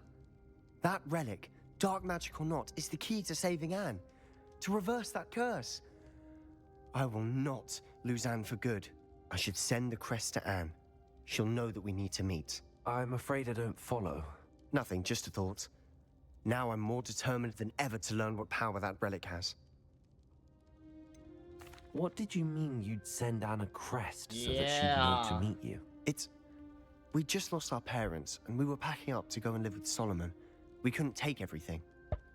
That relic, dark magic or not, is the key to saving Anne. To reverse that curse. I will not lose Anne for good. I should send the crest to Anne. She'll know that we need to meet. I'm afraid I don't follow. Nothing, just a thought. Now I'm more determined than ever to learn what power that relic has. What did you mean you'd send Anne a crest so that she'd know to meet you? We just lost our parents, and we were packing up to go and live with Solomon. We couldn't take everything.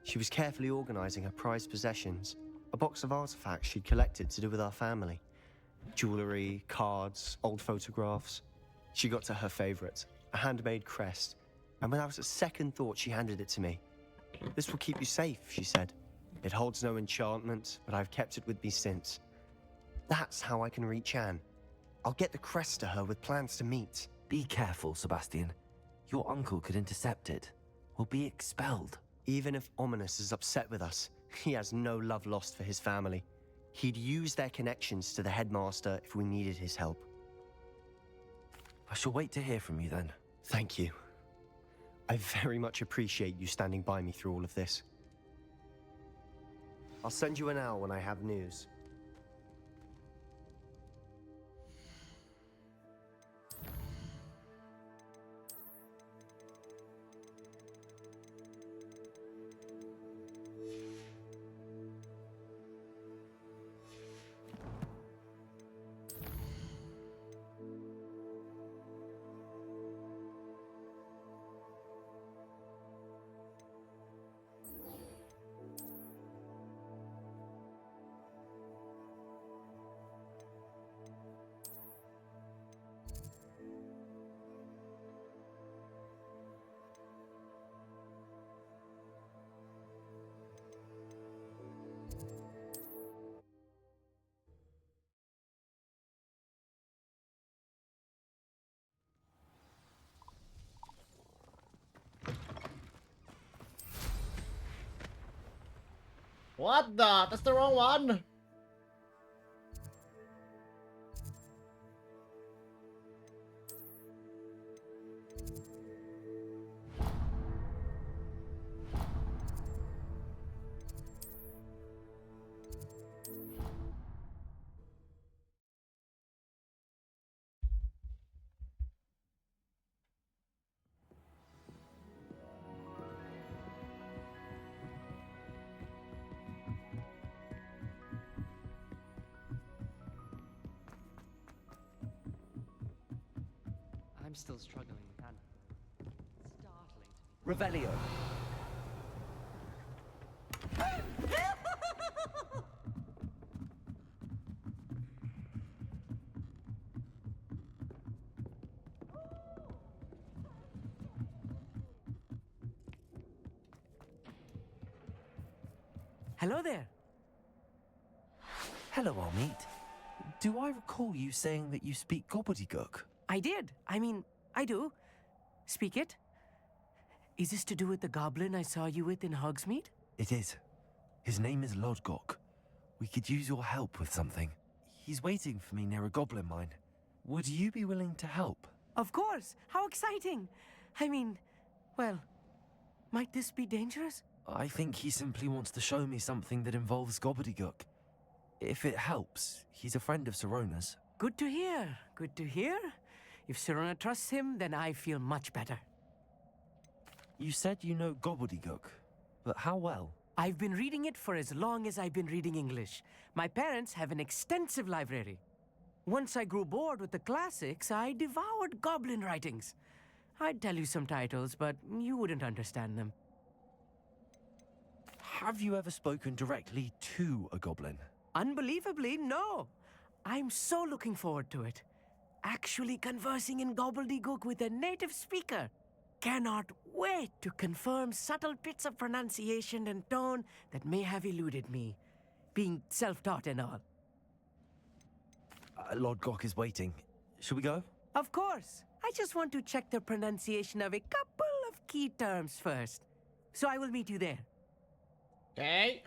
She was carefully organizing her prized possessions, a box of artifacts she'd collected to do with our family. Jewelry, cards, old photographs. She got to her favorite, a handmade crest, and without a second thought, she handed it to me. This will keep you safe, she said. It holds no enchantment, but I've kept it with me since. That's how I can reach Anne. I'll get the crest to her with plans to meet. Be careful, Sebastian. Your uncle could intercept it. We'll be expelled. Even if Ominous is upset with us, he has no love lost for his family. He'd use their connections to the headmaster if we needed his help. I shall wait to hear from you then. Thank you. I very much appreciate you standing by me through all of this. I'll send you an owl when I have news. What the? That's the wrong one. I'm still struggling with Anna. Startling to me. Revelio. Hello there. Hello, Almeet. Do I recall you saying that you speak gobbledygook? I did. I mean, I do. Speak it. Is this to do with the goblin I saw you with in Hogsmeade? It is. His name is Lodgok. We could use your help with something. He's waiting for me near a goblin mine. Would you be willing to help? Of course. How exciting. I mean, well, might this be dangerous? I think he simply wants to show me something that involves gobbledygook. If it helps, he's a friend of Sirona's. Good to hear. Good to hear. If Sirona trusts him, then I feel much better. You said you know gobbledygook, but how well? I've been reading it for as long as I've been reading English. My parents have an extensive library. Once I grew bored with the classics, I devoured goblin writings. I'd tell you some titles, but you wouldn't understand them. Have you ever spoken directly to a goblin? Unbelievably, no. I'm so looking forward to it. Actually conversing in gobbledygook with a native speaker. Cannot wait to confirm subtle bits of pronunciation and tone that may have eluded me, being self-taught and all. Lord Gok is waiting. Should we go? Of course. I just want to check the pronunciation of a couple of key terms first. So I will meet you there. Okay.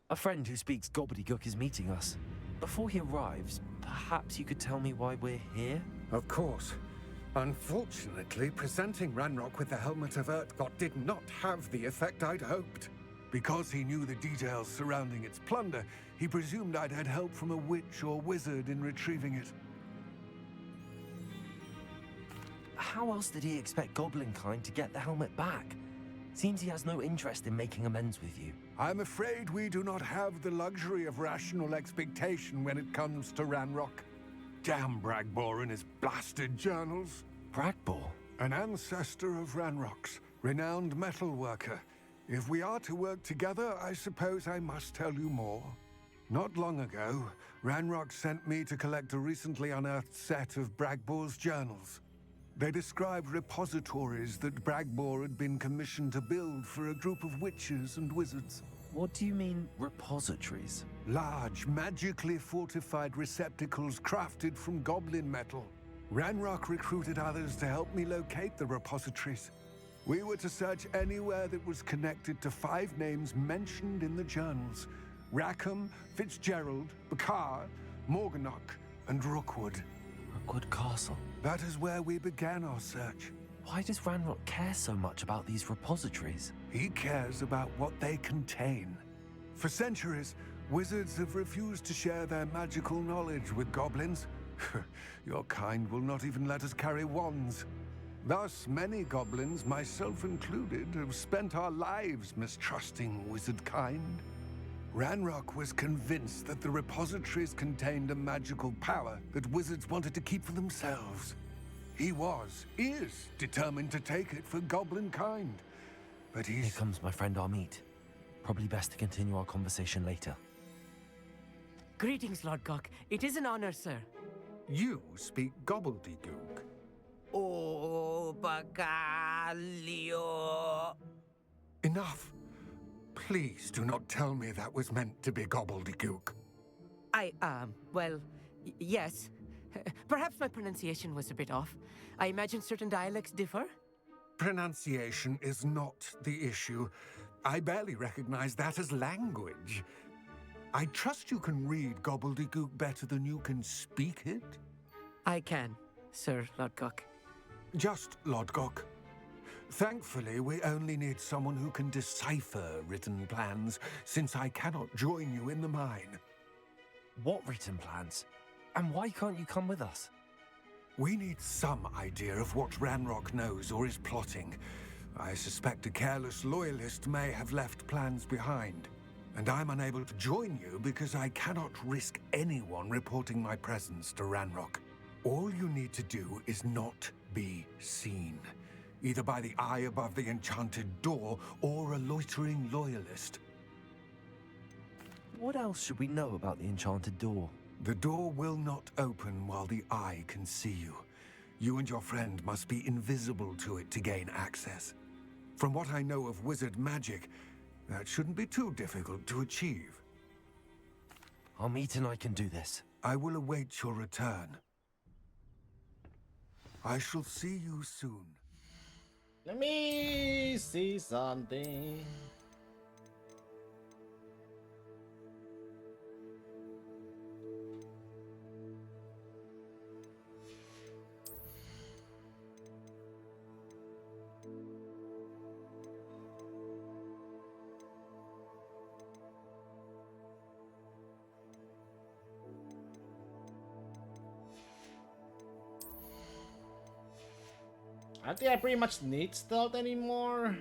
A friend who speaks gobbledygook is meeting us. Before he arrives, perhaps you could tell me why we're here? Of course. Unfortunately, presenting Ranrock with the Helmet of Urtkot did not have the effect I'd hoped. Because he knew the details surrounding its plunder, he presumed I'd had help from a witch or wizard in retrieving it. How else did he expect Goblinkind to get the helmet back? Seems he has no interest in making amends with you. I'm afraid we do not have the luxury of rational expectation when it comes to Ranrock. Damn Bragbor and his blasted journals. Bragbor? An ancestor of Ranrock's, renowned metal worker. If we are to work together, I suppose I must tell you more. Not long ago, Ranrock sent me to collect a recently unearthed set of Bragbor's journals. They described repositories that Bragbor had been commissioned to build for a group of witches and wizards. What do you mean, repositories? Large, magically fortified receptacles crafted from goblin metal. Ranrock recruited others to help me locate the repositories. We were to search anywhere that was connected to 5 names mentioned in the journals. Rackham, Fitzgerald, Bakar, Morganach, and Rookwood. Rookwood Castle? That is where we began our search. Why does Ranrock care so much about these repositories? He cares about what they contain. For centuries, wizards have refused to share their magical knowledge with goblins. Your kind will not even let us carry wands. Thus, many goblins, myself included, have spent our lives mistrusting wizard kind. Ranrock was convinced that the repositories contained a magical power that wizards wanted to keep for themselves. He is determined to take it for goblin kind. But Here comes my friend Amit. Probably best to continue our conversation later. Greetings, Lord Gok. It is an honor, sir. You speak gobbledygook. Oh, Bagalio. Enough. Please do not tell me that was meant to be gobbledygook. Well, yes. Perhaps my pronunciation was a bit off. I imagine certain dialects differ. Pronunciation is not the issue. I barely recognize that as language. I trust you can read gobbledygook better than you can speak it? I can, Sir Lord Gok. Just Lord Gok. Thankfully, we only need someone who can decipher written plans, since I cannot join you in the mine. What written plans? And why can't you come with us? We need some idea of what Ranrock knows or is plotting. I suspect a careless loyalist may have left plans behind. And I'm unable to join you because I cannot risk anyone reporting my presence to Ranrock. All you need to do is not be seen, either by the eye above the enchanted door or a loitering loyalist. What else should we know about the enchanted door? The door will not open while the eye can see you. You and your friend must be invisible to it to gain access. From what I know of wizard magic, that shouldn't be too difficult to achieve. Our meet and I can do this. I will await your return. I shall see you soon. Let me see something. I don't think I pretty much need stealth anymore.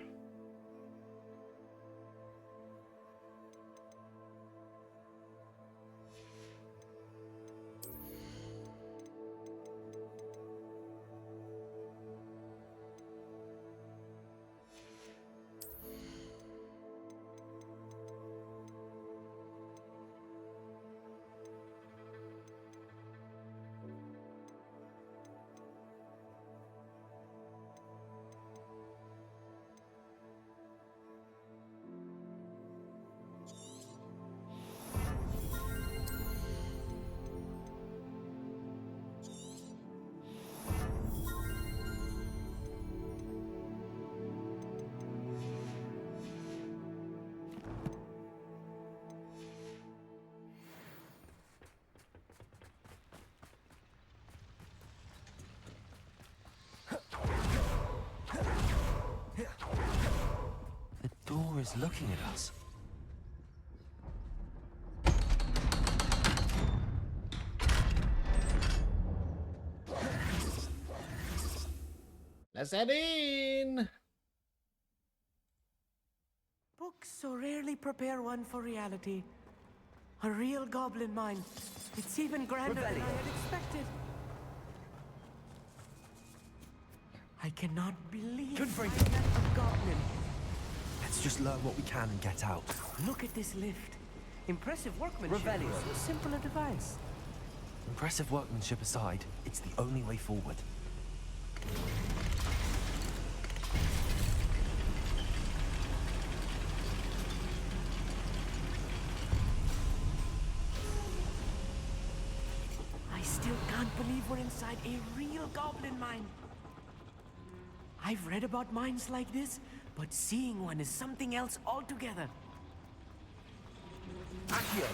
The door is looking at us. Let's head in. Books so rarely prepare one for reality. A real goblin mine. It's even grander than I had expected. I cannot believe I met a goblin. Let's just learn what we can and get out. Look at this lift. Impressive workmanship. Revelio. So simple a device. Impressive workmanship aside, it's the only way forward. I still can't believe we're inside a real goblin mine. I've read about mines like this, but seeing one is something else altogether. Accio.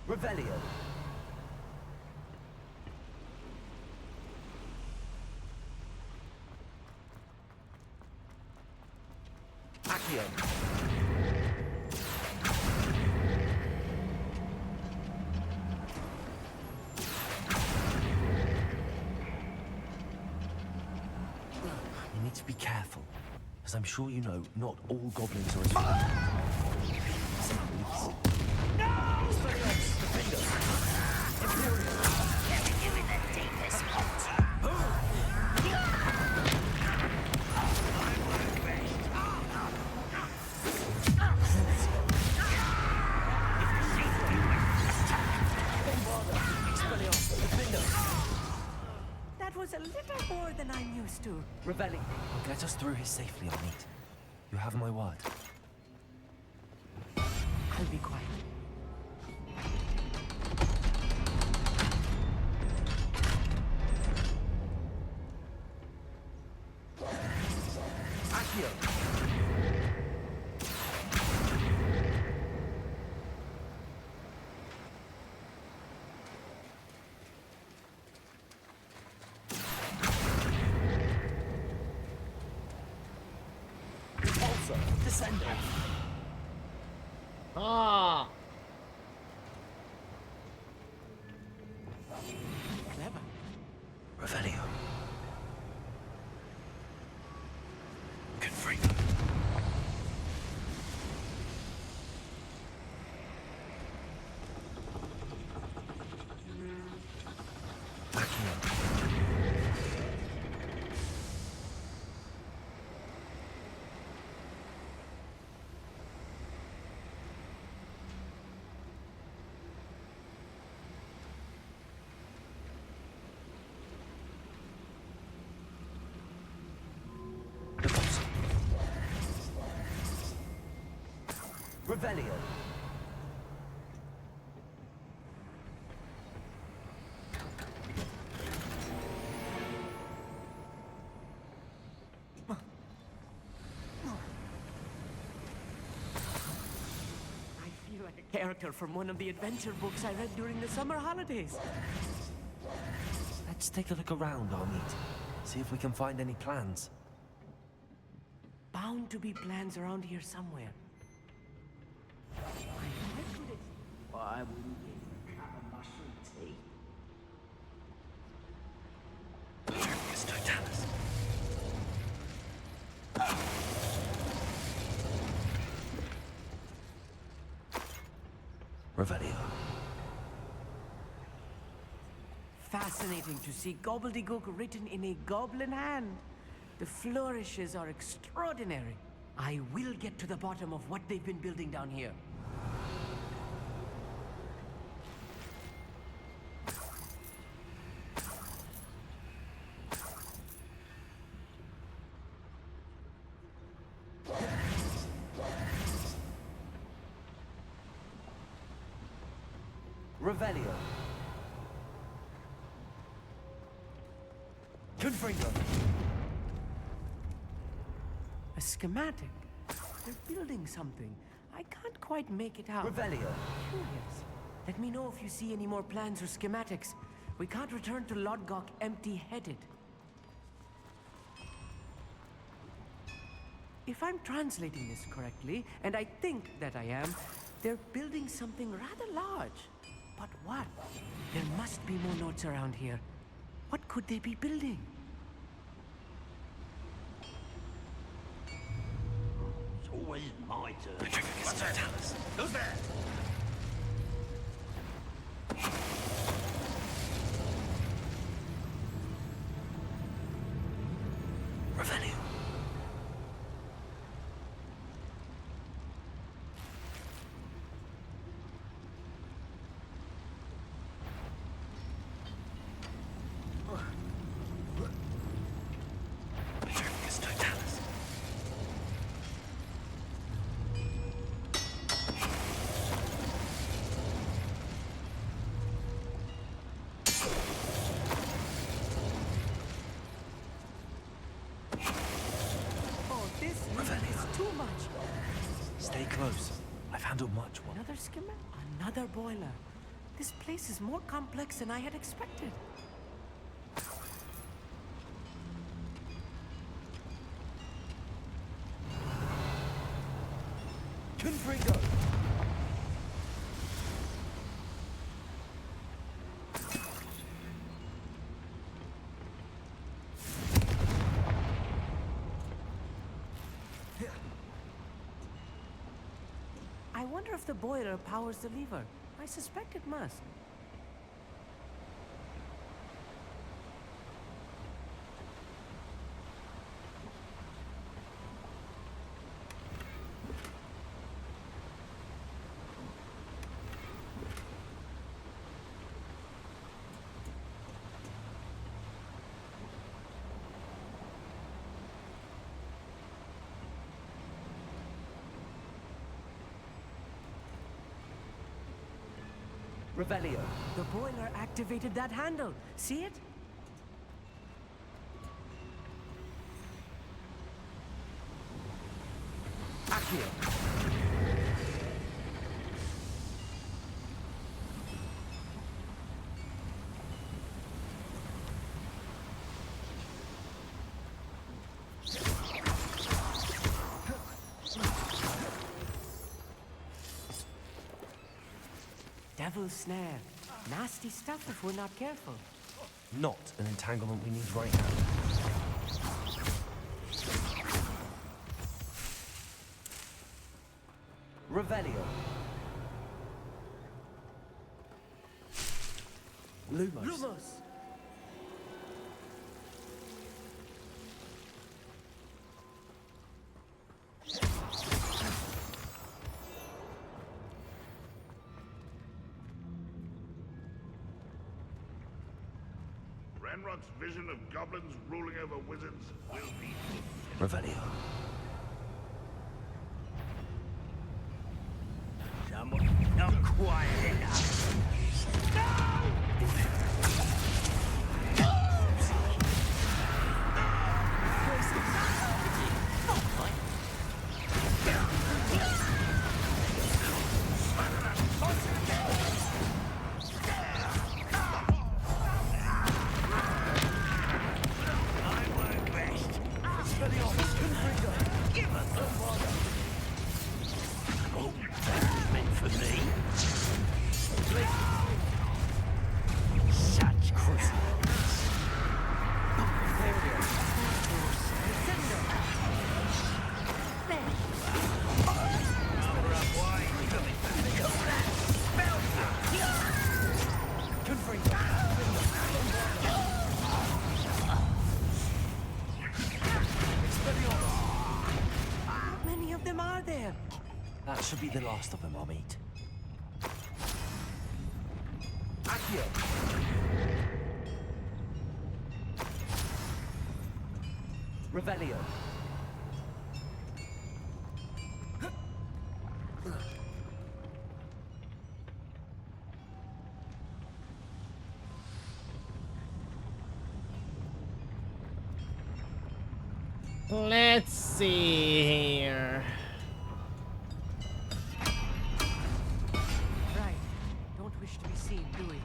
Revelio. Accio. You need to be careful, as I'm sure you know, not all goblins are as friendly. Some police. That was a little more than I'm used to. Revelio. Get us through here safely, Amit. You have my word. I'll be quiet. Accio. Repulsor. Descending. Ah. Clever. Revelio. Confront. Revelio. I feel like a character from one of the adventure books I read during the summer holidays. Let's take a look around, Armit. See if we can find any plans. Bound to be plans around here somewhere. Why wouldn't we have a mushroom tea? Terminus Totalis. Revelio. Fascinating to see gobbledygook written in a goblin hand. The flourishes are extraordinary. I will get to the bottom of what they've been building down here. Revelio. Confringo. A schematic. They're building something. I can't quite make it out. Revelio. Curious. Let me know if you see any more plans or schematics. We can't return to Lodgok empty-headed. If I'm translating this correctly, and I think that I am, they're building something rather large. But what? There must be more notes around here. What could they be building? It's always my turn. What's that? Who's there? Revelio. Terminus Totalis. Oh, this is too much. Stay close. I've handled much one. Another schematic? Another boiler. This place is more complex than I had expected. Confringo. I wonder if the boiler powers the lever. I suspect it must. Revelio. The boiler activated that handle. See it? Accio. Devil's snare. Nasty stuff if we're not careful. Not an entanglement we need right now. Revelio. Lumos. Lumos! Ranrock's vision of goblins ruling over wizards will be Revelio. Not quite enough. How many of them are there? That should be the last of them, I'll meet. Accio. Revelio. Let's see here. Right. Don't wish to be seen, do we?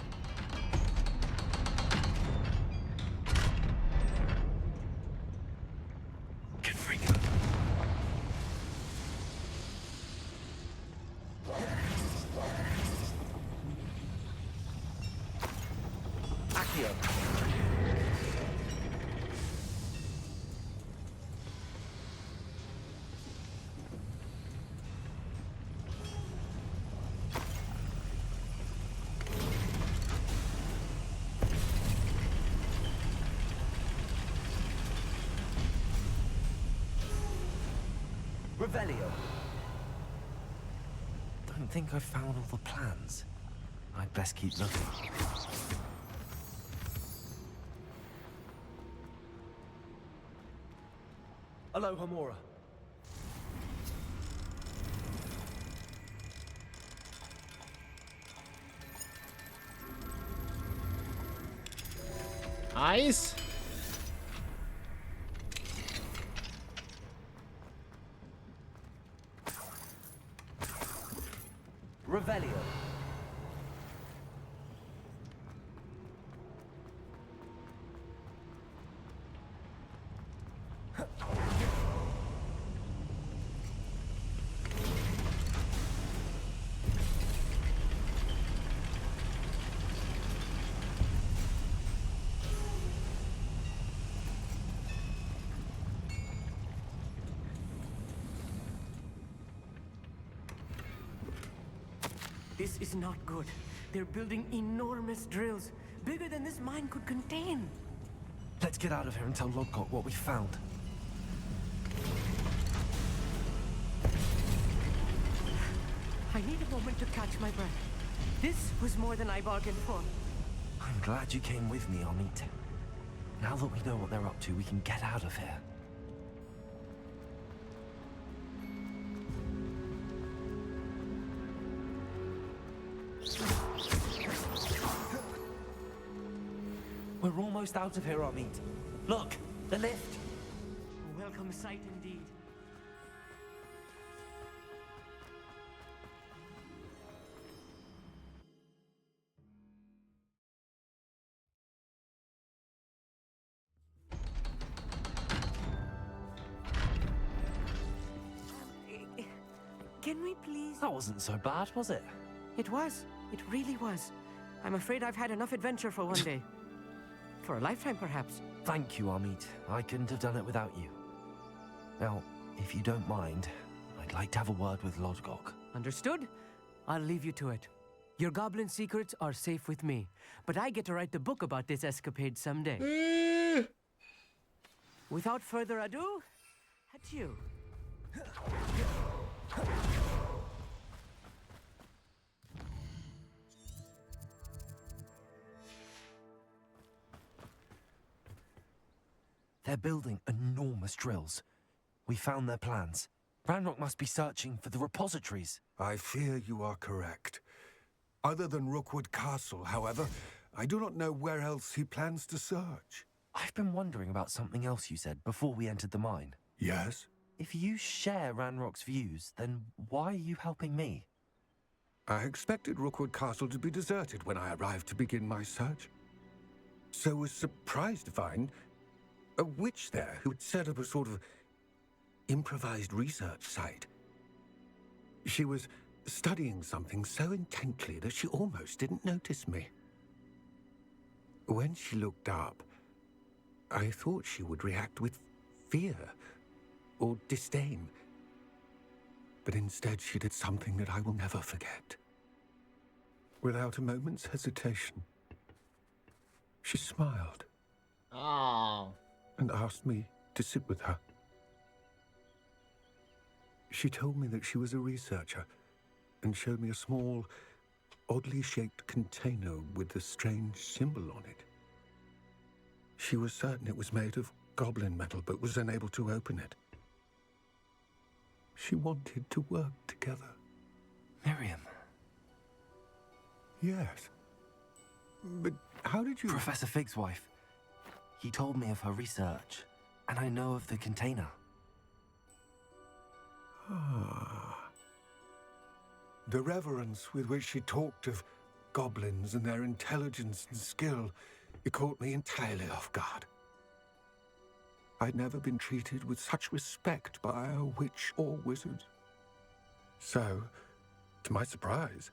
Accio. Revelio. Don't think I've found all the plans. I'd best keep looking. Hello, Homura. Eyes. Revelio. This is not good. They're building enormous drills, bigger than this mine could contain. Let's get out of here and tell Lodgok what we found. I need a moment to catch my breath. This was more than I bargained for. I'm glad you came with me, Amit. Now that we know what they're up to, we can get out of here. We're almost out of here, Amit. Look, the lift. A welcome sight indeed. Can we please? That wasn't so bad, was it? It was. It really was. I'm afraid I've had enough adventure for one day. For a lifetime, perhaps. Thank you, Amit. I couldn't have done it without you. Now, if you don't mind, I'd like to have a word with Lodgok. Understood? I'll leave you to it. Your goblin secrets are safe with me, but I get to write the book about this escapade someday. Without further ado, adieu. They're building enormous drills. We found their plans. Ranrock must be searching for the repositories. I fear you are correct. Other than Rookwood Castle, however, I do not know where else he plans to search. I've been wondering about something else you said before we entered the mine. Yes? If you share Ranrock's views, then why are you helping me? I expected Rookwood Castle to be deserted when I arrived to begin my search. So was surprised to find a witch there who had set up a sort of improvised research site. She was studying something so intently that she almost didn't notice me. When she looked up, I thought she would react with fear or disdain. But instead she did something that I will never forget. Without a moment's hesitation, she smiled. Oh. And asked me to sit with her. She told me that she was a researcher and showed me a small, oddly shaped container with a strange symbol on it. She was certain it was made of goblin metal, but was unable to open it. She wanted to work together. Miriam. Yes. But how did you... Professor Fig's wife. He told me of her research, and I know of the container. Ah. The reverence with which she talked of goblins and their intelligence and skill, it caught me entirely off guard. I'd never been treated with such respect by a witch or wizard. So, to my surprise,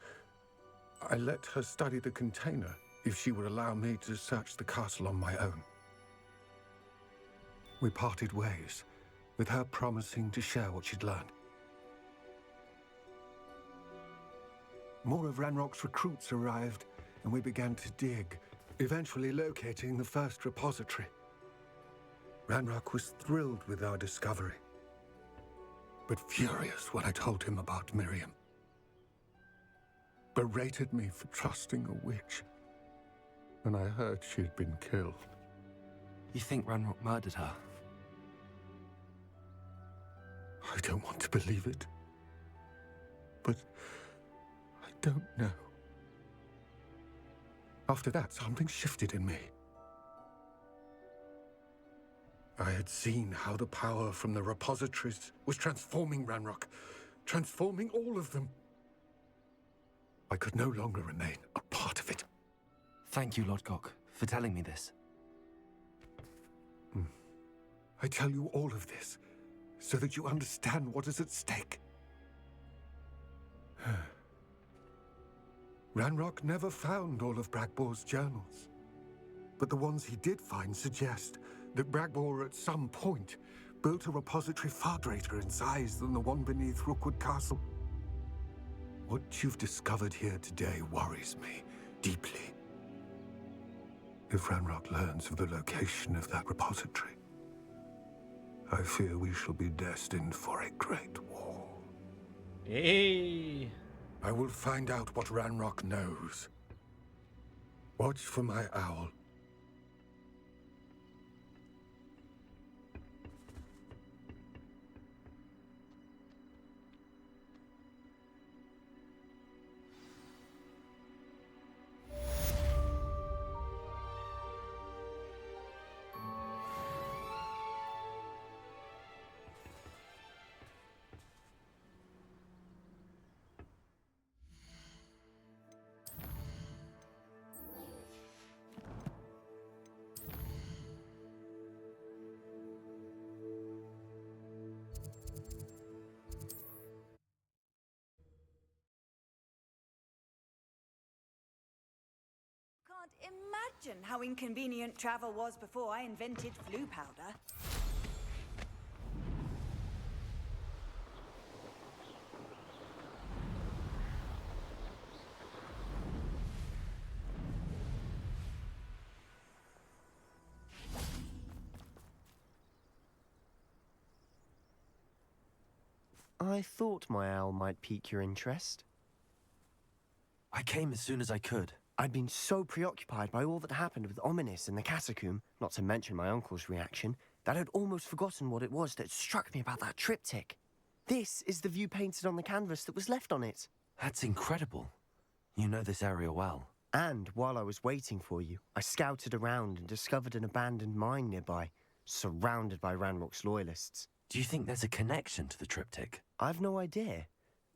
I let her study the container if she would allow me to search the castle on my own. We parted ways, with her promising to share what she'd learned. More of Ranrock's recruits arrived, and we began to dig, eventually locating the first repository. Ranrock was thrilled with our discovery, but furious when I told him about Miriam. Berated me for trusting a witch when I heard she had been killed. You think Ranrock murdered her? I don't want to believe it, but I don't know. After that, something shifted in me. I had seen how the power from the repositories was transforming Ranrock, transforming all of them. I could no longer remain a part of it. Thank you, Lodgok, for telling me this. I tell you all of this so that you understand what is at stake. Ranrock never found all of Bragbor's journals, but the ones he did find suggest that Bragbor at some point built a repository far greater in size than the one beneath Rookwood Castle. What you've discovered here today worries me deeply. If Ranrock learns of the location of that repository, I fear we shall be destined for a great war. Hey. I will find out what Ranrock knows. Watch for my owl. Can't imagine how inconvenient travel was before I invented flu powder. I thought my owl might pique your interest. I came as soon as I could. I'd been so preoccupied by all that happened with Ominis and the catacomb, not to mention my uncle's reaction, that I'd almost forgotten what it was that struck me about that triptych. This is the view painted on the canvas that was left on it. That's incredible. You know this area well. And while I was waiting for you, I scouted around and discovered an abandoned mine nearby, surrounded by Ranrock's loyalists. Do you think there's a connection to the triptych? I've no idea,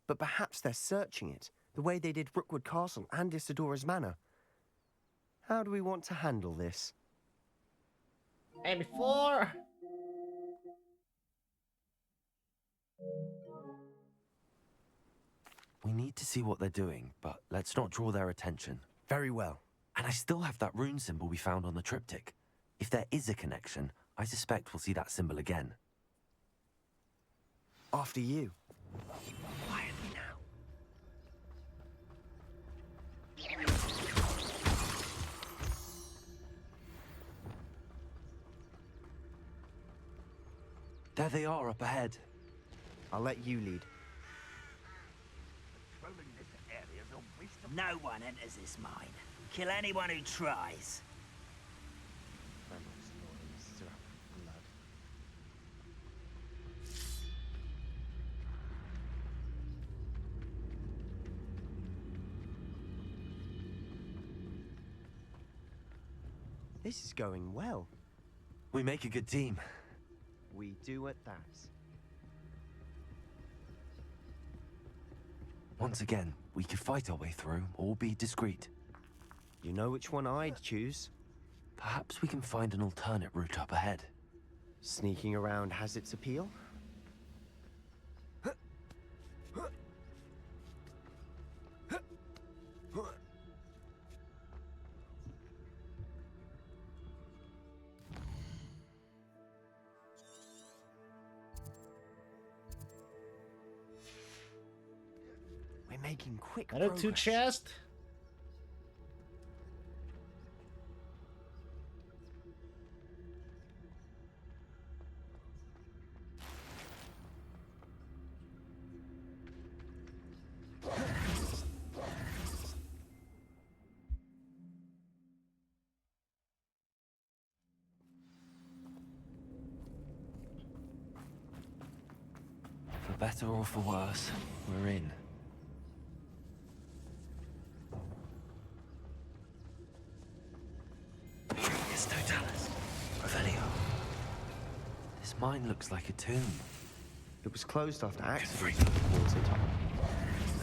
but perhaps they're searching it, the way they did Rookwood Castle and Isidora's Manor. How do we want to handle this? And before... We need to see what they're doing, but let's not draw their attention. Very well. And I still have that rune symbol we found on the triptych. If there is a connection, I suspect we'll see that symbol again. After you. Quietly now. There they are up ahead. I'll let you lead. No one enters this mine. Kill anyone who tries. This is going well. We make a good team. We do at that. Once again, we could fight our way through, or be discreet. You know which one I'd choose? Perhaps we can find an alternate route up ahead. Sneaking around has its appeal. We're making quick Another progress. 2 chests. For better or for worse, we're in. This mine looks like a tomb. It was closed after accidents were reported.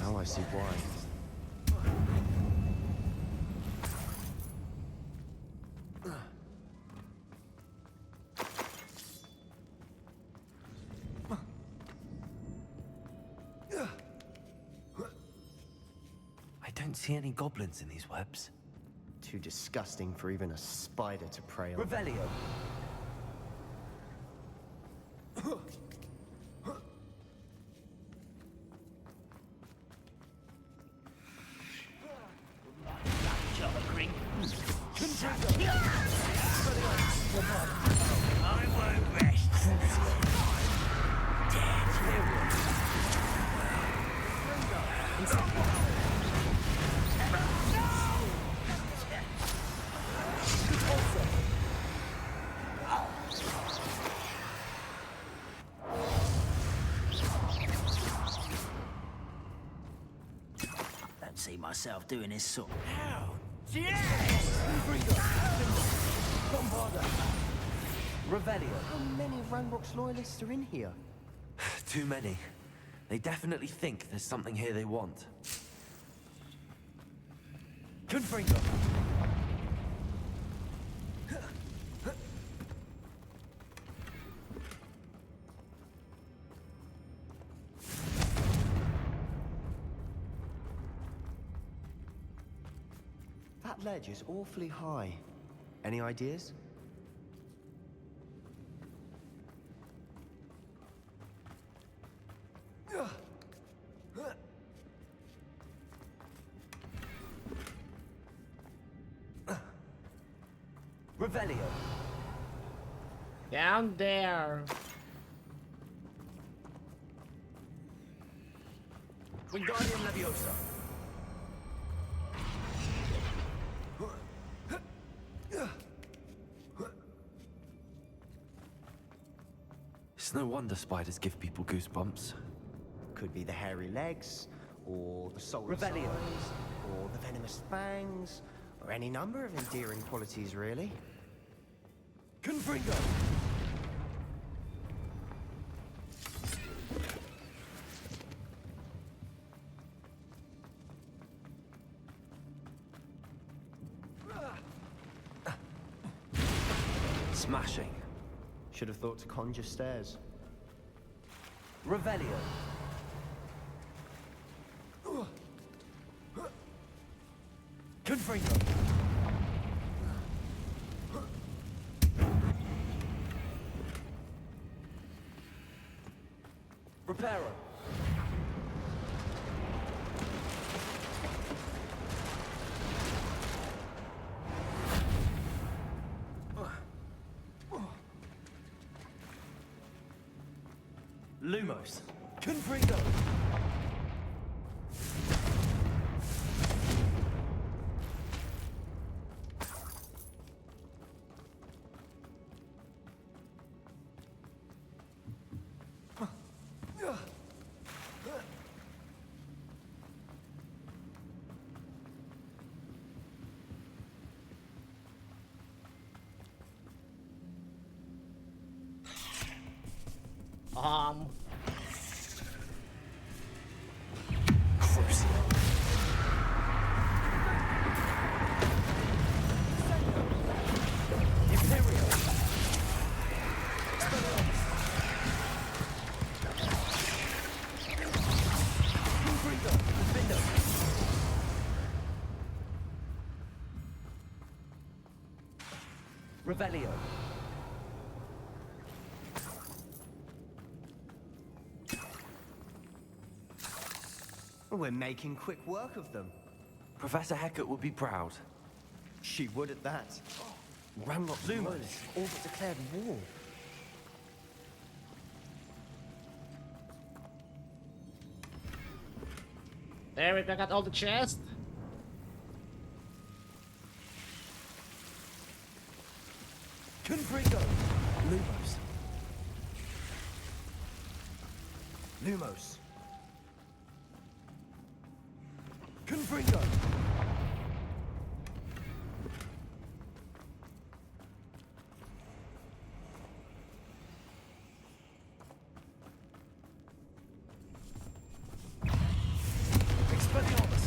Now I see why. I don't see any goblins in these webs. Too disgusting for even a spider to prey on. Revelio. I won't rest. Don't see myself doing this sort. How? Revelio. How many of Ranrock's loyalists are in here? Too many. They definitely think there's something here they want. Confringo. That ledge is awfully high. Any ideas? Revelio. Down there. Wingardium Leviosa. It's no wonder spiders give people goosebumps. could be the hairy legs, or the solar Revelio. signs, or the venomous fangs, or any number of endearing qualities, really. Confringo! Smashing. Should have thought to conjure stairs. Revelio. Confringo! Reparo. Lumos. Confringo! Revelio. We're making quick work of them. Professor Hecat would be proud. She would at that. Ranrock's Lumos all but declared war. There we go, got all the chests. Confringo! Lumos. Lumos. Confringo! Expelliarmus!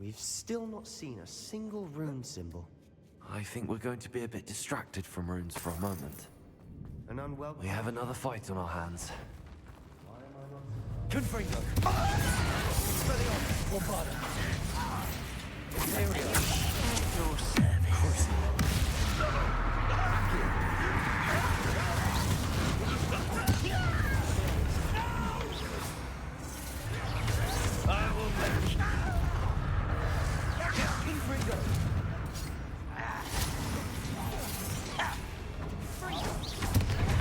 We've still not seen a single rune symbol. I think we're going to be a bit distracted from runes for a moment. An unwelcome. We have another fight on our hands. Confringo! Expelliarmus! Bombarda! Imperio! Your service. I will match! Confringo!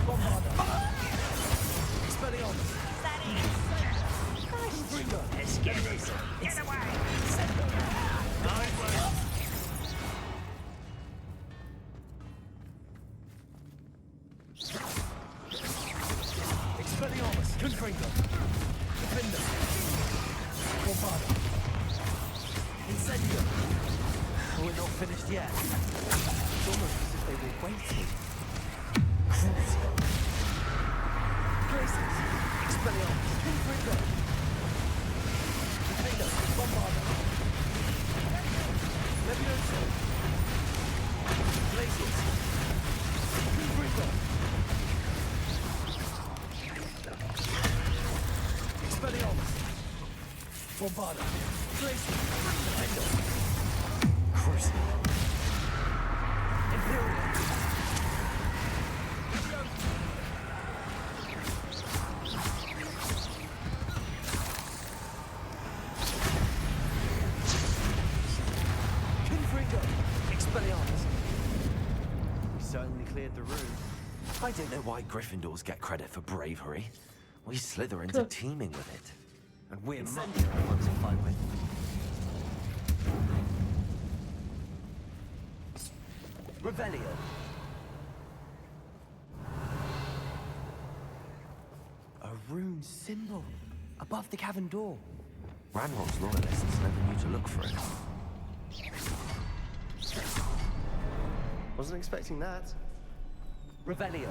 Bombarda! Expelliarmus! Confringo! Let's get this. Get away! Expelliarmus! Confringo! Defender! Bombarda! Incendio! We're not finished yet. It's almost as if they were waiting. Glaciers! Expelliarmus! Confringo! Defender! Bombarda! Levioso! Glaciers! Confringo! Expelliarmus! Bombarda! Glaciers! Defender! Crucible! Imperial! Confringo! Expelliarmus! We certainly cleared the room. I don't know why Gryffindors get credit for bravery. We Slytherins are teeming with it. And we're much more fun to fight with. Revelio. A rune symbol above the cavern door. Ranrock's loyalists never knew to look for it. Wasn't expecting that. Revelio.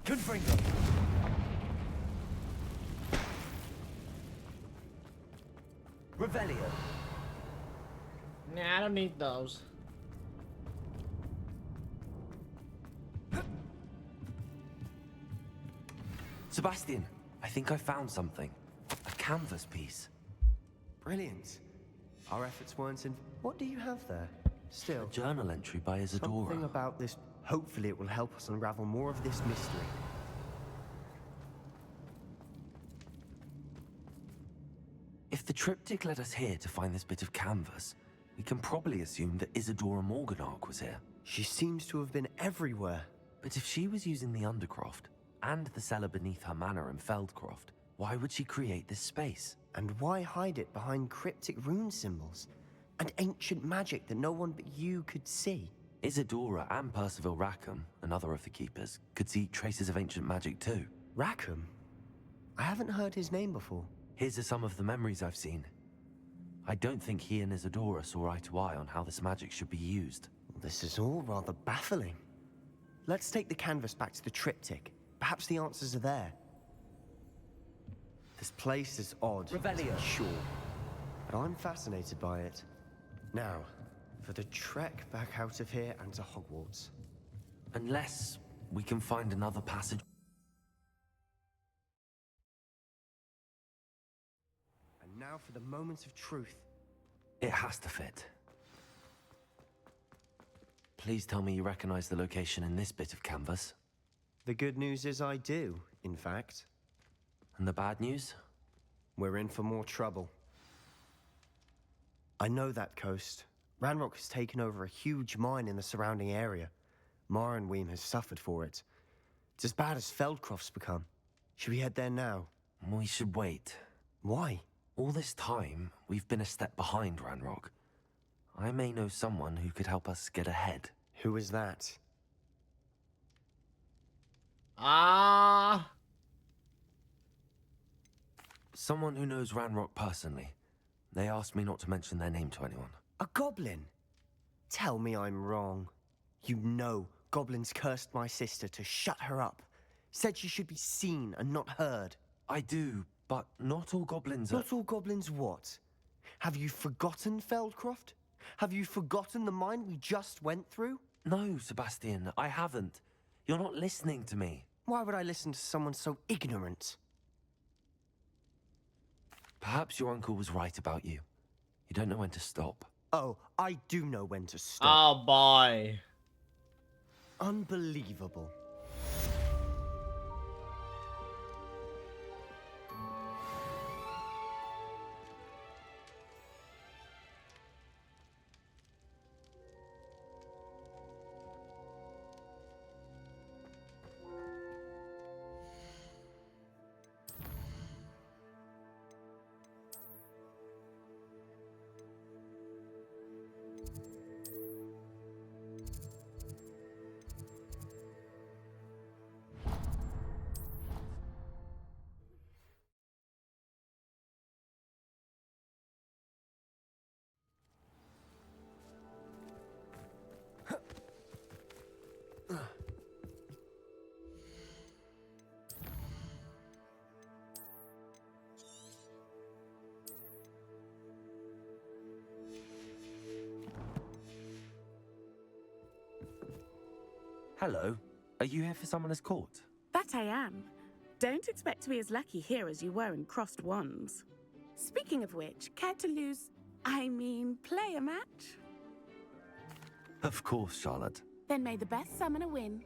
Confringo. Revelio. Nah, I don't need those. Sebastian, I think I found something. A canvas piece. Brilliant. Our efforts weren't in... What do you have there? Still... A journal entry by Isadora. Something about this... Hopefully it will help us unravel more of this mystery. If the triptych led us here to find this bit of canvas, we can probably assume that Isadora Morganark was here. She seems to have been everywhere. But if she was using the Undercroft, and the cellar beneath her manor in Feldcroft, why would she create this space? And why hide it behind cryptic rune symbols? And ancient magic that no one but you could see? Isadora and Percival Rackham, another of the Keepers, could see traces of ancient magic too. Rackham? I haven't heard his name before. His are some of the memories I've seen. I don't think he and Isadora saw eye to eye on how this magic should be used. This is all rather baffling. Let's take the canvas back to the triptych. Perhaps the answers are there. This place is odd, Revelio. Sure. But I'm fascinated by it. Now, for the trek back out of here and to Hogwarts. Unless we can find another passage. And now for the moment of truth. It has to fit. Please tell me you recognize the location in this bit of canvas. The good news is I do, in fact. And the bad news? We're in for more trouble. I know that coast. Ranrock has taken over a huge mine in the surrounding area. Marrenweem has suffered for it. It's as bad as Feldcroft's become. Should we head there now? We should wait. Why? All this time, we've been a step behind Ranrock. I may know someone who could help us get ahead. Who is that? Someone who knows Ranrock personally. They asked me not to mention their name to anyone. A goblin? Tell me I'm wrong. You know goblins cursed my sister to shut her up. Said she should be seen and not heard. I do, but not all goblins are... Not all goblins what? Have you forgotten Feldcroft? Have you forgotten the mine we just went through? No, Sebastian, I haven't. You're not listening to me. Why would I listen to someone so ignorant? Perhaps your uncle was right about you. You don't know when to stop. Oh, I do know when to stop. Oh boy. Unbelievable. Hello. Are you here for Summoner's Court? That I am. Don't expect to be as lucky here as you were in Crossed Wands. Speaking of which, care to play a match? Of course, Charlotte. Then may the best summoner win.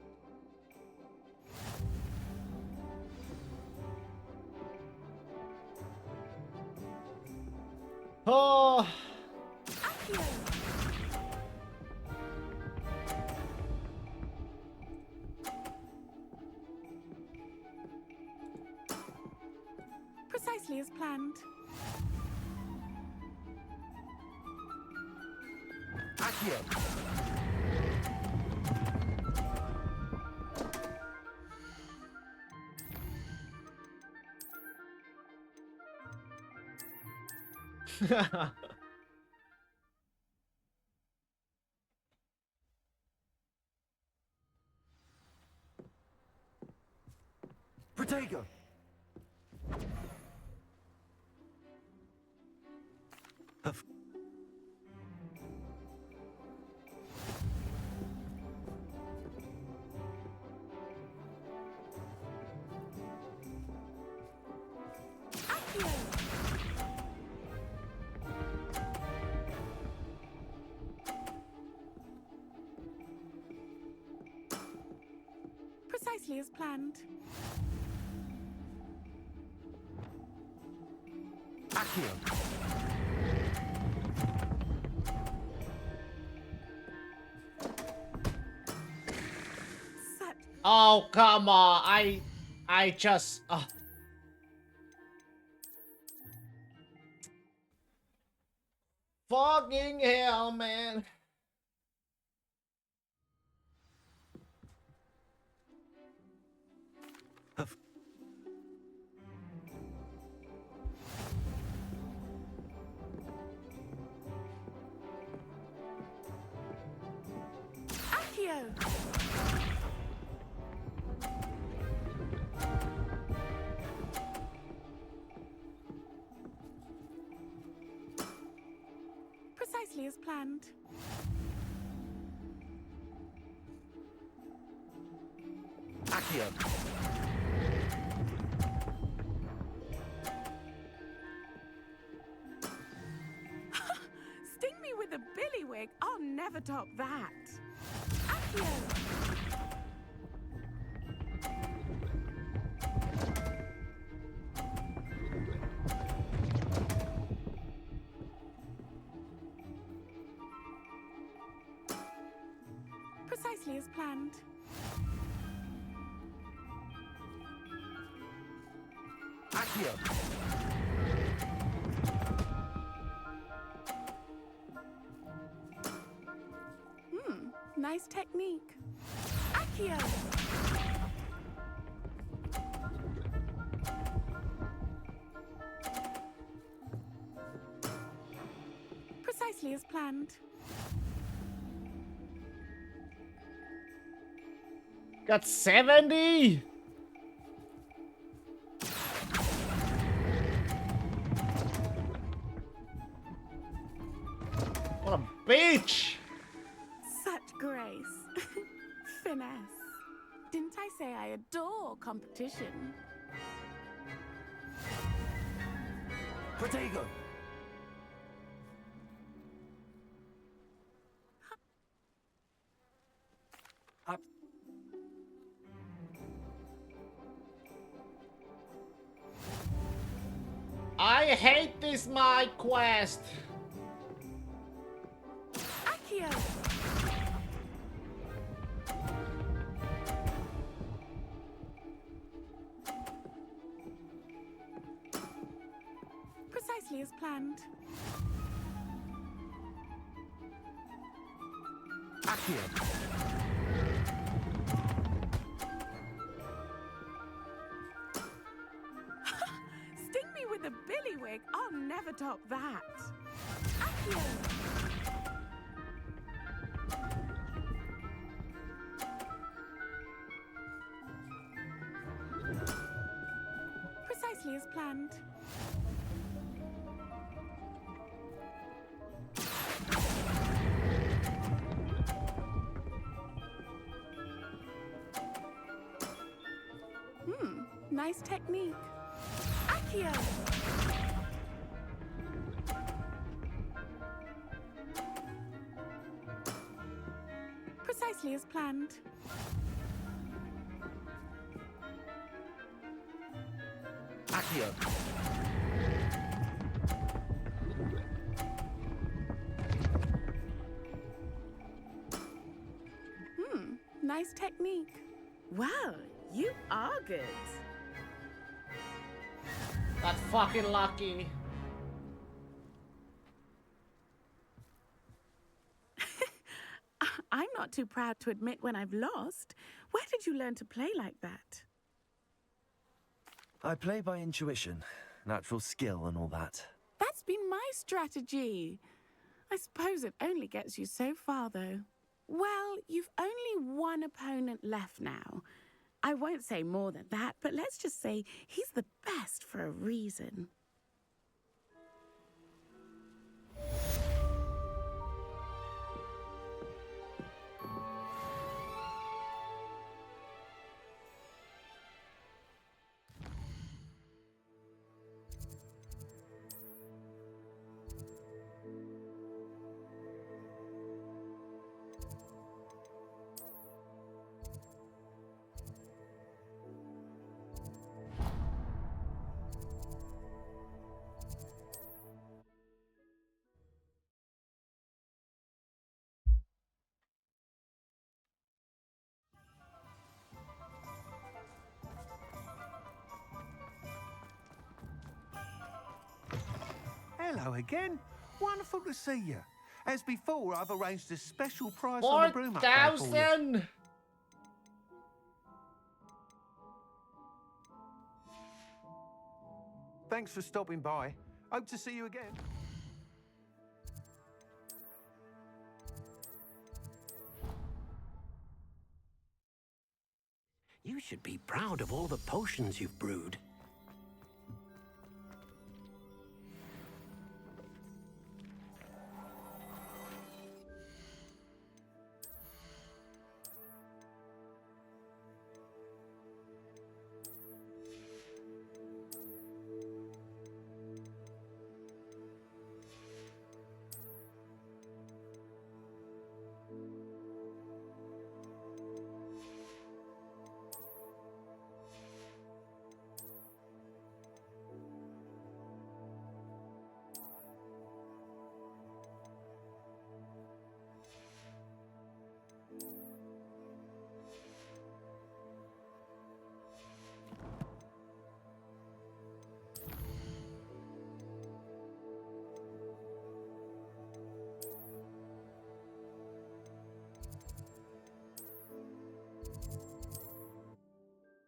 Oh. Precisely as planned. Protego! Precisely as planned. Oh, come on. I just... Fucking hell, man. Accio! Precisely as planned. Sting me with a billywig. I'll never top that. Accio! Precisely as planned. Nice technique. Accio! Precisely as planned. Got 70! What a bitch! Such grace. Finesse. Didn't I say I adore competition? Protego! I hate this my quest. Accio! Precisely as planned. Sting me with a billywig. I'll never top that. Accio! Precisely as planned. Nice technique. Accio! Precisely as planned. Nice technique. Wow, you are good. Got fucking lucky. I'm not too proud to admit when I've lost. Where did you learn to play like that? I play by intuition, natural skill and all that. That's been my strategy. I suppose it only gets you so far, though. Well, you've only one opponent left now. I won't say more than that, but let's just say he's the best for a reason. Hello again. Wonderful to see you. As before, I've arranged a special price on the broom upgrade for you. 4,000! Thanks for stopping by. Hope to see you again. You should be proud of all the potions you've brewed.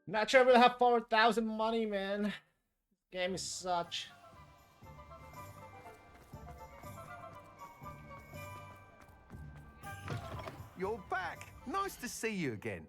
Not sure we'll have 4,000 money, man. This game is such. You're back. Nice to see you again.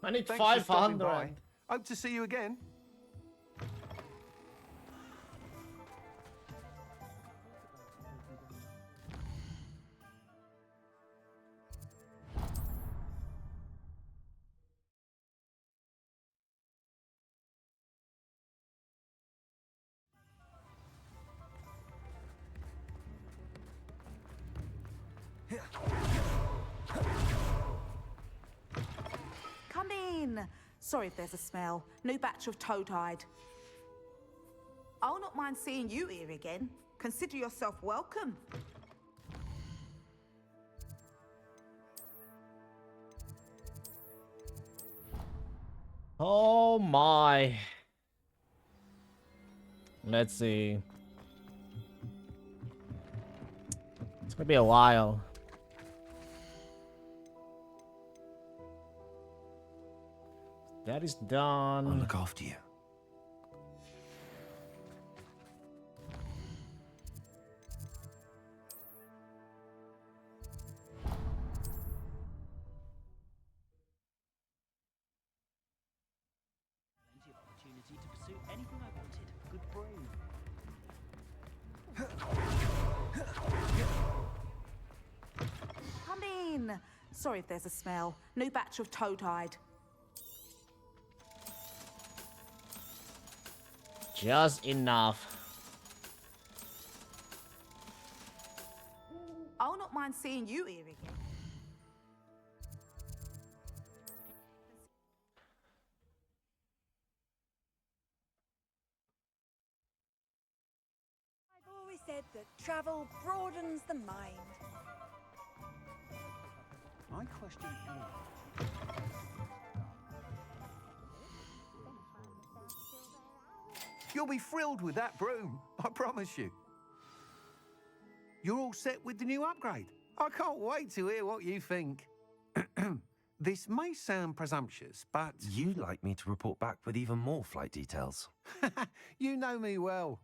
I need Thanks for stopping 500. by. Hope to see you again. Come in. Sorry if there's a smell. New batch of toe-tied. I'll not mind seeing you here again. Consider yourself welcome. Oh my. Let's see. It's gonna be a while. That is done. I'll look after you. Plenty of opportunity to pursue anything I wanted. Good brain. Come in. Sorry if there's a smell. New batch of toad-hide. Just enough. I'll not mind seeing you here again. I've always said that travel broadens the mind. My question is... You'll be thrilled with that broom, I promise you. You're all set with the new upgrade. I can't wait to hear what you think. This may sound presumptuous, but... You'd like me to report back with even more flight details. You know me well.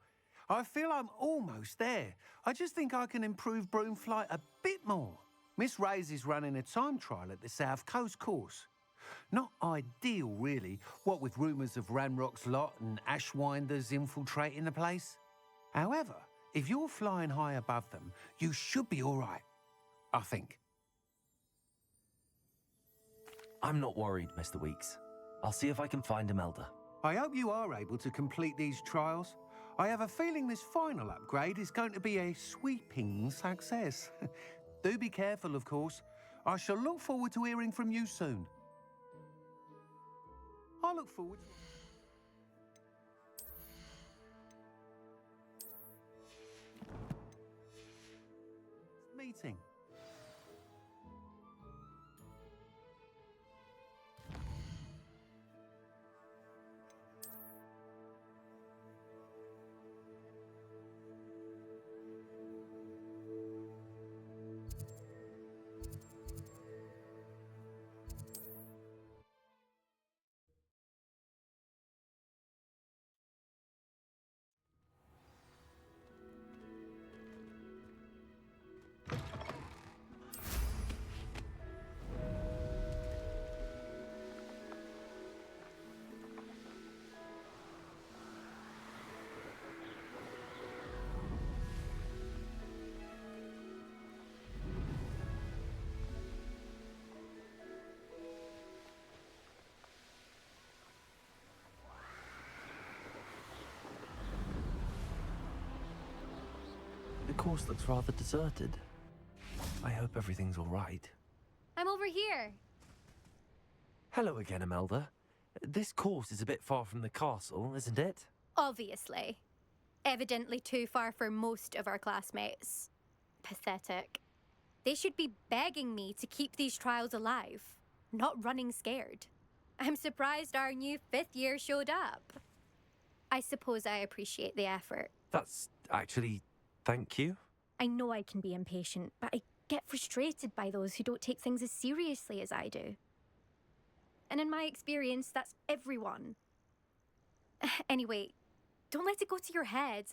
I feel I'm almost there. I just think I can improve broom flight a bit more. Miss Ray's is running a time trial at the South Coast course. Not ideal, really, what with rumours of Ranrock's lot and Ashwinders infiltrating the place. However, if you're flying high above them, you should be all right, I think. I'm not worried, Mr. Weeks. I'll see if I can find Imelda. I hope you are able to complete these trials. I have a feeling this final upgrade is going to be a sweeping success. Do be careful, of course. I shall look forward to hearing from you soon. I look forward to... meeting. The course looks rather deserted. I hope everything's all right. I'm over here. Hello again, Imelda. This course is a bit far from the castle, isn't it? Obviously. Evidently too far for most of our classmates. Pathetic. They should be begging me to keep these trials alive, not running scared. I'm surprised our new 5th year showed up. I suppose I appreciate the effort. That's actually... thank you. I know I can be impatient, but I get frustrated by those who don't take things as seriously as I do. And in my experience, that's everyone. Anyway, don't let it go to your head.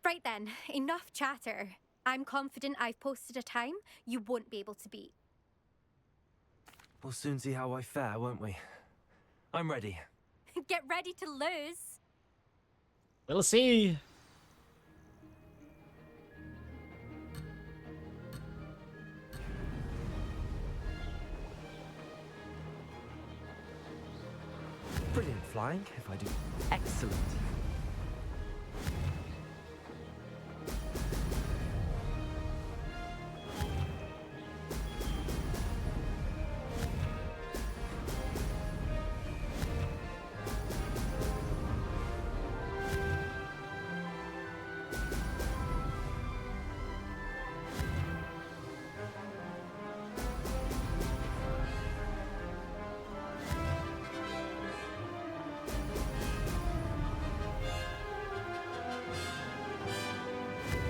Right then, enough chatter. I'm confident I've posted a time you won't be able to beat. We'll soon see how I fare, won't we? I'm ready. Get ready to lose. We'll see. Brilliant flying, if I do. Excellent.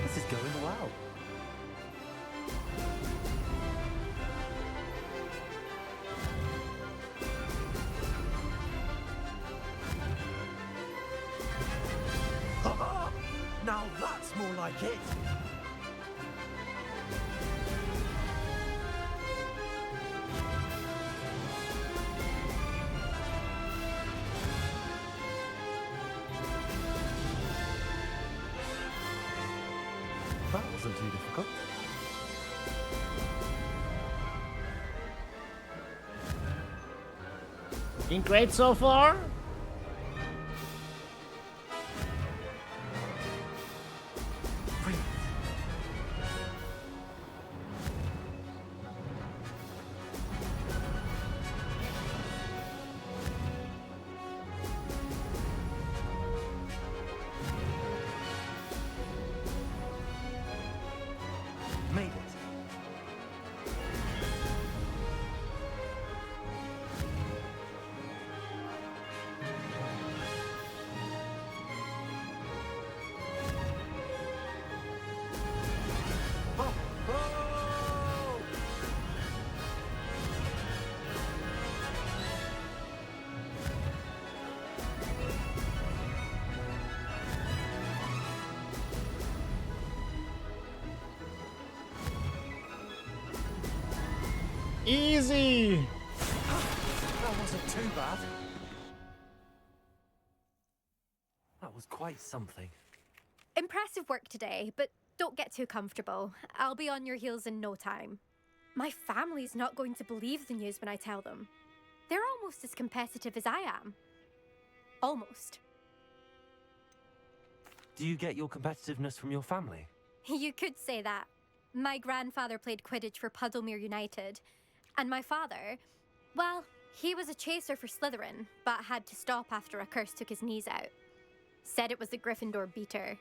This is going well. Now that's more like it. That wasn't too difficult. Looking great so far. Made it. Easy. That wasn't too bad. That was quite something. Impressive work today, but don't get too comfortable. I'll be on your heels in no time. My family's not going to believe the news when I tell them. They're almost as competitive as I am. Almost. Do you get your competitiveness from your family? You could say that. My grandfather played Quidditch for Puddlemere United. And my father, well, he was a chaser for Slytherin, but had to stop after a curse took his knees out. Said it was the Gryffindor beater.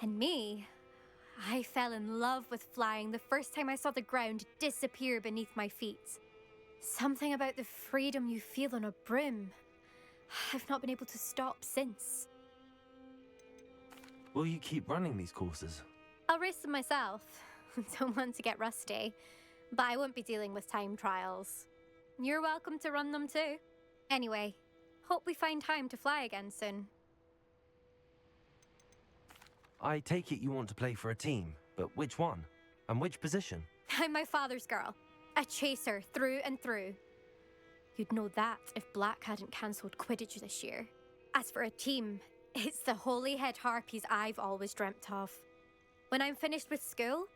And me, I fell in love with flying the first time I saw the ground disappear beneath my feet. Something about the freedom you feel on a broom. I've not been able to stop since. Will you keep running these courses? I'll race them myself. Don't want to get rusty. But I won't be dealing with time trials. You're welcome to run them too. Anyway, hope we find time to fly again soon. I take it you want to play for a team, but which one? And which position? I'm my father's girl. A chaser through and through. You'd know that if Black hadn't cancelled Quidditch this year. As for a team, it's the Holyhead Harpies I've always dreamt of. When I'm finished with school,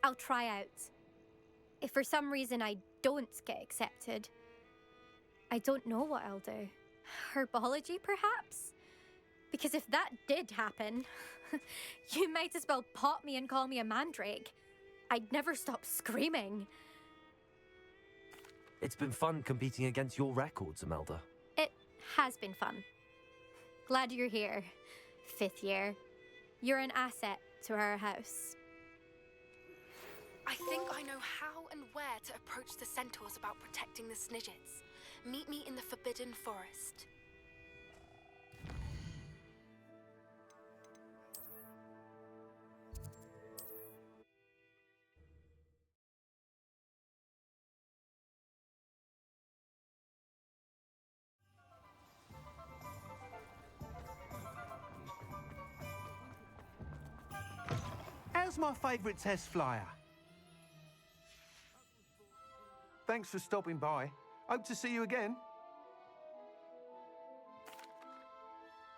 I'll try out. If for some reason I don't get accepted, I don't know what I'll do. Herbology, perhaps? Because if that did happen, you might as well pop me and call me a mandrake. I'd never stop screaming. It's been fun competing against your records, Imelda. It has been fun. Glad you're here, 5th year. You're an asset to our house. I think I know how and where to approach the centaurs about protecting the Snidgets. Meet me in the Forbidden Forest. How's my favourite test flyer? Thanks for stopping by. Hope to see you again.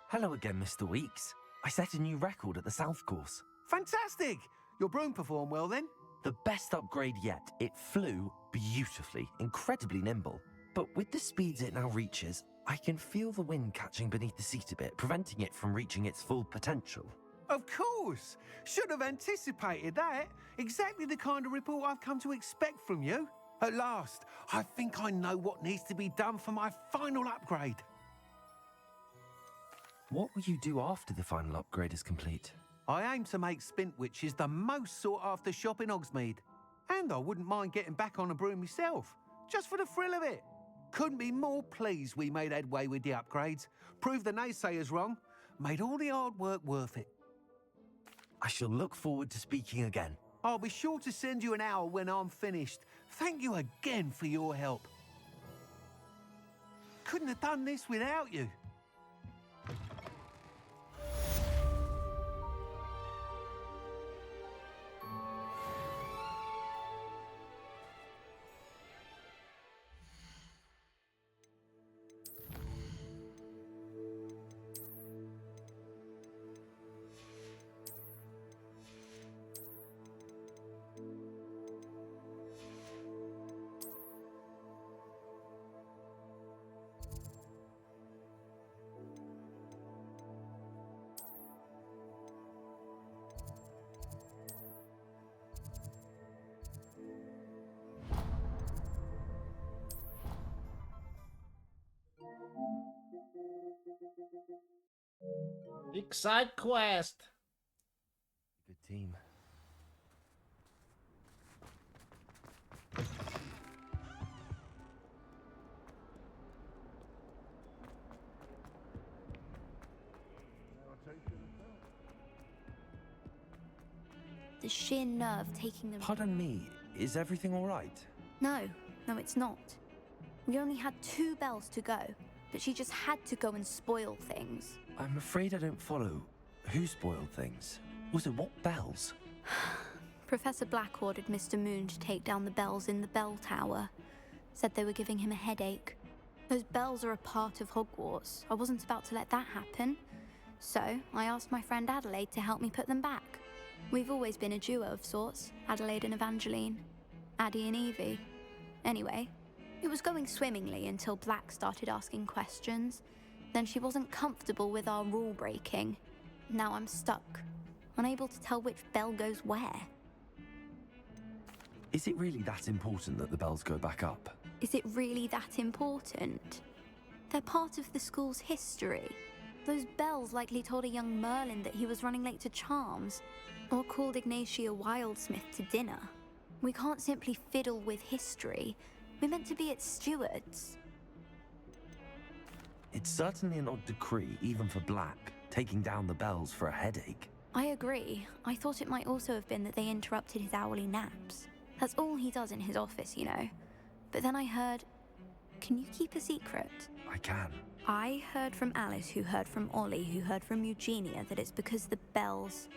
Hello again, Mr. Weeks. I set a new record at the South Course. Fantastic! Your broom performed well then? The best upgrade yet. It flew beautifully, incredibly nimble. But with the speeds it now reaches, I can feel the wind catching beneath the seat a bit, preventing it from reaching its full potential. Of course! Should have anticipated that. Exactly the kind of report I've come to expect from you. At last, I think I know what needs to be done for my final upgrade. What will you do after the final upgrade is complete? I aim to make Spintwitches the most sought-after shop in Hogsmeade. And I wouldn't mind getting back on a broom myself, just for the thrill of it. Couldn't be more pleased we made headway with the upgrades, proved the naysayers wrong, made all the hard work worth it. I shall look forward to speaking again. I'll be sure to send you an hour when I'm finished. Thank you again for your help. Couldn't have done this without you. Big side quest. Good team. The sheer nerve taking them. Pardon me, is everything all right? No, it's not. We only had 2 bells to go, but she just had to go and spoil things. I'm afraid I don't follow. Who spoiled things? Also, what bells? Professor Black ordered Mr. Moon to take down the bells in the bell tower. Said they were giving him a headache. Those bells are a part of Hogwarts. I wasn't about to let that happen. So, I asked my friend Adelaide to help me put them back. We've always been a duo of sorts, Adelaide and Evangeline. Addie and Evie. Anyway, it was going swimmingly until Black started asking questions. Then she wasn't comfortable with our rule breaking. Now I'm stuck, unable to tell which bell goes where. Is it really that important that the bells go back up? Is it really that important? They're part of the school's history. Those bells likely told a young Merlin that he was running late to Charms, or called Ignatia Wildsmith to dinner. We can't simply fiddle with history. We're meant to be its stewards. It's certainly an odd decree, even for Black, taking down the bells for a headache. I agree. I thought it might also have been that they interrupted his hourly naps. That's all he does in his office, you know. But then I heard... Can you keep a secret? I can. I heard from Alice, who heard from Ollie, who heard from Eugenia, that it's because the bells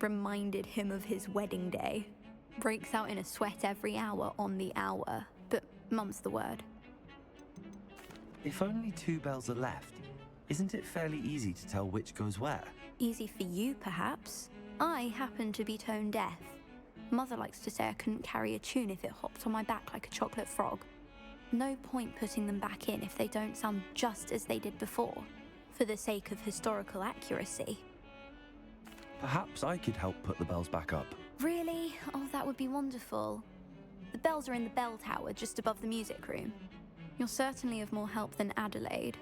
reminded him of his wedding day. Breaks out in a sweat every hour on the hour, but mum's the word. If only 2 bells are left, isn't it fairly easy to tell which goes where? Easy for you, perhaps. I happen to be tone deaf. Mother likes to say I couldn't carry a tune if it hopped on my back like a chocolate frog. No point putting them back in if they don't sound just as they did before, for the sake of historical accuracy. Perhaps I could help put the bells back up. Really? Oh, that would be wonderful. The bells are in the bell tower just above the music room. You're certainly of more help than Adelaide.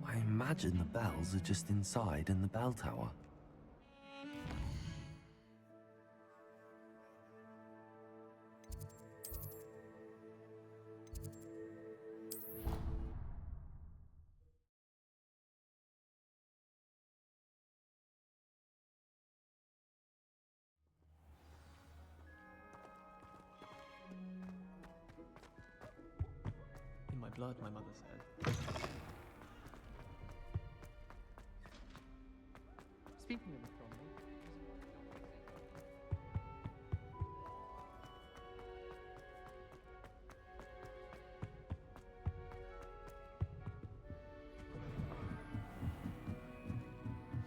I imagine the bells are just inside in the bell tower. In my blood, my mother said. Speaking of astronomy,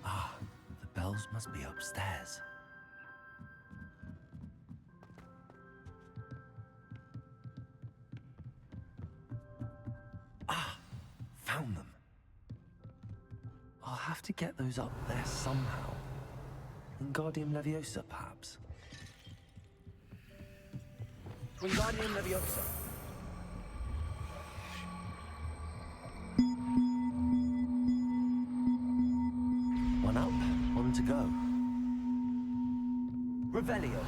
Ah, the bells must be upstairs. Ah, found them. I'll have to get those up there somehow. Wingardium Leviosa, perhaps. Wingardium Leviosa. One up, one to go. Revelio.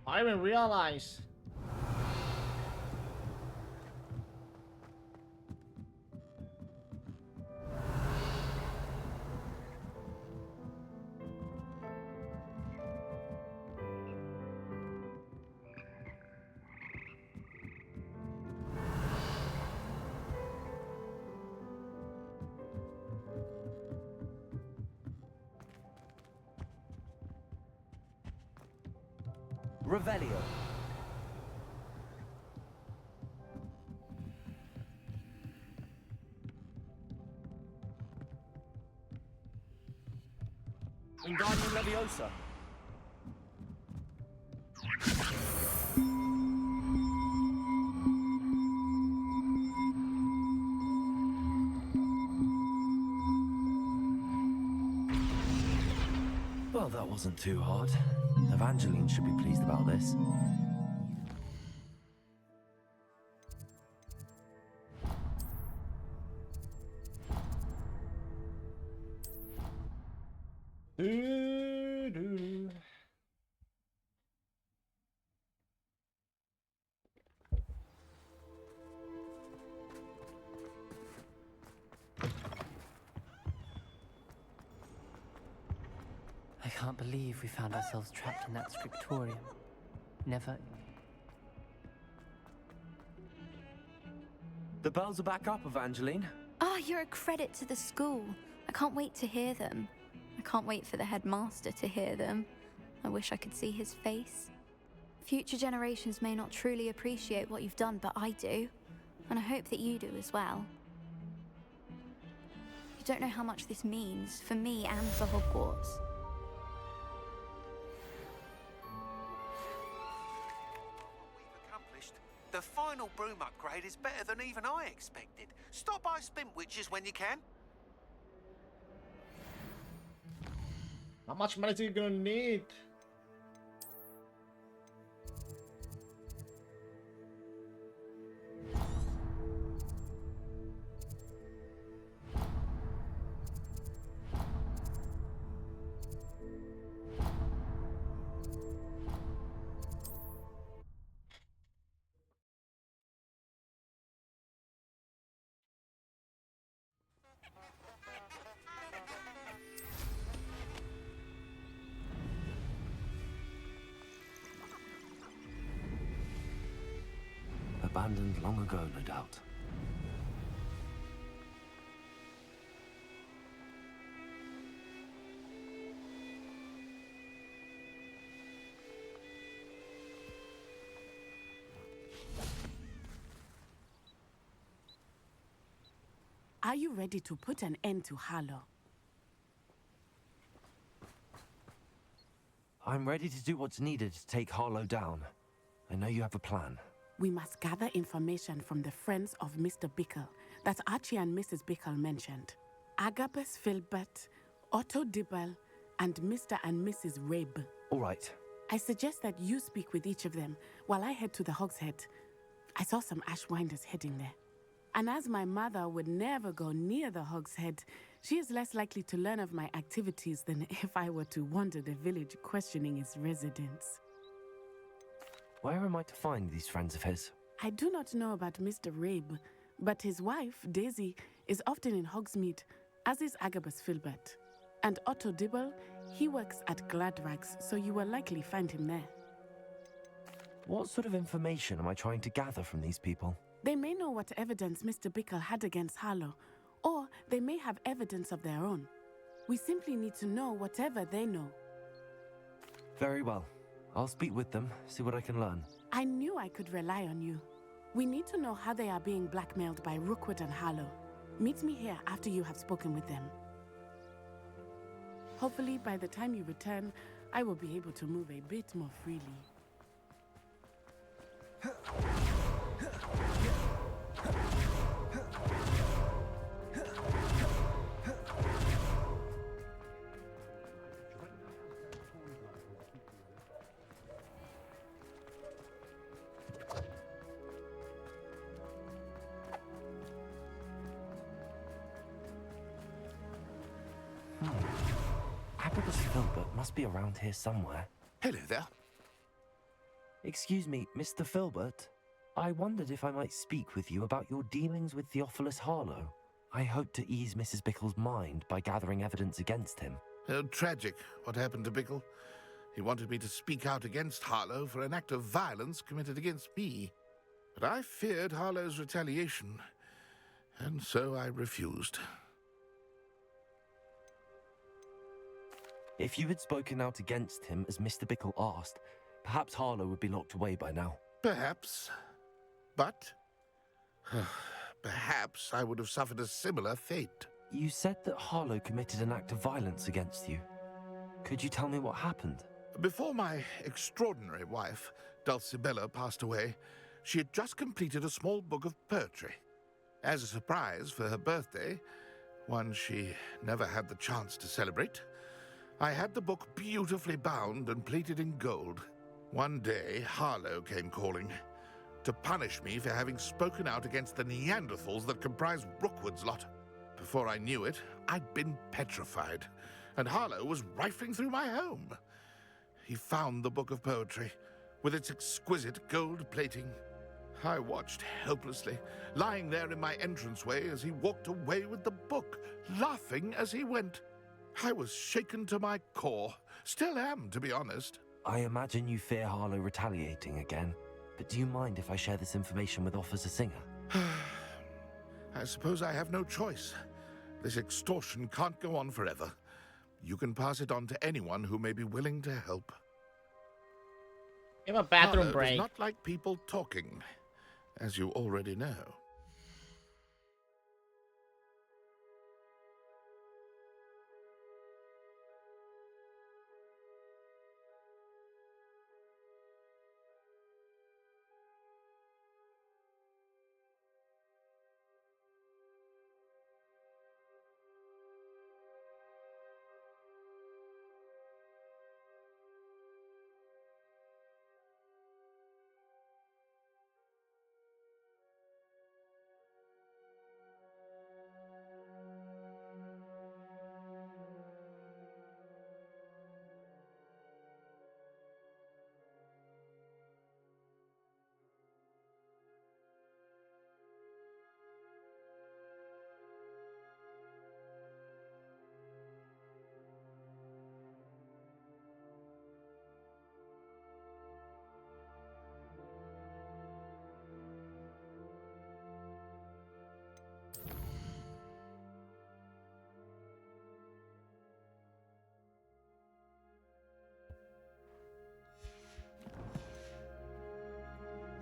I didn't realize. Revelio. Wingardium Leviosa. Well, that wasn't too hard. Evangeline should be pleased about this. can't believe we found ourselves trapped in that scriptorium. Never. The bells are back up, Evangeline. Oh, you're a credit to the school. I can't wait to hear them. I can't wait for the headmaster to hear them. I wish I could see his face. Future generations may not truly appreciate what you've done, but I do. And I hope that you do as well. You don't know how much this means for me and for Hogwarts. The final broom upgrade is better than even I expected. Stop by Spintwitches when you can. How much money are you gonna need? Abandoned long ago, no doubt. Are you ready to put an end to Harlow? I'm ready to do what's needed to take Harlow down. I know you have a plan. We must gather information from the friends of Mr. Bickle that Archie and Mrs. Bickle mentioned. Agabus Filbert, Otto Dibble, and Mr. and Mrs. Rabe. All right. I suggest that you speak with each of them while I head to the Hogshead. I saw some Ashwinders heading there. And as my mother would never go near the Hogshead, she is less likely to learn of my activities than if I were to wander the village questioning its residents. Where am I to find these friends of his? I do not know about Mr. Rabe, but his wife, Daisy, is often in Hogsmeade, as is Agabus Filbert. And Otto Dibble, he works at Gladrags, so you will likely find him there. What sort of information am I trying to gather from these people? They may know what evidence Mr. Bickle had against Harlow, or they may have evidence of their own. We simply need to know whatever they know. Very well. I'll speak with them, see what I can learn. I knew I could rely on you. We need to know how they are being blackmailed by Rookwood and Harlow. Meet me here after you have spoken with them. Hopefully, by the time you return, I will be able to move a bit more freely. Agabus Filbert must be around here somewhere. Hello there. Excuse me, Mr. Filbert. I wondered if I might speak with you about your dealings with Theophilus Harlow. I hope to ease Mrs. Bickle's mind by gathering evidence against him. Tragic, what happened to Bickle. He wanted me to speak out against Harlow for an act of violence committed against me. But I feared Harlow's retaliation, and so I refused. If you had spoken out against him as Mr. Bickle asked, perhaps Harlow would be locked away by now. Perhaps. But perhaps I would have suffered a similar fate. You said that Harlow committed an act of violence against you. Could you tell me what happened? Before my extraordinary wife, Dulcibella, passed away, she had just completed a small book of poetry. As a surprise for her birthday, one she never had the chance to celebrate, I had the book beautifully bound and plated in gold. One day, Harlow came calling to punish me for having spoken out against the Neanderthals that comprise Rookwood's lot. Before I knew it, I'd been petrified, and Harlow was rifling through my home. He found the book of poetry, with its exquisite gold plating. I watched helplessly, lying there in my entranceway as he walked away with the book, laughing as he went. I was shaken to my core Still am, to be honest. I imagine you fear Harlow retaliating again, but do you mind if I share this information with Officer Singer? I suppose I have no choice. This extortion can't go on forever. You can pass it on to anyone who may be willing to help. Give a bathroom Harlow break. does not like people talking, as you already know.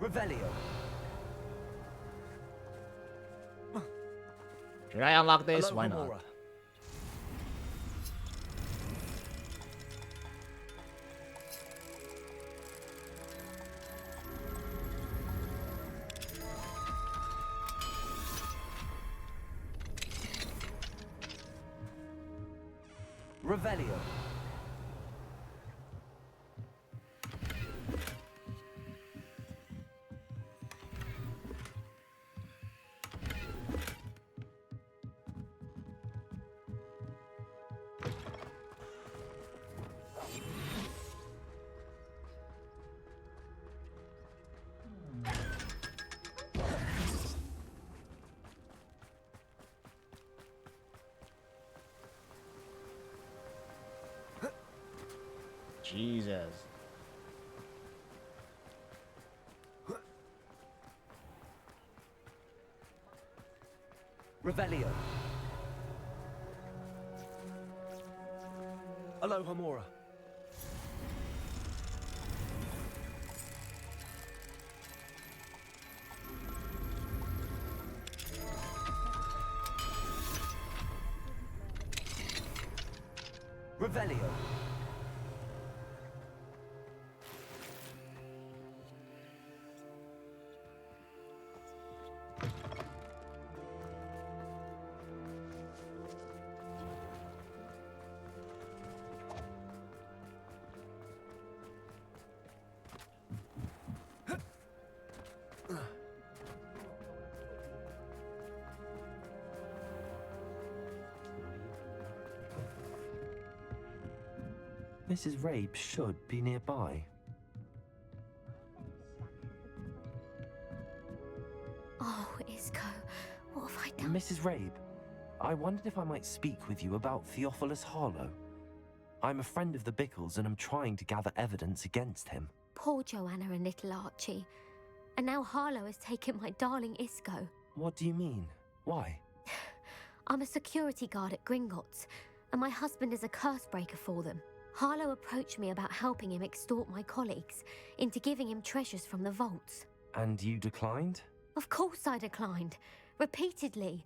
Revelio. Should I unlock this? Hello, Why not? Homura. Revelio. Jesus. Revelio. Hello, Homura. Revelio. Mrs. Rabe should be nearby. Oh, Isco, what have I done? Mrs. Rabe, I wondered if I might speak with you about Theophilus Harlow. I'm a friend of the Bickles and I'm trying to gather evidence against him. Poor Joanna and little Archie. And now Harlow has taken my darling Isco. What do you mean? Why? I'm a security guard at Gringotts, and my husband is a curse breaker for them. Harlow approached me about helping him extort my colleagues into giving him treasures from the vaults. And you declined? Of course I declined. Repeatedly.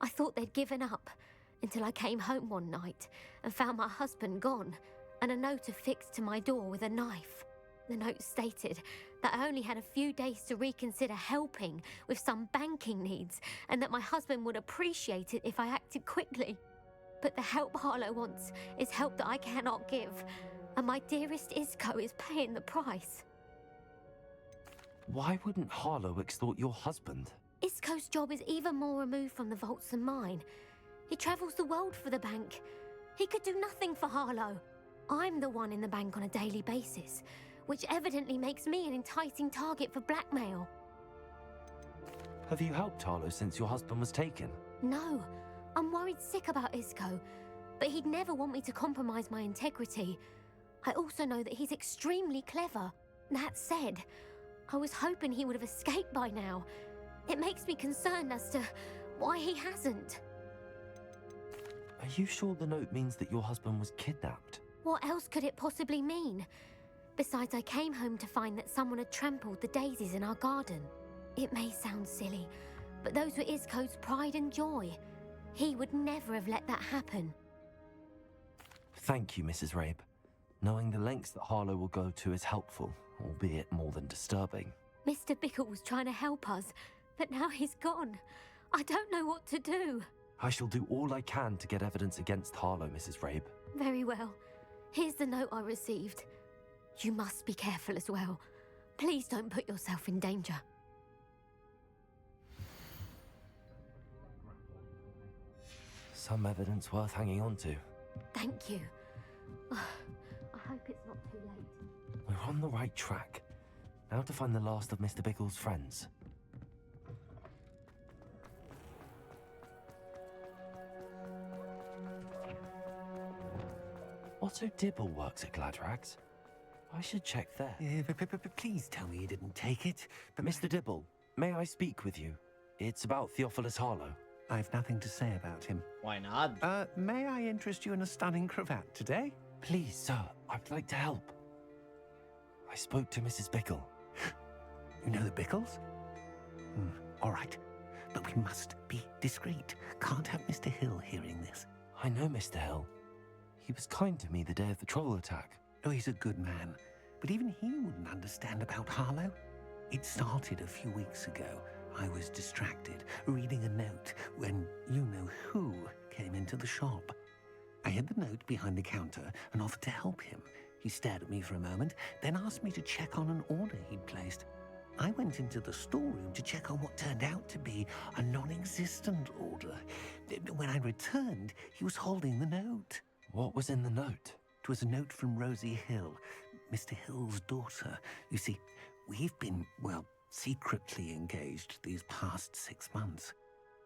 I thought they'd given up, until I came home one night and found my husband gone, and a note affixed to my door with a knife. The note stated that I only had a few days to reconsider helping with some banking needs, and that my husband would appreciate it if I acted quickly. But the help Harlow wants is help that I cannot give, and my dearest Isco is paying the price. Why wouldn't Harlow extort your husband? Isco's job is even more removed from the vaults than mine. He travels the world for the bank. He could do nothing for Harlow. I'm the one in the bank on a daily basis, which evidently makes me an enticing target for blackmail. Have you helped Harlow since your husband was taken? No, I'm worried sick about Isco, but he'd never want me to compromise my integrity. I also know that he's extremely clever. That said, I was hoping he would have escaped by now. It makes me concerned as to why he hasn't. Are you sure the note means that your husband was kidnapped? What else could it possibly mean? Besides, I came home to find that someone had trampled the daisies in our garden. It may sound silly, but those were Isco's pride and joy. He would never have let that happen. Thank you, Mrs. Rabe. Knowing the lengths that Harlow will go to is helpful, albeit more than disturbing. Mr. Bickle was trying to help us, but now he's gone. I don't know what to do. I shall do all I can to get evidence against Harlow, Mrs. Rabe. Very well. Here's the note I received. You must be careful as well. Please don't put yourself in danger. Some evidence worth hanging on to. Thank you. I hope it's not too late. We're on the right track. Now to find the last of Mr. Bickle's friends. Otto Dibble works at Gladrags. I should check there. But please tell me you didn't take it. But Mr. Dibble, may I speak with you? It's about Theophilus Harlow. I've nothing to say about him. Why not? May I interest you in a stunning cravat today? Please, sir, I'd like to help. I spoke to Mrs. Bickle. You know the Bickles? All right, but we must be discreet. Can't have Mr. Hill hearing this. I know Mr. Hill. He was kind to me the day of the troll attack. Oh, he's a good man, but even he wouldn't understand about Harlow. It started a few weeks ago. I was distracted, reading a note, when you-know-who came into the shop. I hid the note behind the counter and offered to help him. He stared at me for a moment, then asked me to check on an order he'd placed. I went into the storeroom to check on what turned out to be a non-existent order. When I returned, he was holding the note. What was in the note? It was a note from Rosie Hill, Mr. Hill's daughter. You see, we've been, well, secretly engaged these past 6 months.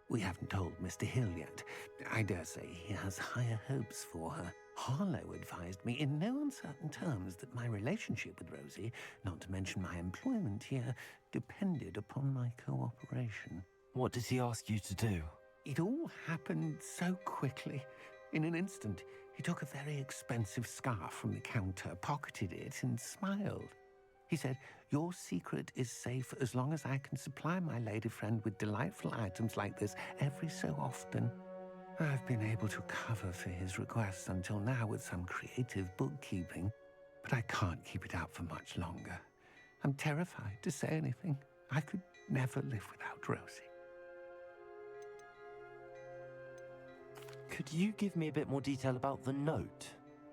We haven't told Mr. Hill yet. I dare say he has higher hopes for her. Harlow advised me in no uncertain terms that my relationship with Rosie, not to mention my employment here, depended upon my cooperation. What did he ask you to do? It all happened so quickly. In an instant, he took a very expensive scarf from the counter, pocketed it, and smiled. He said, "Your secret is safe as long as I can supply my lady friend with delightful items like this every so often." I've been able to cover for his requests until now with some creative bookkeeping, but I can't keep it up for much longer. I'm terrified to say anything. I could never live without Rosie. Could you give me a bit more detail about the note?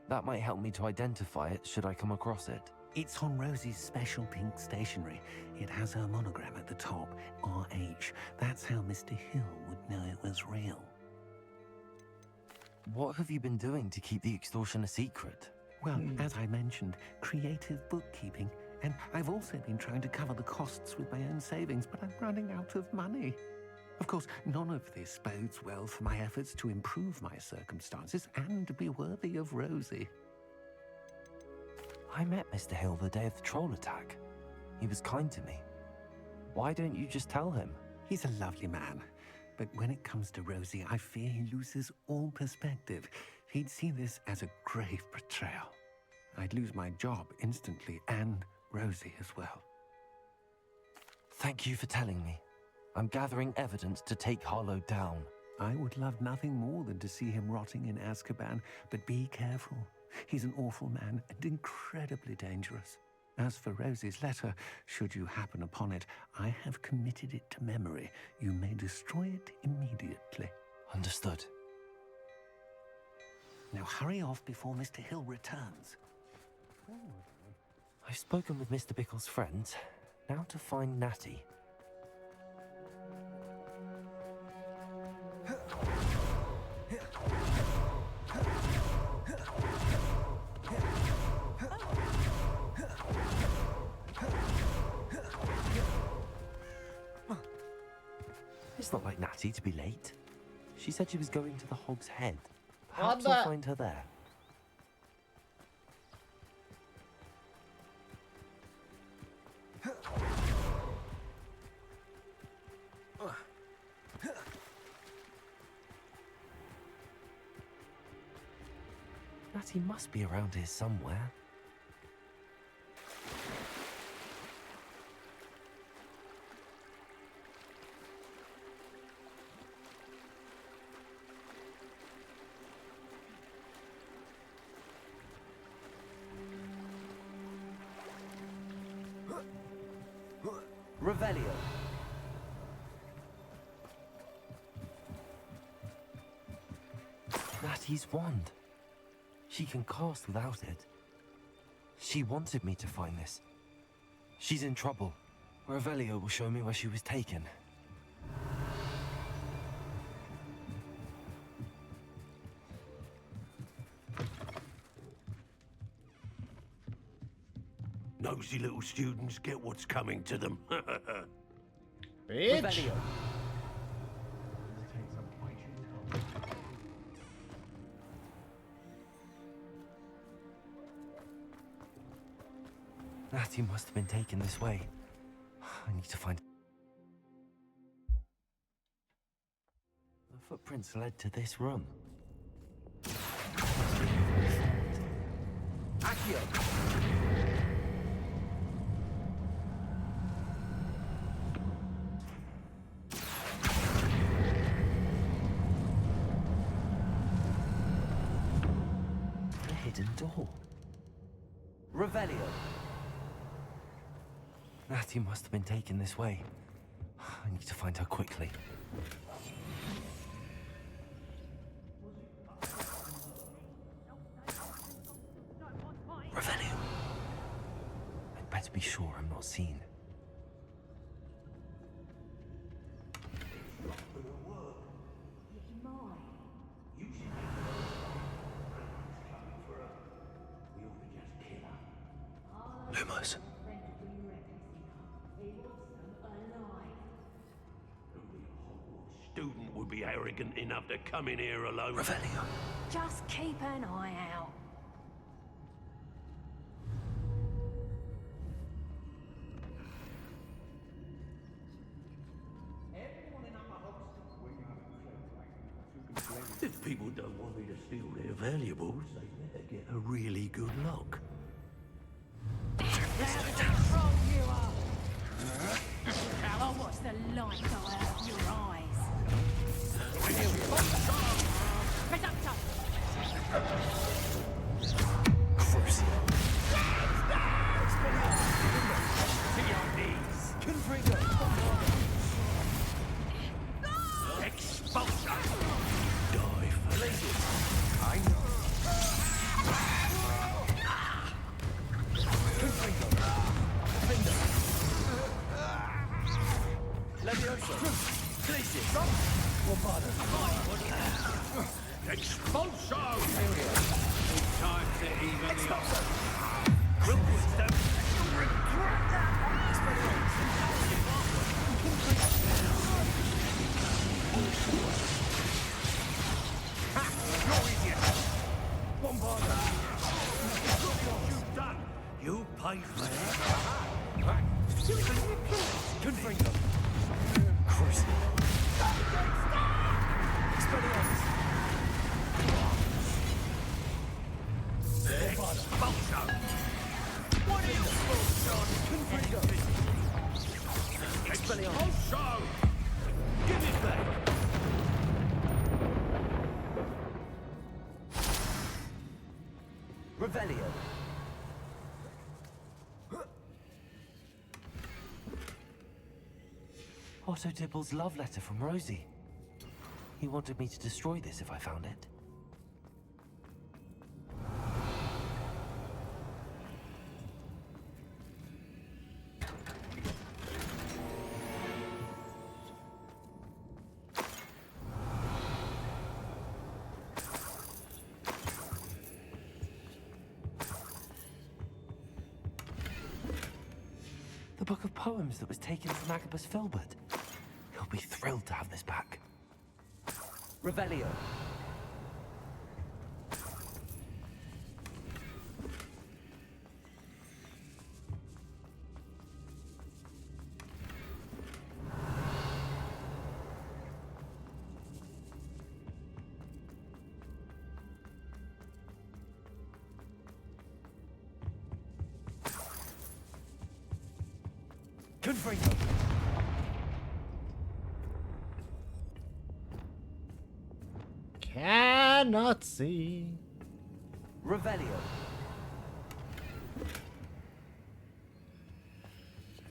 That might help me to identify it should I come across it. It's on Rosie's special pink stationery. It has her monogram at the top, RH. That's how Mr. Hill would know it was real. What have you been doing to keep the extortion a secret? Well, as I mentioned, creative bookkeeping. And I've also been trying to cover the costs with my own savings, but I'm running out of money. Of course, none of this bodes well for my efforts to improve my circumstances and be worthy of Rosie. I met Mr. Hill the day of the troll attack. He was kind to me. Why don't you just tell him? He's a lovely man. But when it comes to Rosie, I fear he loses all perspective. He'd see this as a grave betrayal. I'd lose my job instantly, and Rosie as well. Thank you for telling me. I'm gathering evidence to take Harlow down. I would love nothing more than to see him rotting in Azkaban, but be careful. He's an awful man and incredibly dangerous. As for Rosie's letter, should you happen upon it, I have committed it to memory. You may destroy it immediately. Understood. Now hurry off before Mr. Hill returns. I've spoken with Mr. Bickle's friends. Now to find Natty. It's not like Natty to be late. She said she was going to the Hog's Head. Perhaps I'll find her there. Natty must be around here somewhere. Revelio. Natty's wand. She can cast without it. She wanted me to find this. She's in trouble. Revelio will show me where she was taken. Nosy little students get what's coming to them. Bitch. Revelio. Natty must have been taken this way. I need to find... The footprints led to this room. Accio. A hidden door. Revelio. Natty must have been taken this way. I need to find her quickly. Revelio. I'd better be sure I'm not seen. Lumos. Student would be arrogant enough to come in here alone. Revelio. Just keep an eye out. If people don't want me to steal their valuables, they better get a really good look. I'll watch the light go out of your eyes. Reducto! Crucio. To your knees. Confringo. Expulsion. Die for this. I know. Confringo. Defender. Levioso. Glacius. Bombarda. Expulso! Time to even the odds. Wilkins, you'll regret that! Ha! You're idiot! Bombarda. Look what you've done! You paid for it. Confringo. Crucio. Expelliarmus. Expulso! What are you Confringo. Expulso! Give it back! Revelio. Otto Dibble's love letter from Rosie. He wanted me to destroy this if I found it. The book of poems that was taken from Agabus Filbert. He'll be thrilled to have this back. Revelio. Confringo. Cannot see. Revelio.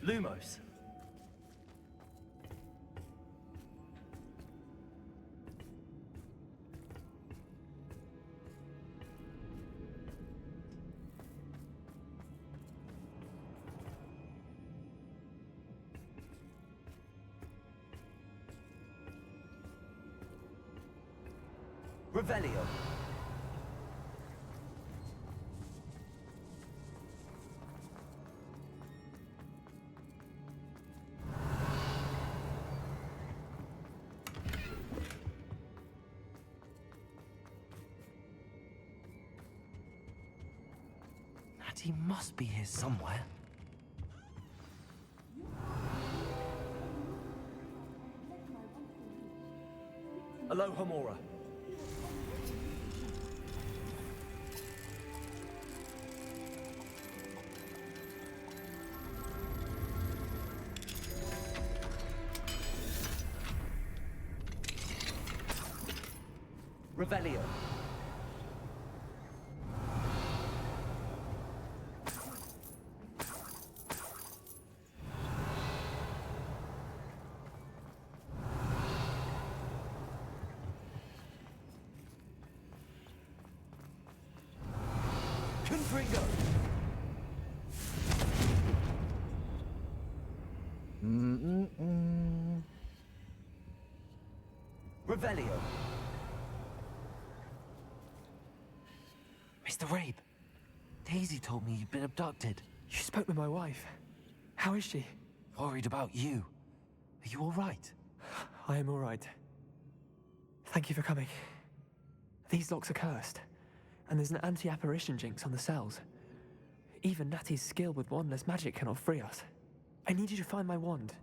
Lumos. Revelio. Natty must be here somewhere. Aloha Mora. Revelio. Confringo. Revelio. Mr. Rabe, Daisy told me you'd been abducted. You spoke with my wife. How is she? Worried about you. Are you all right? I am all right. Thank you for coming. These locks are cursed, and there's an anti-apparition jinx on the cells. Even Natty's skill with wandless magic cannot free us. I need you to find my wand.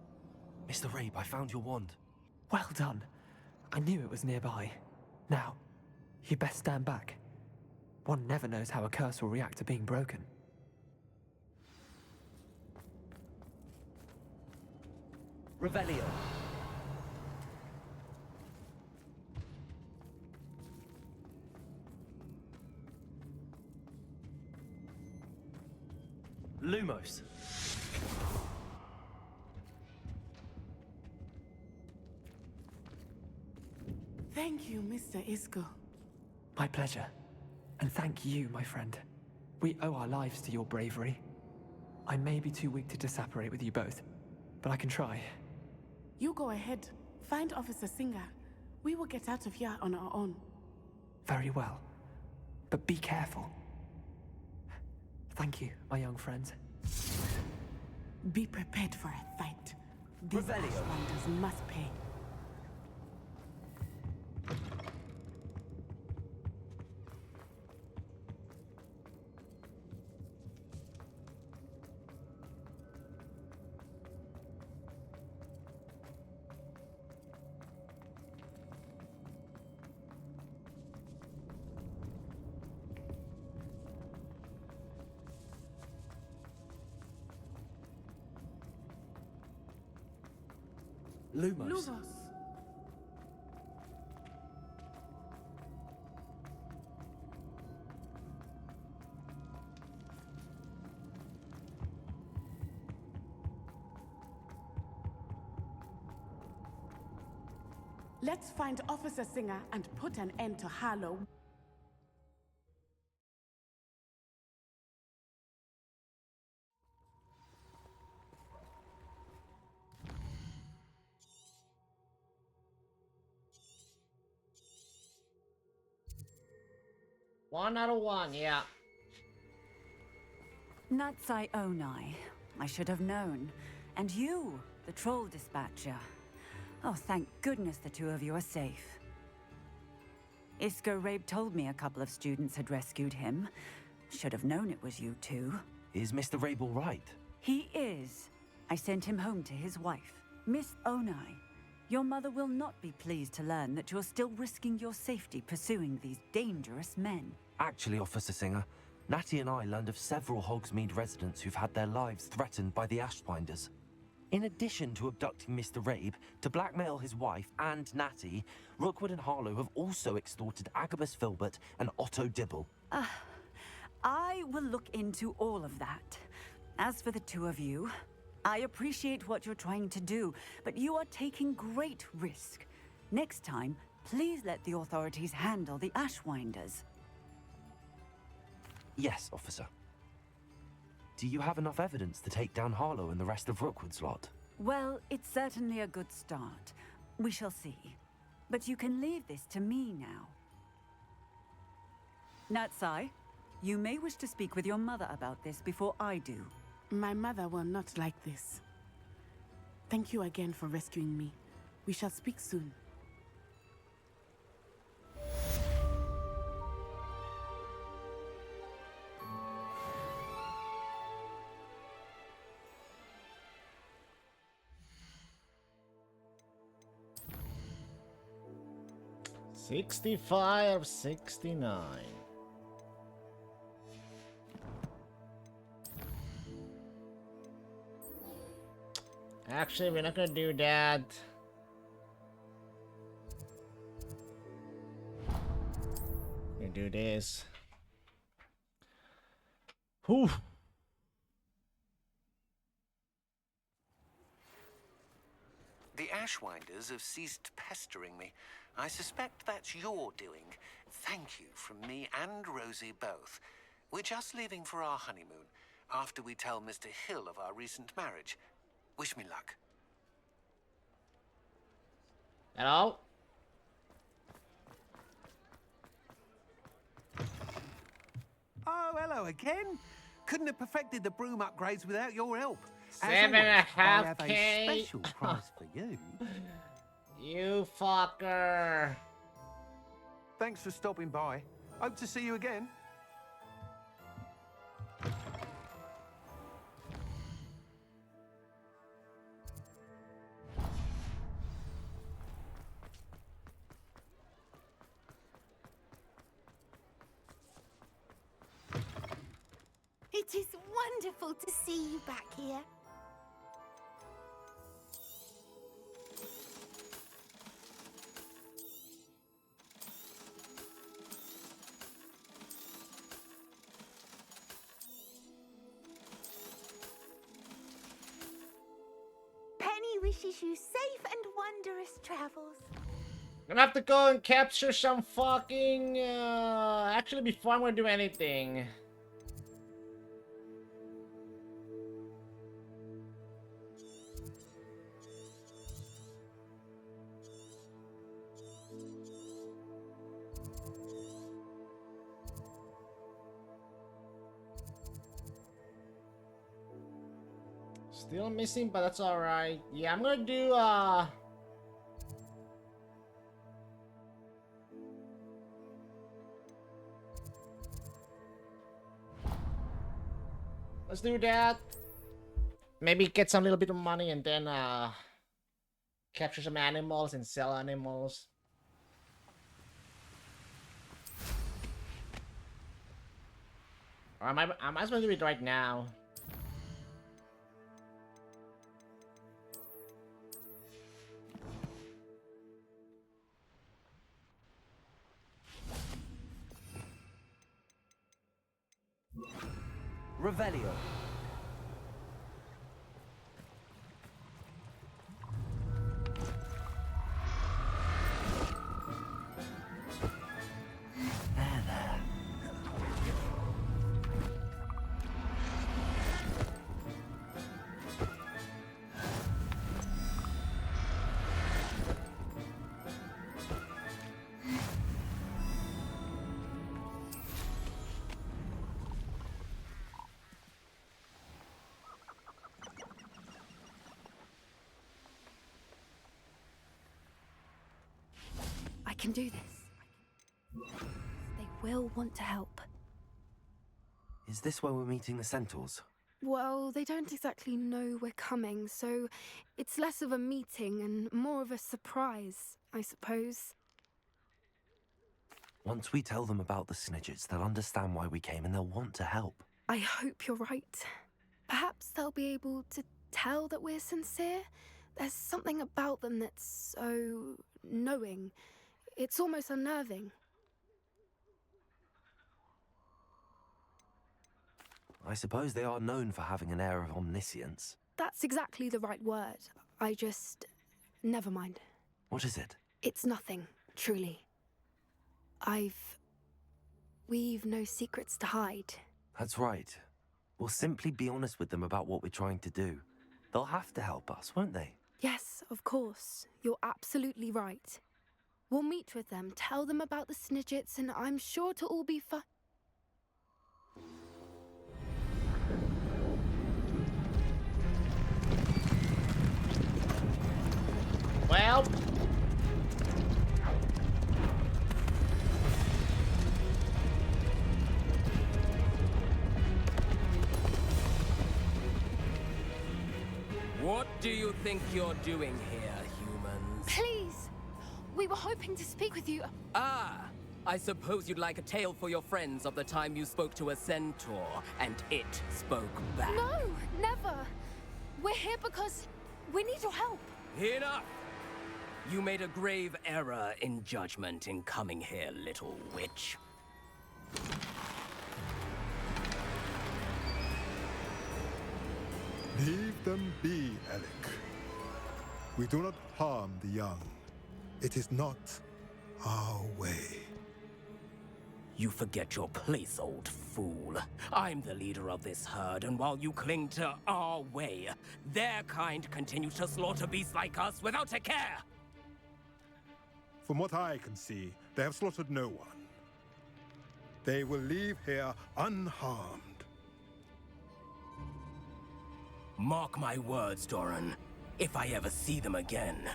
Mr. Rabe, I found your wand. Well done. I knew it was nearby. Now, you best stand back. One never knows how a curse will react to being broken. Revelio. Lumos. Thank you, Mr. Isco. My pleasure. And thank you, my friend. We owe our lives to your bravery. I may be too weak to disapparate with you both, but I can try. You go ahead. Find Officer Singer. We will get out of here on our own. Very well. But be careful. Thank you, my young friends. Be prepared for a fight. These Revelio. Ashwanders must pay. Lumos. Lumos. Let's find Officer Singer and put an end to Harlow. One out of one, yeah. Natsai Onai. I should have known. And you, the troll dispatcher. Oh, thank goodness the two of you are safe. Isco Rabe told me a couple of students had rescued him. Should have known it was you two. Is Mr. Rabe all right? He is. I sent him home to his wife, Miss Onai. Your mother will not be pleased to learn that you're still risking your safety pursuing these dangerous men. Actually, Officer Singer, Natty and I learned of several Hogsmeade residents who've had their lives threatened by the Ashbinders. In addition to abducting Mr. Rabe to blackmail his wife and Natty, Rookwood and Harlow have also extorted Agabus Filbert and Otto Dibble. I will look into all of that. As for the two of you, I appreciate what you're trying to do, but you are taking great risk. Next time, please let the authorities handle the Ashwinders. Yes, officer. Do you have enough evidence to take down Harlow and the rest of Rookwood's lot? Well, it's certainly a good start. We shall see. But you can leave this to me now. Natsai, you may wish to speak with your mother about this before I do. My mother will not like this. Thank you again for rescuing me. We shall speak soon. $65, $69. Actually, we're not gonna do that. We're gonna do this. Whew. The Ashwinders have ceased pestering me. I suspect that's your doing. Thank you from me and Rosie both. We're just leaving for our honeymoon, after we tell Mr. Hill of our recent marriage. Wish me luck. Hello? Oh, hello again. Couldn't have perfected the broom upgrades without your help. As 7.5K. always, I have a special prize for you. You fucker. Thanks for stopping by. Hope to see you again. It is wonderful to see you back here. Penny wishes you safe and wondrous travels. I'm gonna have to go and capture some fucking... Actually, before I'm gonna do anything... Still missing, but that's alright. Yeah, I'm gonna do, let's do that. Maybe get some little bit of money and then, capture some animals and sell animals. Or I might as well do it right now. Revelio. I can do this. They will want to help. Is this where we're meeting the Centaurs? Well, they don't exactly know we're coming, so it's less of a meeting and more of a surprise, I suppose. Once we tell them about the Snidgets, they'll understand why we came and they'll want to help. I hope you're right. Perhaps they'll be able to tell that we're sincere. There's something about them that's so knowing. It's almost unnerving. I suppose they are known for having an air of omniscience. That's exactly the right word. I just... Never mind. What is it? It's nothing, truly. We've no secrets to hide. That's right. We'll simply be honest with them about what we're trying to do. They'll have to help us, won't they? Yes, of course. You're absolutely right. We'll meet with them, tell them about the Snidgets, and I'm sure to all be fine. Well... What do you think you're doing here, humans? Please! We were hoping to speak with you. Ah! I suppose you'd like a tale for your friends of the time you spoke to a centaur, and it spoke back. No, never! We're here because we need your help. Enough! You made a grave error in judgment in coming here, little witch. Leave them be, Alec. We do not harm the young. It is not our way. You forget your place, old fool. I'm the leader of this herd, and while you cling to our way, their kind continue to slaughter beasts like us without a care! From what I can see, they have slaughtered no one. They will leave here unharmed. Mark my words, Doran. If I ever see them again,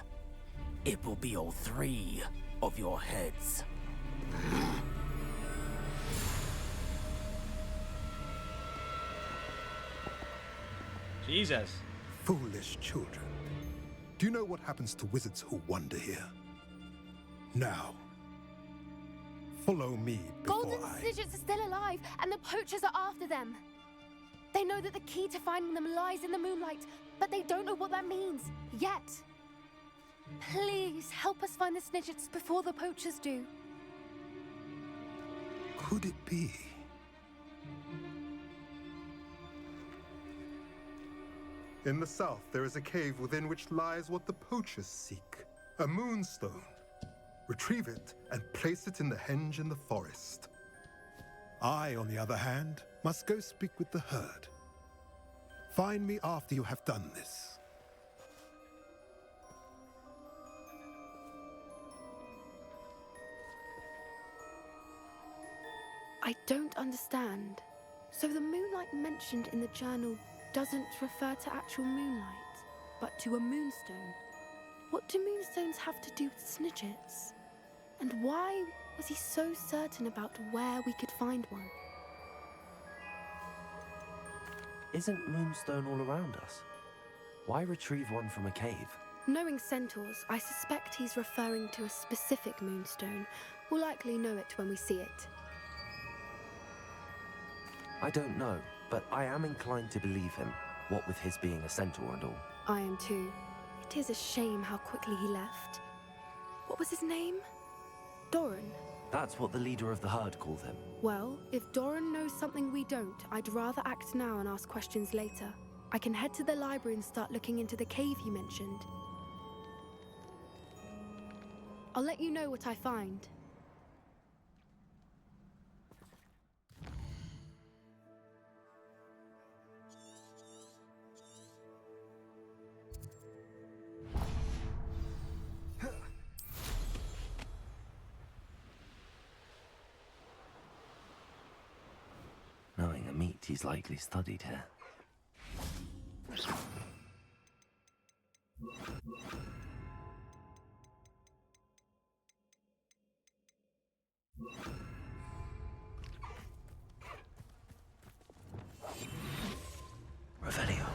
it will be all 3 of your heads. Jesus. Foolish children. Do you know what happens to wizards who wander here? Now, follow me before Golden Snidgets are still alive, and the poachers are after them. They know that the key to finding them lies in the moonlight, but they don't know what that means, yet. Please, help us find the Snidgets before the poachers do. Could it be? In the south, there is a cave within which lies what the poachers seek. A moonstone. Retrieve it and place it in the henge in the forest. I, on the other hand, must go speak with the herd. Find me after you have done this. I don't understand. So the moonlight mentioned in the journal doesn't refer to actual moonlight, but to a moonstone. What do moonstones have to do with Snidgets? And why was he so certain about where we could find one? Isn't Moonstone all around us? Why retrieve one from a cave? Knowing centaurs, I suspect he's referring to a specific moonstone. We'll likely know it when we see it. I don't know, but I am inclined to believe him, what with his being a centaur and all. I am too. It is a shame how quickly he left. What was his name? Doran. That's what the leader of the herd called him. Well, if Doran knows something we don't, I'd rather act now and ask questions later. I can head to the library and start looking into the cave you mentioned. I'll let you know what I find. Knowing a meat, he's likely studied here. Revelio.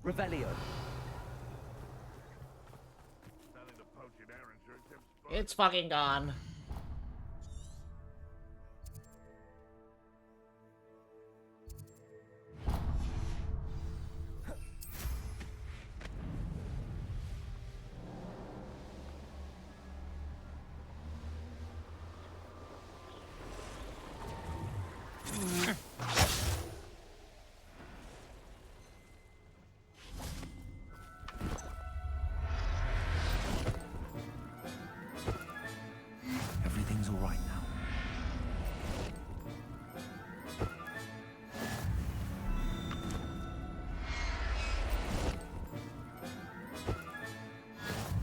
Revelio. It's fucking gone. Everything's all right now.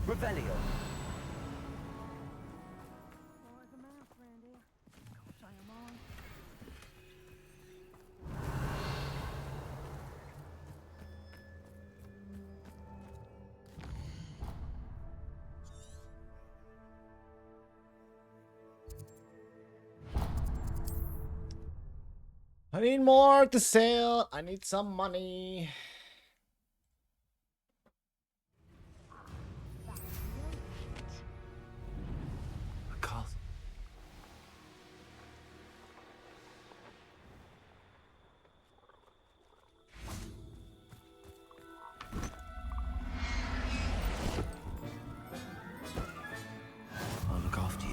Revelio. I need more to sell. I need some money. A castle. I'll look after you.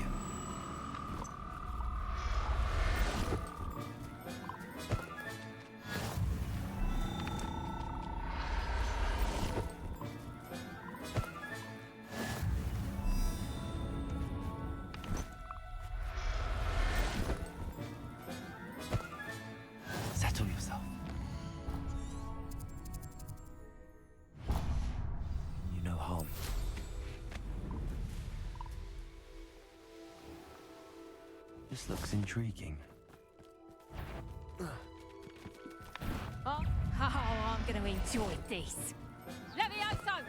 Settle yourself. You no harm. This looks intriguing. Oh, I'm gonna enjoy this. Levioso!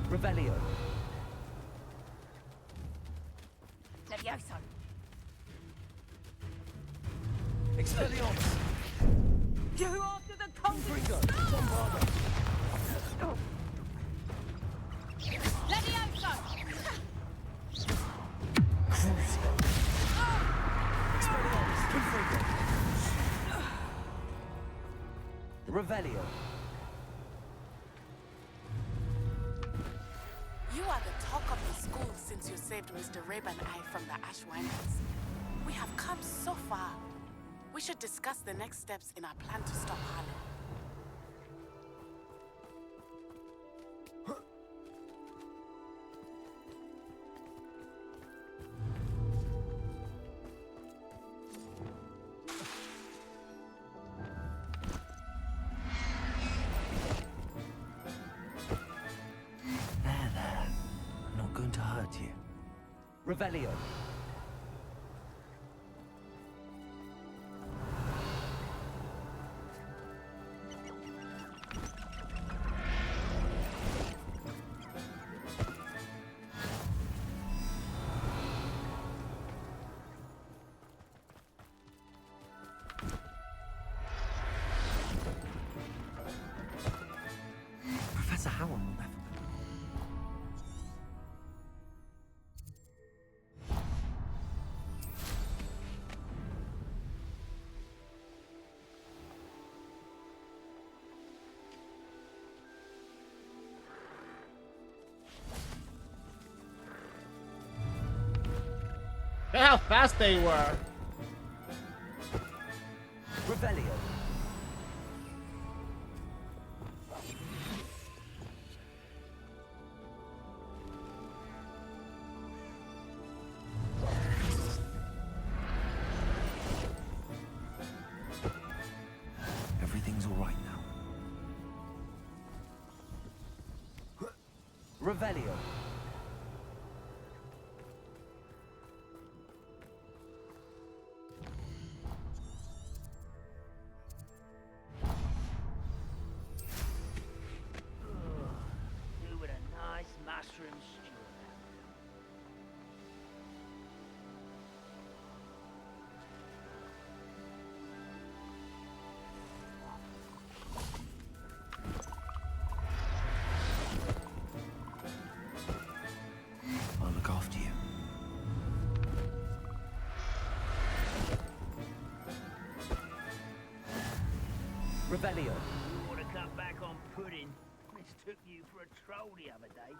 Revelio. Levioso! Expelliarmus. You after the Confringo. coldest Bombarda. Levioso! Expelliarmus. Confringo. Revelio. You are the talk of the school since you saved Mr. Rabe and I from the Ashwinders. We have come so far. We should discuss the next steps in our plan to stop Harlow. There. I'm not going to hurt you. Revelio. Professor Howell will never. Look how fast they were. Revelio. Everything's all right now. Revelio. Do with a nice mushroom stew. Revelio. You ought to cut back on pudding. Mistook you for a troll the other day.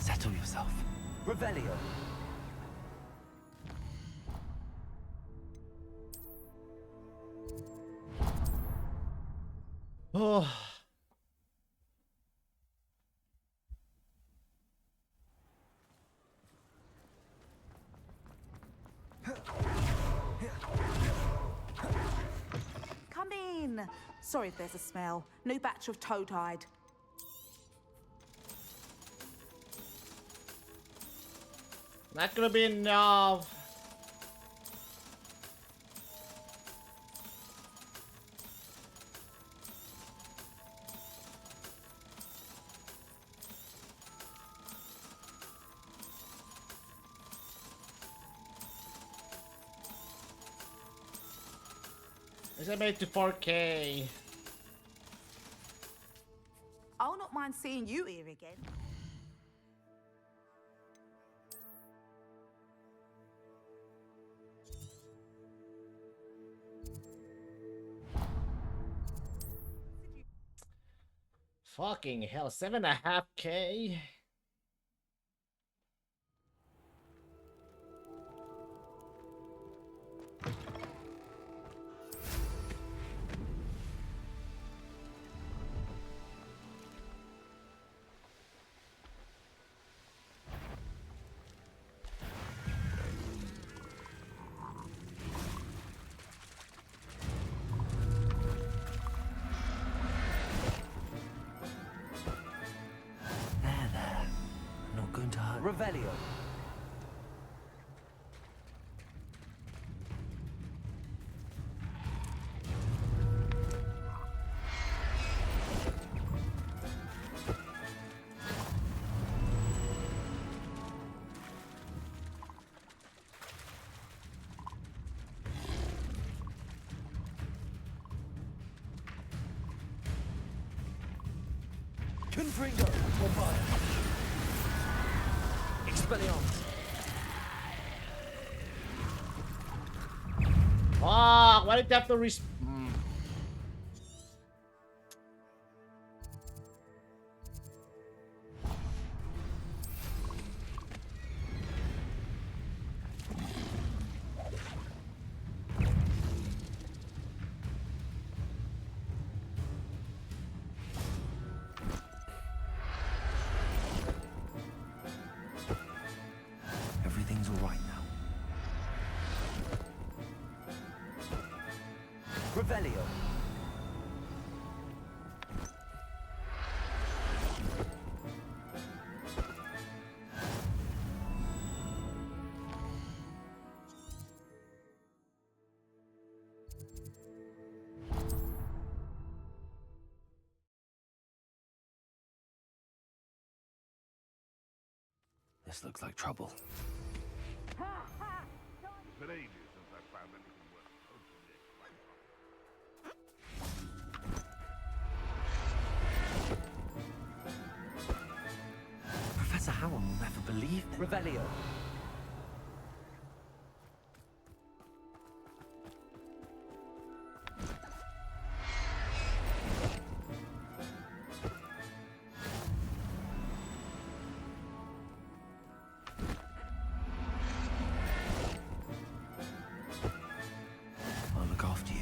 Settle yourself. Revelio. Oh. Come in. Sorry if there's a smell. New batch of toe-tied. Not gonna be enough. Is it made to 4K? I'll not mind seeing you here again. Fucking hell, 7.5K? There. Not going to hurt. Revelio. Confringo. Expelliarmus. Fuck, why did you have to resp- Everything's all right now. Revelio. This looks like trouble. It's been ages since I found anything worth Professor Howard will never believe this. Revelio. I'll look after you.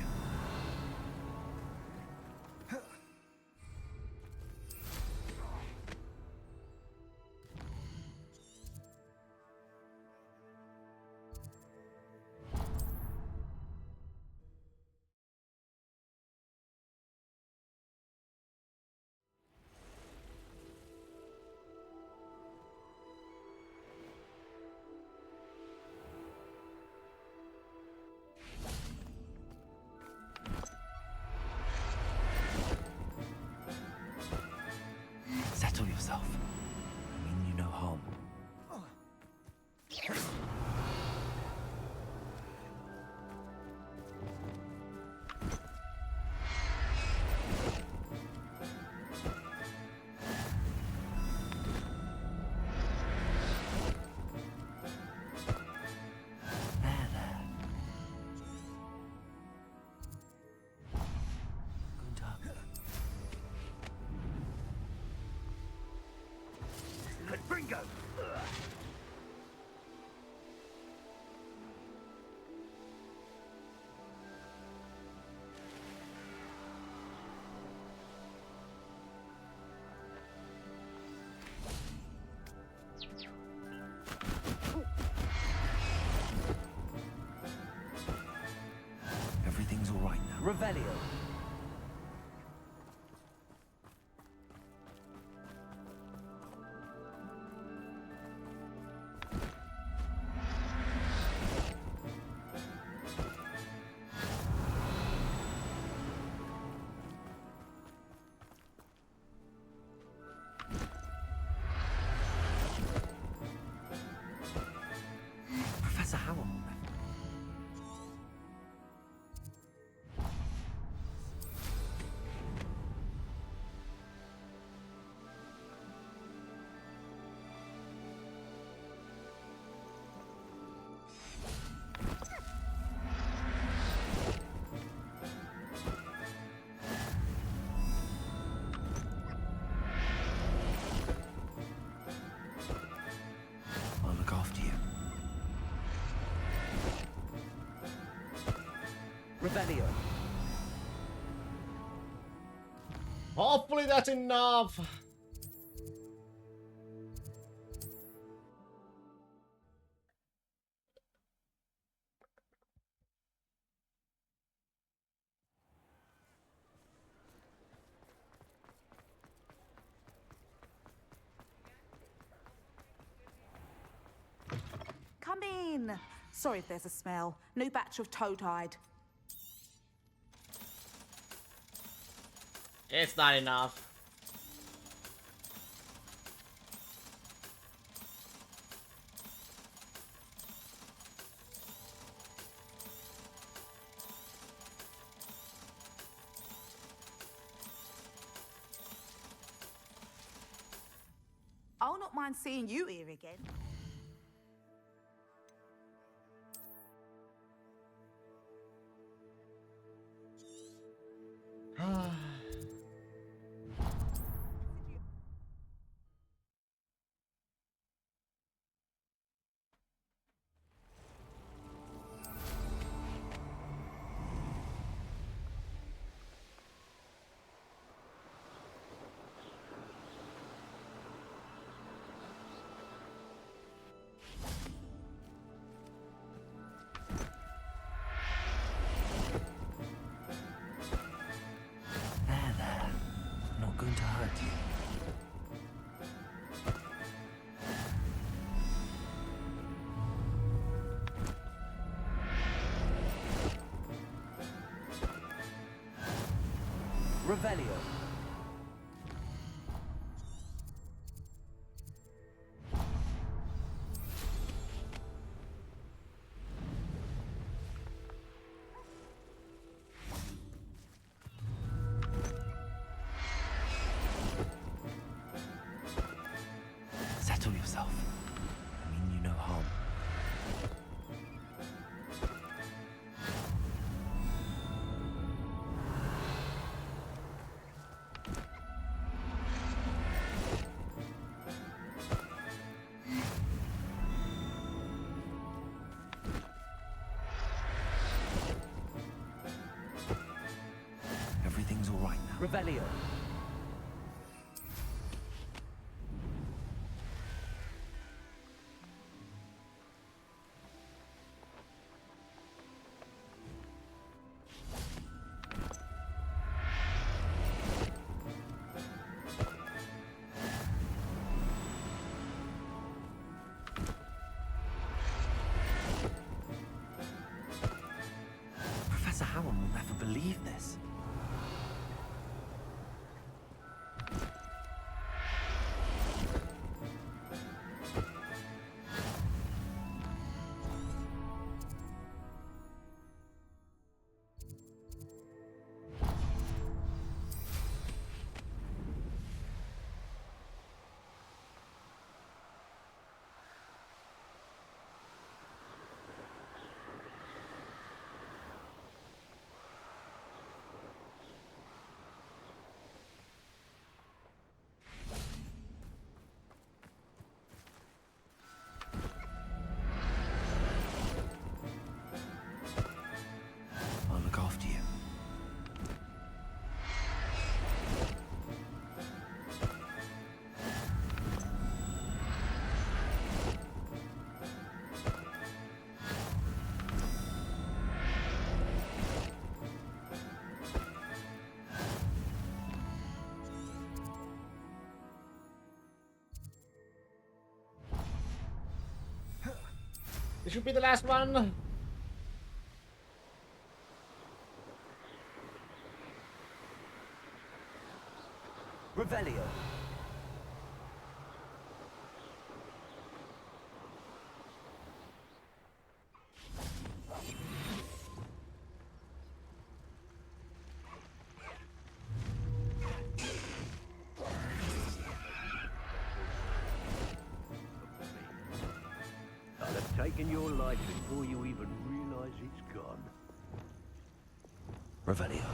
Settle yourself. I mean you no harm. Gringo! Everything's all right now. Revelio. Professor Howell. I'll look after you. Revelio. Hopefully that's enough. Come in. Sorry if there's a smell. New batch of toad-hide. It's not enough. I'll not mind seeing you here again. There. Not going to hurt you. Revelio. Settle yourself. I mean you no harm. Everything's all right now. Revelio. Professor Howell will never believe this. This should be the last one. Revelio. I'll have taken your life before you even realize it's gone. Revelio.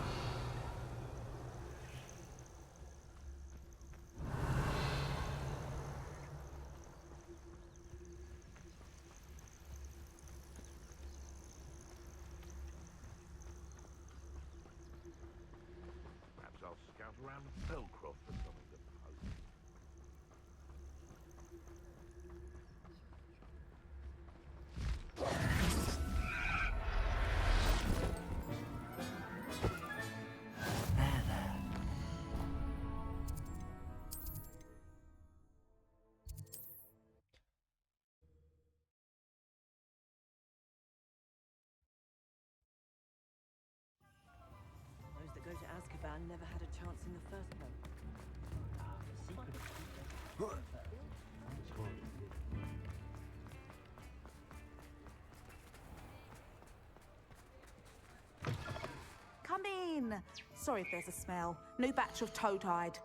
Perhaps I'll scout around Belcroft for something to poke. Those that go to Azkaban never had a chance in the first place. Come in. Sorry if there's a smell. New batch of toad-hide.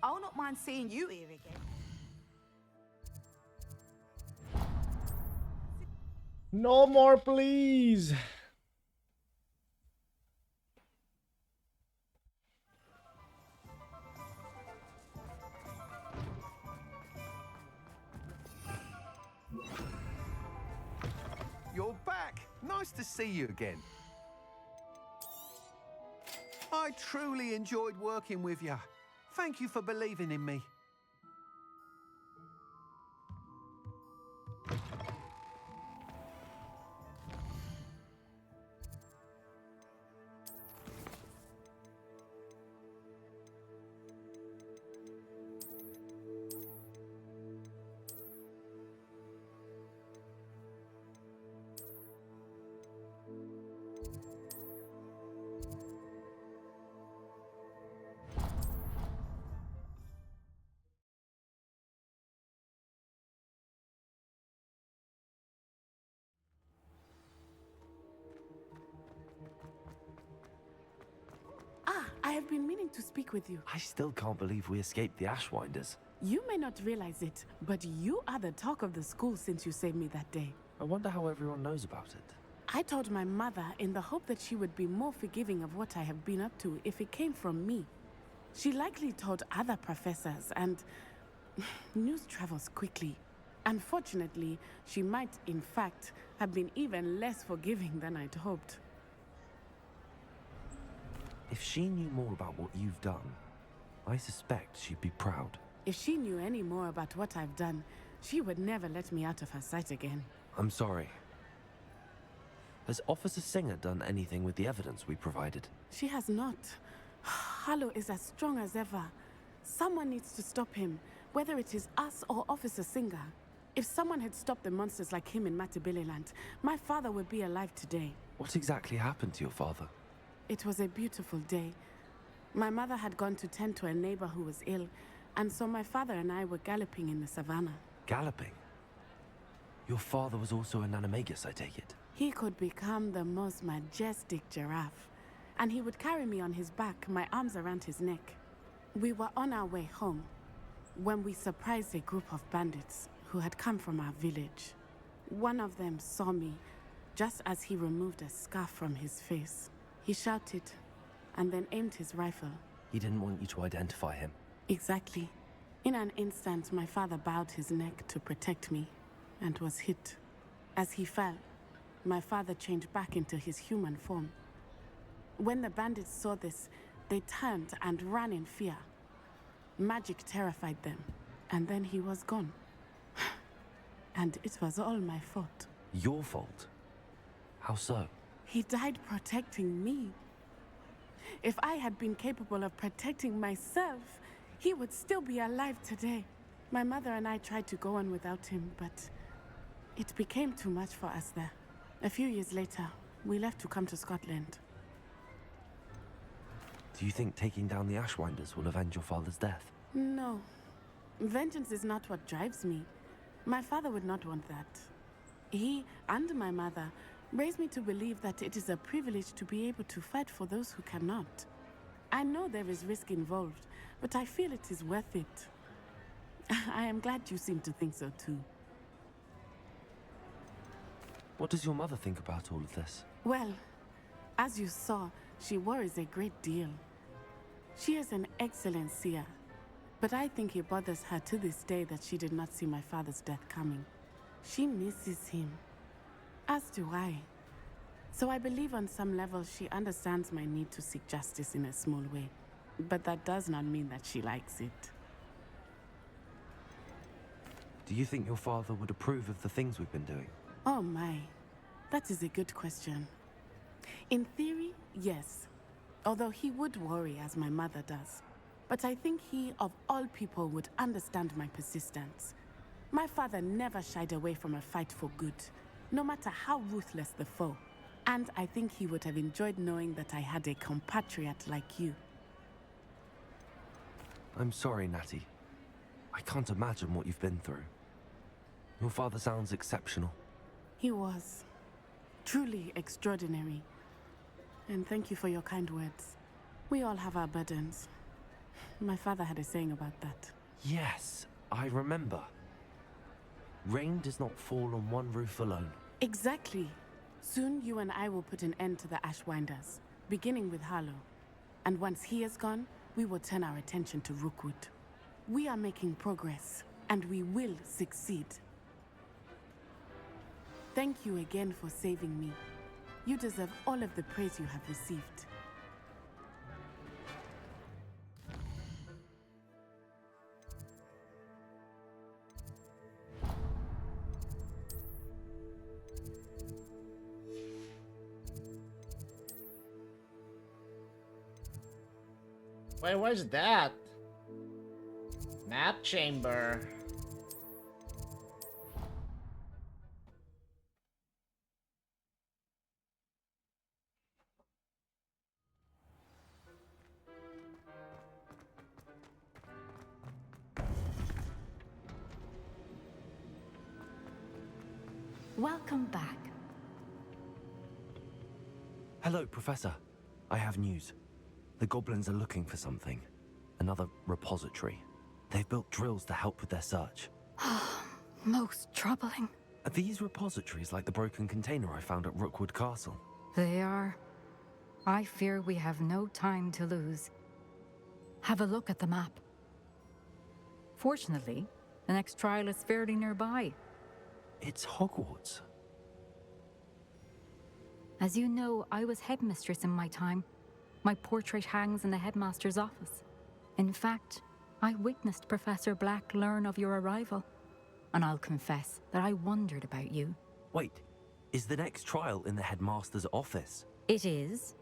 I'll not mind seeing you here again. No more, please. You're back. Nice to see you again. I truly enjoyed working with you. Thank you for believing in me. I have been meaning to speak with you. I still can't believe we escaped the Ashwinders. You may not realize it, but you are the talk of the school since you saved me that day. I wonder how everyone knows about it. I told my mother in the hope that she would be more forgiving of what I have been up to if it came from me. She likely told other professors, and news travels quickly. Unfortunately, she might, in fact, have been even less forgiving than I'd hoped. If she knew more about what you've done, I suspect she'd be proud. If she knew any more about what I've done, she would never let me out of her sight again. I'm sorry. Has Officer Singer done anything with the evidence we provided? She has not. Harlow is as strong as ever. Someone needs to stop him, whether it is us or Officer Singer. If someone had stopped the monsters like him in Matabeleland, my father would be alive today. What exactly happened to your father? It was a beautiful day. My mother had gone to tend to a neighbor who was ill, and so my father and I were galloping in the savannah. Galloping? Your father was also an animagus, I take it? He could become the most majestic giraffe, and he would carry me on his back, my arms around his neck. We were on our way home when we surprised a group of bandits who had come from our village. One of them saw me just as he removed a scarf from his face. He shouted and then aimed his rifle. He didn't want you to identify him. Exactly. In an instant, my father bowed his neck to protect me and was hit. As he fell, my father changed back into his human form. When the bandits saw this, They turned and ran in fear. Magic terrified them, and then he was gone. And it was all my fault. Your fault? How so? He died protecting me. If I had been capable of protecting myself, he would still be alive today. My mother and I tried to go on without him, but it became too much for us there. A few years later, we left to come to Scotland. Do you think taking down the Ashwinders will avenge your father's death? No. Vengeance is not what drives me. My father would not want that. He and my mother raised me to believe that it is a privilege to be able to fight for those who cannot. I know there is risk involved, but I feel it is worth it. I am glad you seem to think so too. What does your mother think about all of this? Well, as you saw, she worries a great deal. She is an excellent seer, but I think it bothers her to this day that she did not see my father's death coming. She misses him, as do I. So I believe on some level she understands my need to seek justice in a small way, but that does not mean that she likes it. Do you think your father would approve of the things we've been doing? Oh my, that is a good question. In theory, yes. Although he would worry as my mother does. But I think he, of all people, would understand my persistence. My father never shied away from a fight for good, no matter how ruthless the foe. And I think he would have enjoyed knowing that I had a compatriot like you. I'm sorry, Natty. I can't imagine what you've been through. Your father sounds exceptional. He was. Truly extraordinary. And thank you for your kind words. We all have our burdens. My father had a saying about that. Yes, I remember. Rain does not fall on one roof alone. Exactly. Soon you and I will put an end to the Ashwinders, beginning with Harlow. And once he is gone, we will turn our attention to Rookwood. We are making progress, and we will succeed. Thank you again for saving me. You deserve all of the praise you have received. Wait, where's that? Map chamber. Welcome back. Hello, Professor. I have news. The goblins are looking for something. Another repository. They've built drills to help with their search. Most troubling. Are these repositories like the broken container I found at Rookwood Castle? They are. I fear we have no time to lose. Have a look at the map. Fortunately, the next trial is fairly nearby. It's Hogwarts. As you know, I was headmistress in my time. My portrait hangs in the headmaster's office. In fact, I witnessed Professor Black learn of your arrival. And I'll confess that I wondered about you. Wait, is the next trial in the headmaster's office? It is.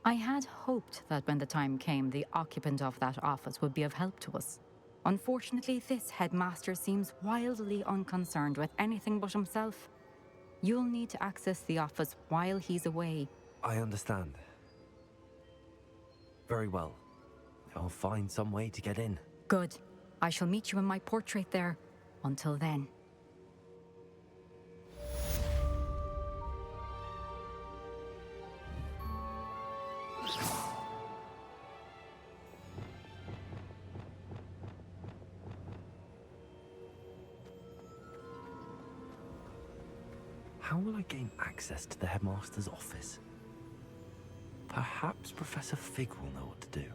I had hoped that when the time came, the occupant of that office would be of help to us. Unfortunately, this headmaster seems wildly unconcerned with anything but himself. You'll need to access the office while he's away. I understand. Very well. I'll find some way to get in. Good. I shall meet you in my portrait there. Until then. How will I gain access to the headmaster's office? Perhaps Professor Fig will know what to do.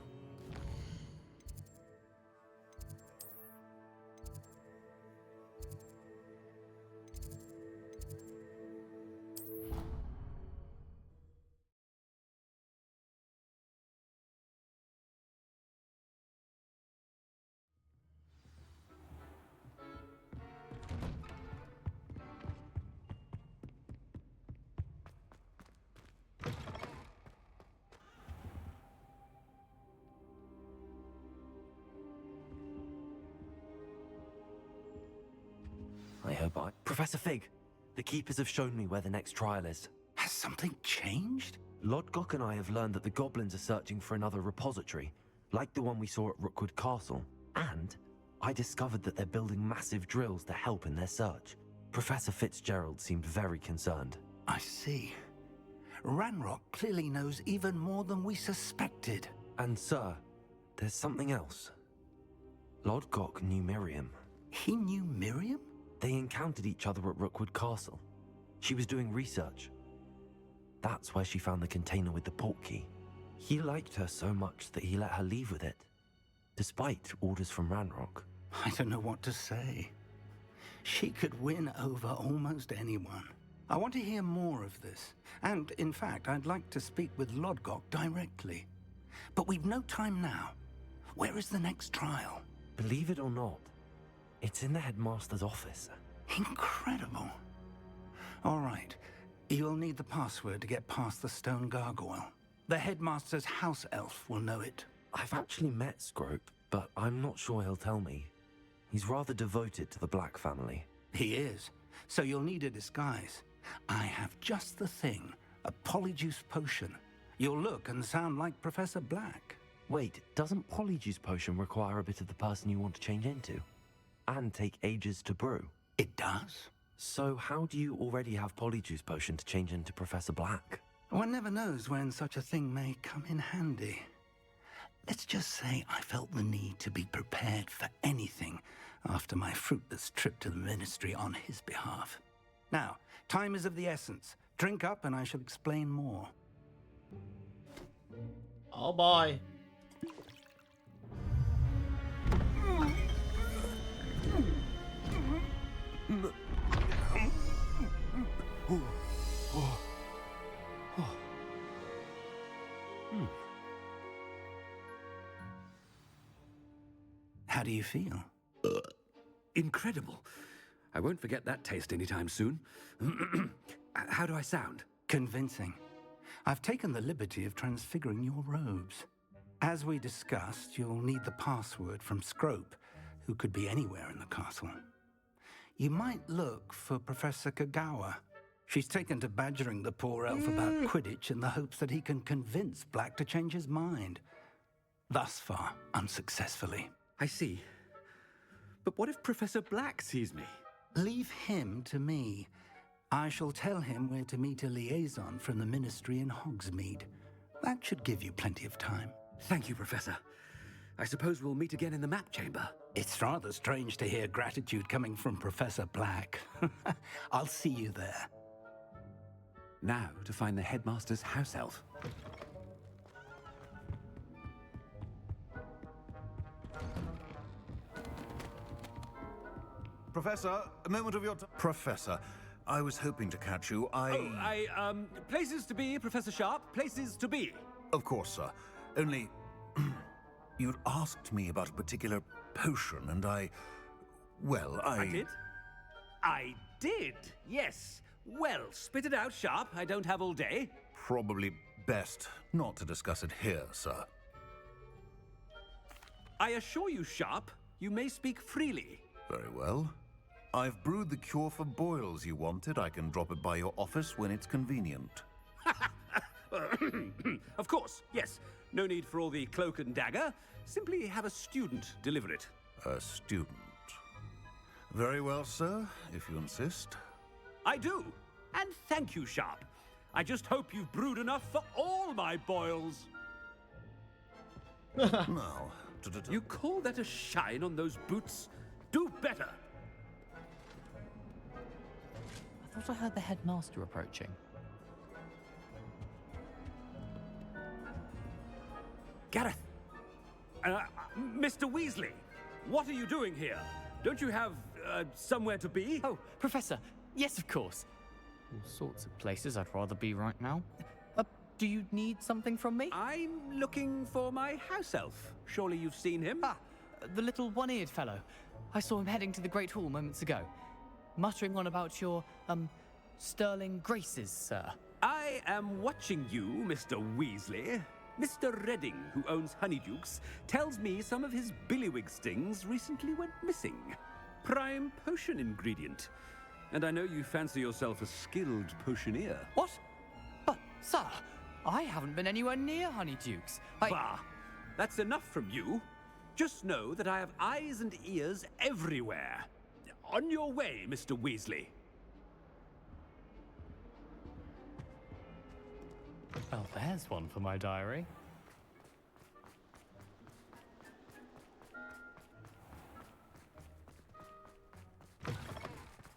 here, but Professor Fig, the Keepers have shown me where the next trial is. Has something changed? Lodgok and I have learned that the goblins are searching for another repository, like the one we saw at Rookwood Castle. And I discovered that they're building massive drills to help in their search. Professor Fitzgerald seemed very concerned. I see. Ranrock clearly knows even more than we suspected. And sir, there's something else. Lodgok knew Miriam. He knew Miriam? They encountered each other at Rookwood Castle. She was doing research. That's where she found the container with the port key. He liked her so much that he let her leave with it, despite orders from Ranrock. I don't know what to say. She could win over almost anyone. I want to hear more of this. And, in fact, I'd like to speak with Lodgok directly. But we've no time now. Where is the next trial? Believe it or not, it's in the headmaster's office. Incredible. All right. You'll need the password to get past the stone gargoyle. The headmaster's house elf will know it. I've actually met Scrope, but I'm not sure he'll tell me. He's rather devoted to the Black family. He is. So you'll need a disguise. I have just the thing. A polyjuice potion. You'll look and sound like Professor Black. Wait, doesn't Polyjuice Potion require a bit of the person you want to change into? And take ages to brew? It does. So how do you already have Polyjuice Potion to change into Professor Black? One never knows when such a thing may come in handy. Let's just say I felt the need to be prepared for anything after my fruitless trip to the Ministry on his behalf. Now, time is of the essence. Drink up and I shall explain more. Oh boy. How do you feel? Incredible. I won't forget that taste anytime soon. How do I sound? Convincing. I've taken the liberty of transfiguring your robes. As we discussed, you'll need the password from Scrope, who could be anywhere in the castle. You might look for Professor Kagawa. She's taken to badgering the poor elf about Quidditch in the hopes that he can convince Black to change his mind. Thus far, unsuccessfully. I see. But what if Professor Black sees me? Leave him to me. I shall tell him where to meet a liaison from the Ministry in Hogsmeade. That should give you plenty of time. Thank you, Professor. I suppose we'll meet again in the map chamber. It's rather strange to hear gratitude coming from Professor Black. I'll see you there. Now to find the headmaster's house elf. Professor, a moment of your time. Professor, I was hoping to catch you. Places to be, Professor Sharp. Places to be. Of course, sir. Only, you'd asked me about a particular potion, and I did? I did, yes. Well, spit it out, Sharp. I don't have all day. Probably best not to discuss it here, sir. I assure you, Sharp, you may speak freely. Very well. I've brewed the cure for boils you wanted. I can drop it by your office when it's convenient. Of course, yes. No need for all the cloak and dagger. Simply have a student deliver it. A student. Very well, sir, if you insist. I do. And thank you, Sharp. I just hope you've brewed enough for all my boils. Now, you call that a shine on those boots? Do better. I thought I heard the headmaster approaching. Gareth! Mr. Weasley! What are you doing here? Don't you have, somewhere to be? Oh, Professor! Yes, of course. All sorts of places I'd rather be right now. Do you need something from me? I'm looking for my house elf. Surely you've seen him? Ah, the little one-eared fellow. I saw him heading to the Great Hall moments ago, muttering on about your, sterling graces, sir. I am watching you, Mr. Weasley. Mr. Redding, who owns Honeydukes, tells me some of his billywig stings recently went missing. prime potion ingredient. And I know you fancy yourself a skilled potioneer. What? But, sir, I haven't been anywhere near Honeydukes. Bah! That's enough from you. Just know that I have eyes and ears everywhere. On your way, Mr. Weasley. Well, there's one for my diary.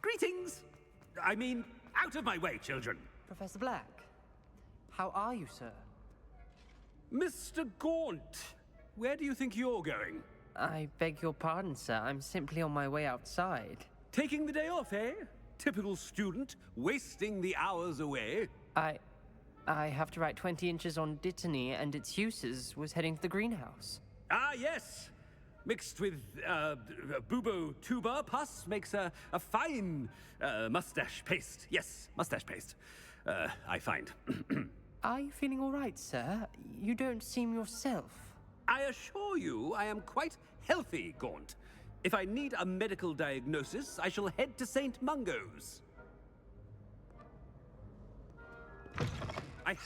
Greetings! I mean, out of my way, children. Professor Black, how are you, sir? Mr. Gaunt, where do you think you're going? I beg your pardon, sir. I'm simply on my way outside. Taking the day off, eh? Typical student, wasting the hours away. I have to write 20 inches on Dittany and its uses. Was heading to the greenhouse. Ah, yes! Mixed with, bubo tuba pus makes a fine, mustache paste. Yes, mustache paste. I find. Are you feeling all right, sir? You don't seem yourself. I assure you I am quite healthy, Gaunt. If I need a medical diagnosis, I shall head to St. Mungo's.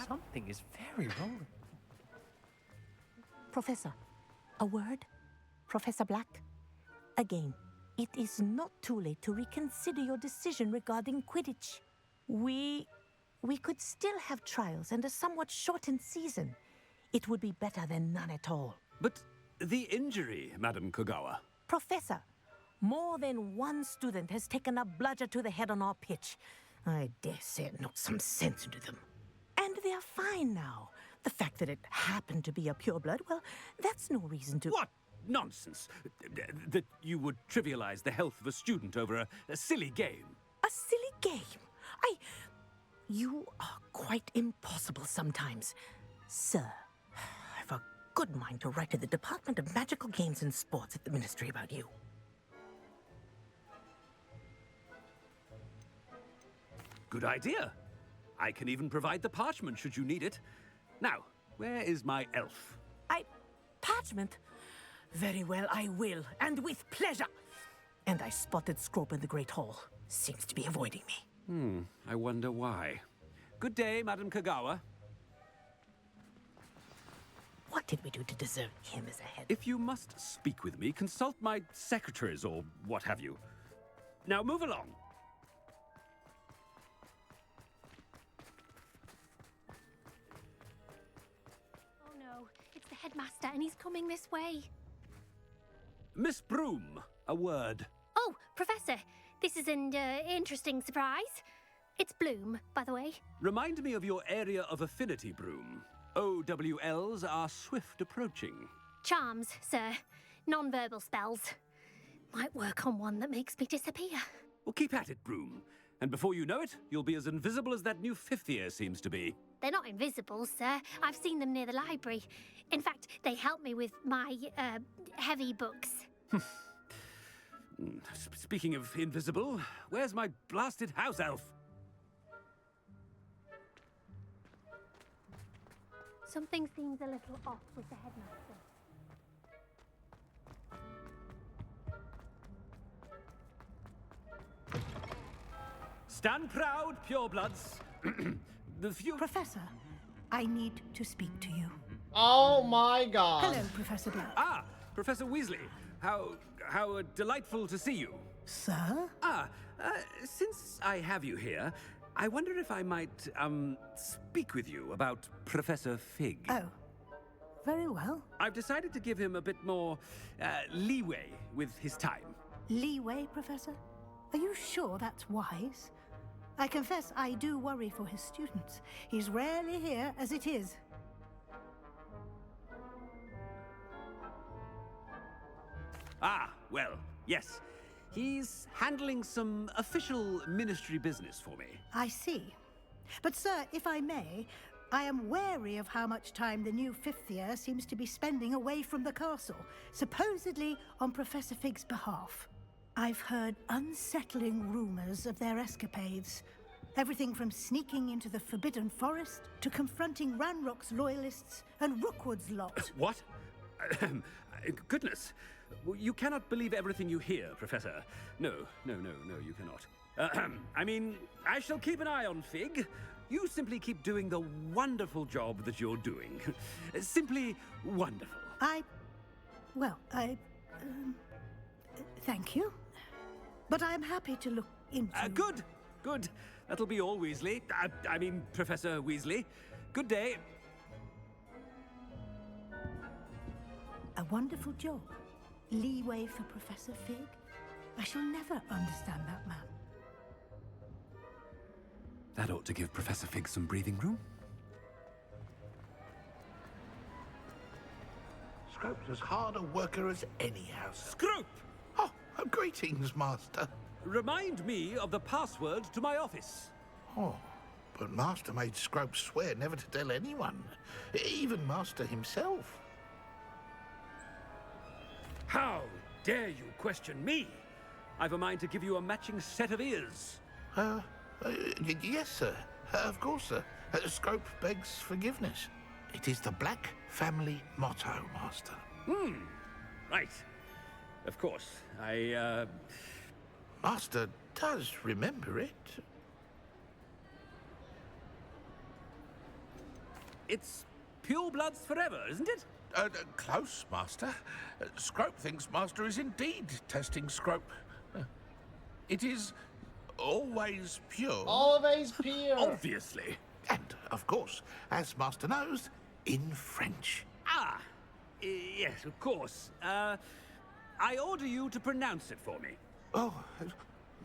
Something is very wrong. Professor, a word? Professor Black? Again, it is not too late to reconsider your decision regarding Quidditch. We could still have trials and a somewhat shortened season. It would be better than none at all. But the injury, Madam Kogawa. Professor, more than one student has taken a bludger to the head on our pitch. I dare say it knocked some sense into them. And they are fine now. The fact that it happened to be a pureblood, well, that's no reason to... What nonsense! That you would trivialize the health of a student over a silly game. A silly game? You are quite impossible sometimes. Sir, I've a good mind to write to the Department of Magical Games and Sports at the Ministry about you. Good idea. I can even provide the parchment should you need it. Now, where is my elf? Parchment? Very well, I will, and with pleasure. And I spotted Scrope in the Great Hall. Seems to be avoiding me. I wonder why. Good day, Madam Kogawa. What did we do to deserve him as a head? If you must speak with me, consult my secretaries or what have you. Now move along. Oh no, it's the headmaster and he's coming this way. Miss Broom, a word. Oh, Professor, this is an interesting surprise. It's Bloom, by the way. Remind me of your area of affinity, Broom. OWLs are swift approaching. Charms, sir. Non-verbal spells. Might work on one that makes me disappear. Well, keep at it, Broom. And before you know it, you'll be as invisible as that new fifth year seems to be. They're not invisible, sir. I've seen them near the library. In fact, they help me with my, heavy books. Speaking of invisible, where's my blasted house elf? Something seems a little off with the headmaster. Stand proud, purebloods. Professor, I need to speak to you. Oh my god. Hello, Professor Black. Ah, Professor Weasley. How delightful to see you. Sir? Since I have you here, I wonder if I might, speak with you about Professor Fig. Oh, very well. I've decided to give him a bit more, leeway with his time. Leeway, Professor? Are you sure that's wise? I confess I do worry for his students. He's rarely here as it is. Ah, well, yes. He's handling some official ministry business for me. I see. But, sir, if I may, I am wary of how much time the new fifth year seems to be spending away from the castle, supposedly on Professor Fig's behalf. I've heard unsettling rumors of their escapades. Everything from sneaking into the Forbidden Forest to confronting Ranrock's loyalists and Rookwood's lot. What? Goodness. You cannot believe everything you hear, Professor. No, you cannot. I mean, I shall keep an eye on Fig. You simply keep doing the wonderful job that you're doing. Simply wonderful. Thank you. But I'm happy to look into... Good. That'll be all, Weasley. I mean, Professor Weasley. Good day. A wonderful job. Leeway for Professor Fig. I shall never understand that man. That ought to give Professor Fig some breathing room. Scrope's as hard a worker as any house. Scrope! Oh, greetings, Master. Remind me of the password to my office. Oh, but Master made Scrope swear never to tell anyone, even Master himself. How dare you question me? I've a mind to give you a matching set of ears. Yes, sir. Of course, sir. Scrope begs forgiveness. It is the Black family motto, Master. Right. Of course. Master does remember it. It's pure bloods forever, isn't it? Close, Master. Scrope thinks Master is indeed testing Scrope. It is always pure. Always pure. Obviously. And, of course, as Master knows, in French. Yes, of course. I order you to pronounce it for me. Oh,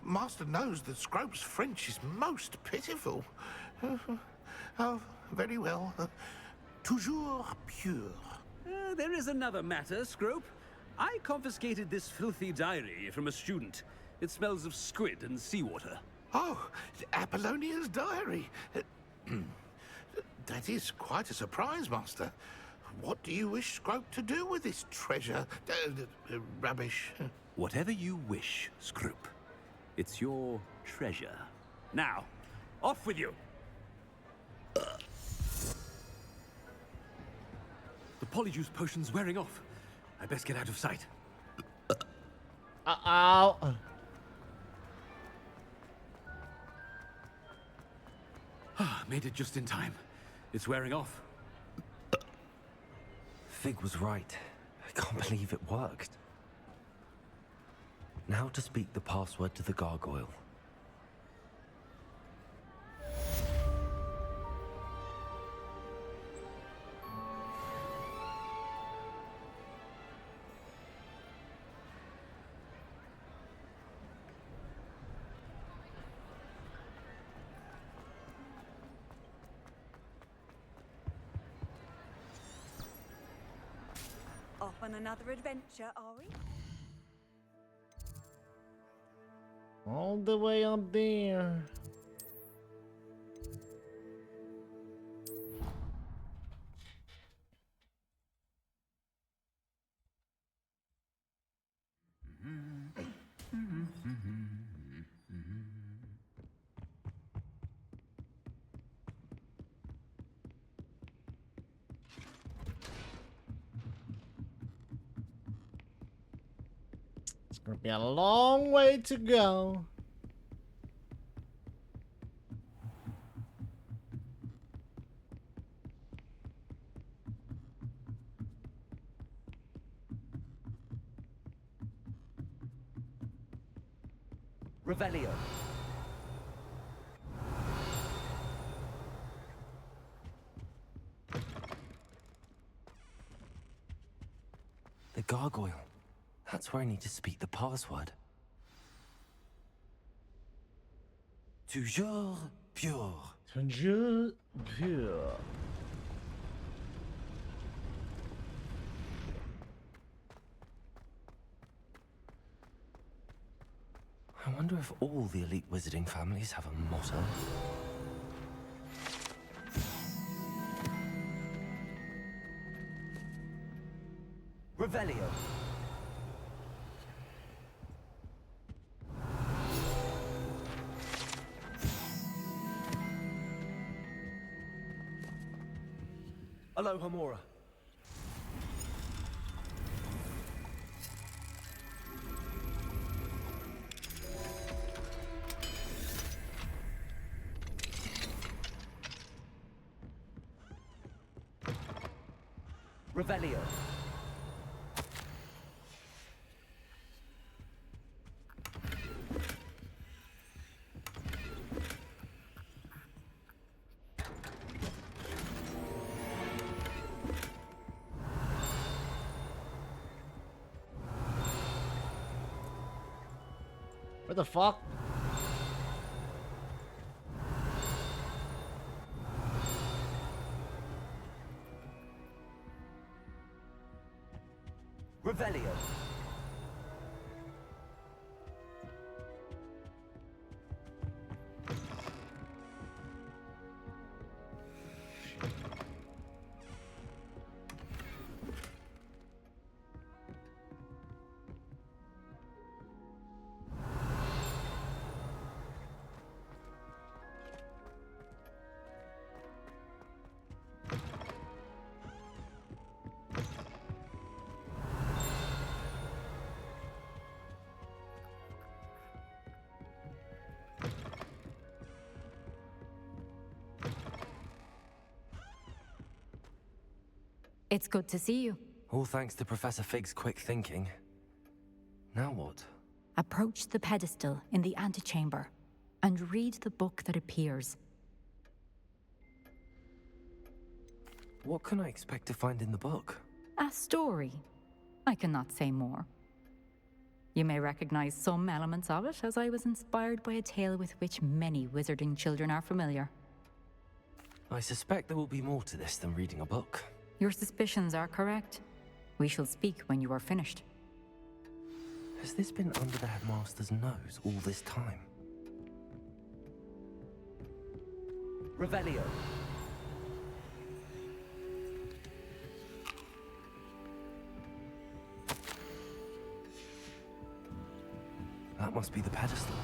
Master knows that Scrope's French is most pitiful. Oh, very well. Toujours pure. There is another matter, Scrope. I confiscated this filthy diary from a student. It smells of squid and seawater. Oh, Apollonia's diary. That is quite a surprise, Master. What do you wish Scrope to do with this treasure? Rubbish. Whatever you wish, Scrope. It's your treasure. Now, off with you. The polyjuice potion's wearing off. I best get out of sight. Uh-oh. Made it just in time. It's wearing off. Fig was right. I can't believe it worked. Now to speak the password to the gargoyle. Off on another adventure, are we? All the way up there. It's gonna be a long way to go. Revelio. The gargoyle. That's where I need to speak the password. Toujours pure. Toujours pure. I wonder if all the elite wizarding families have a motto. Revelio. Alohomora. Revelio. What the fuck? Revelio. It's good to see you. All thanks to Professor Fig's quick thinking. Now what? Approach the pedestal in the antechamber and read the book that appears. What can I expect to find in the book? A story. I cannot say more. You may recognize some elements of it, as I was inspired by a tale with which many wizarding children are familiar. I suspect there will be more to this than reading a book. Your suspicions are correct. We shall speak when you are finished. Has this been under the headmaster's nose all this time? Revelio. That must be the pedestal.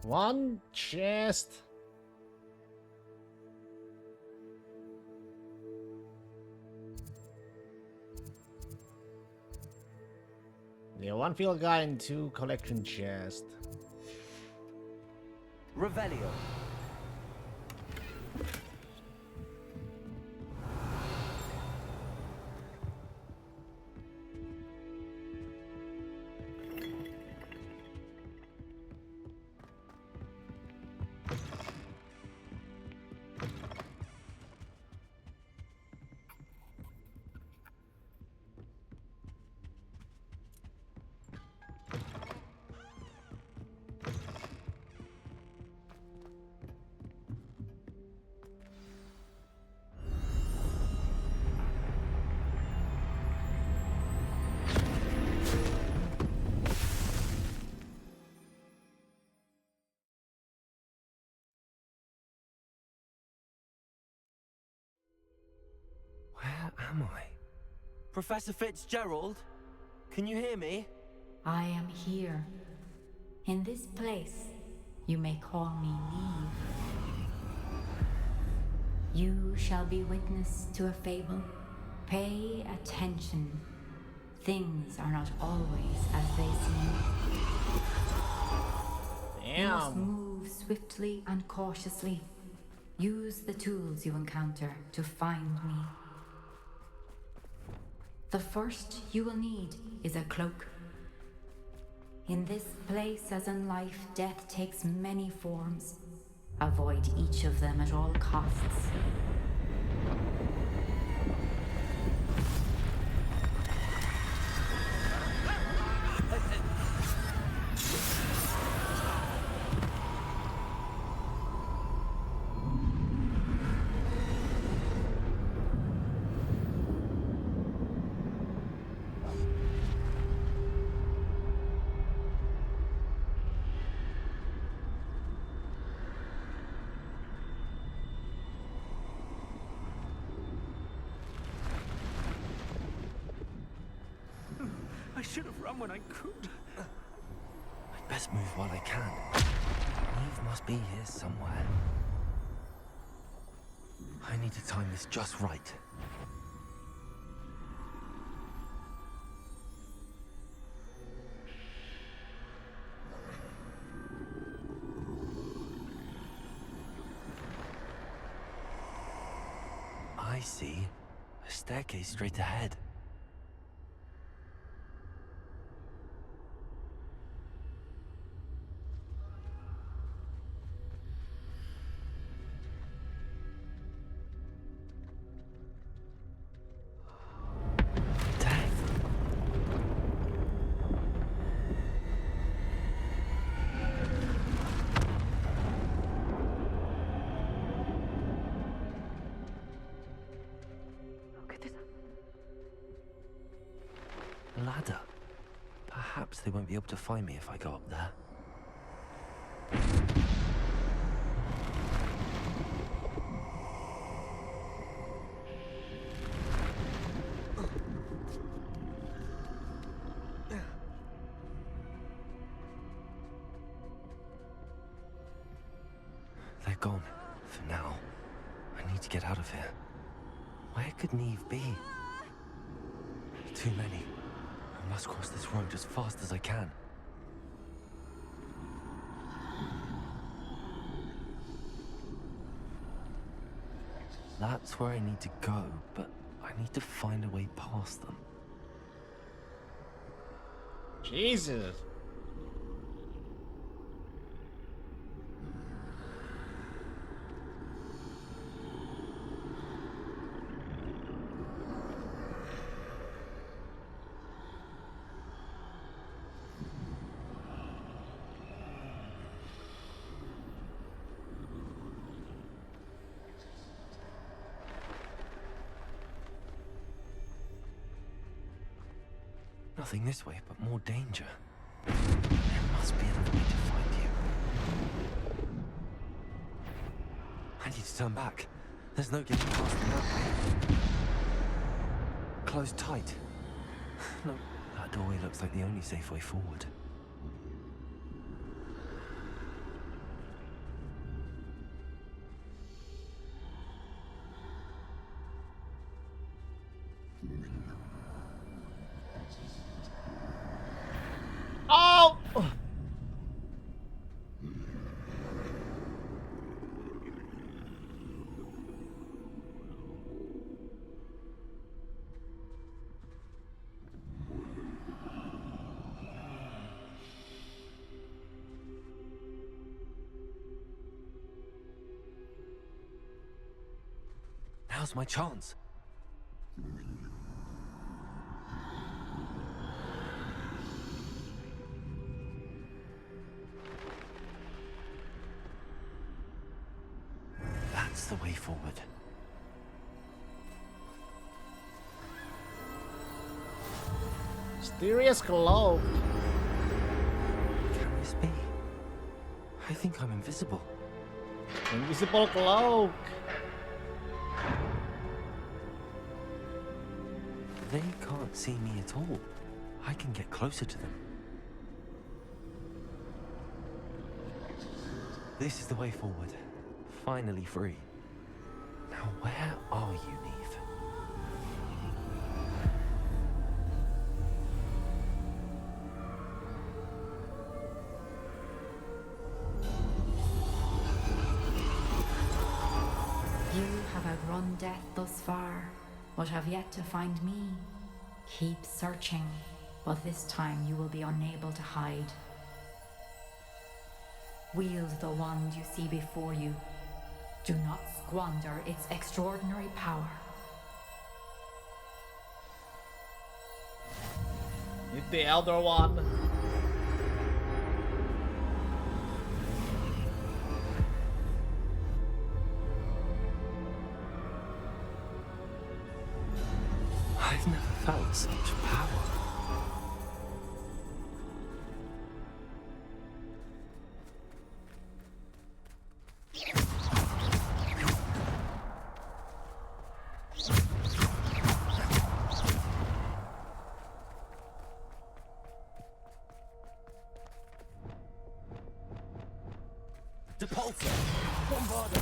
One chest. Yeah, one field guide and two collection chests. Revelio. Where am I? Professor Fitzgerald? Can you hear me? I am here. In this place, you may call me Neve. You shall be witness to a fable. Pay attention. Things are not always as they seem. You must move swiftly and cautiously. Use the tools you encounter to find me. The first you will need is a cloak. In this place, as in life, death takes many forms. Avoid each of them at all costs. should have run when I could. I'd best move while I can. Eve must be here somewhere. I need to time this just right. I see. A staircase straight ahead. Ladder. Perhaps they won't be able to find me if I go up there. They're gone. For now. I need to get out of here. Where could Neve be? Too many. I must cross this road as fast as I can. That's where I need to go, but I need to find a way past them. Jesus. Nothing this way, but more danger. There must be another way to find you. I need to turn back. There's no getting past them that way. Closed tight. No, that doorway looks like the only safe way forward. Oh! Now's my chance. That's the way forward. Mysterious cloak. Can this be? I think I'm invisible. Invisible cloak. They can't see me at all. I can get closer to them. This is the way forward. Finally free. Now where are you, Neve? You have outrun death thus far, but have yet to find me. Keep searching, but this time you will be unable to hide. Wield the wand you see before you. Do not squander its extraordinary power. Need the Elder One. I've never felt such power. Repulsor! Bombarder!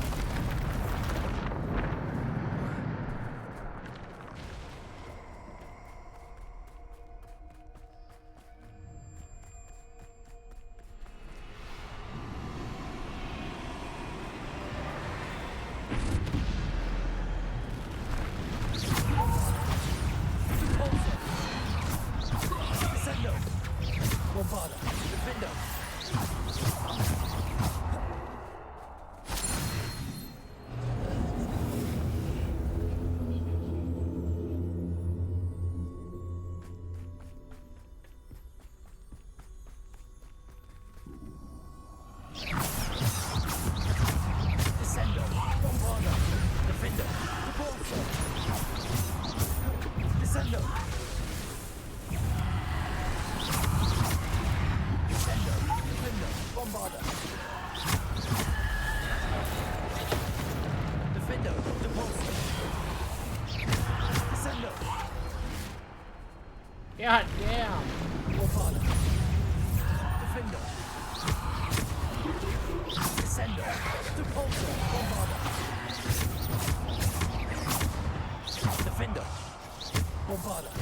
Descendo! Bombarder! Defender! Descendo! Bombarder! Defender! Repulsor! Descendo! Descendo! Defender! Bombarder! Defender! Repulsor! Descendo! God damn. Bombarder! Defender! Descendo! Repulsor! Bombarder! Defender! Bombarder!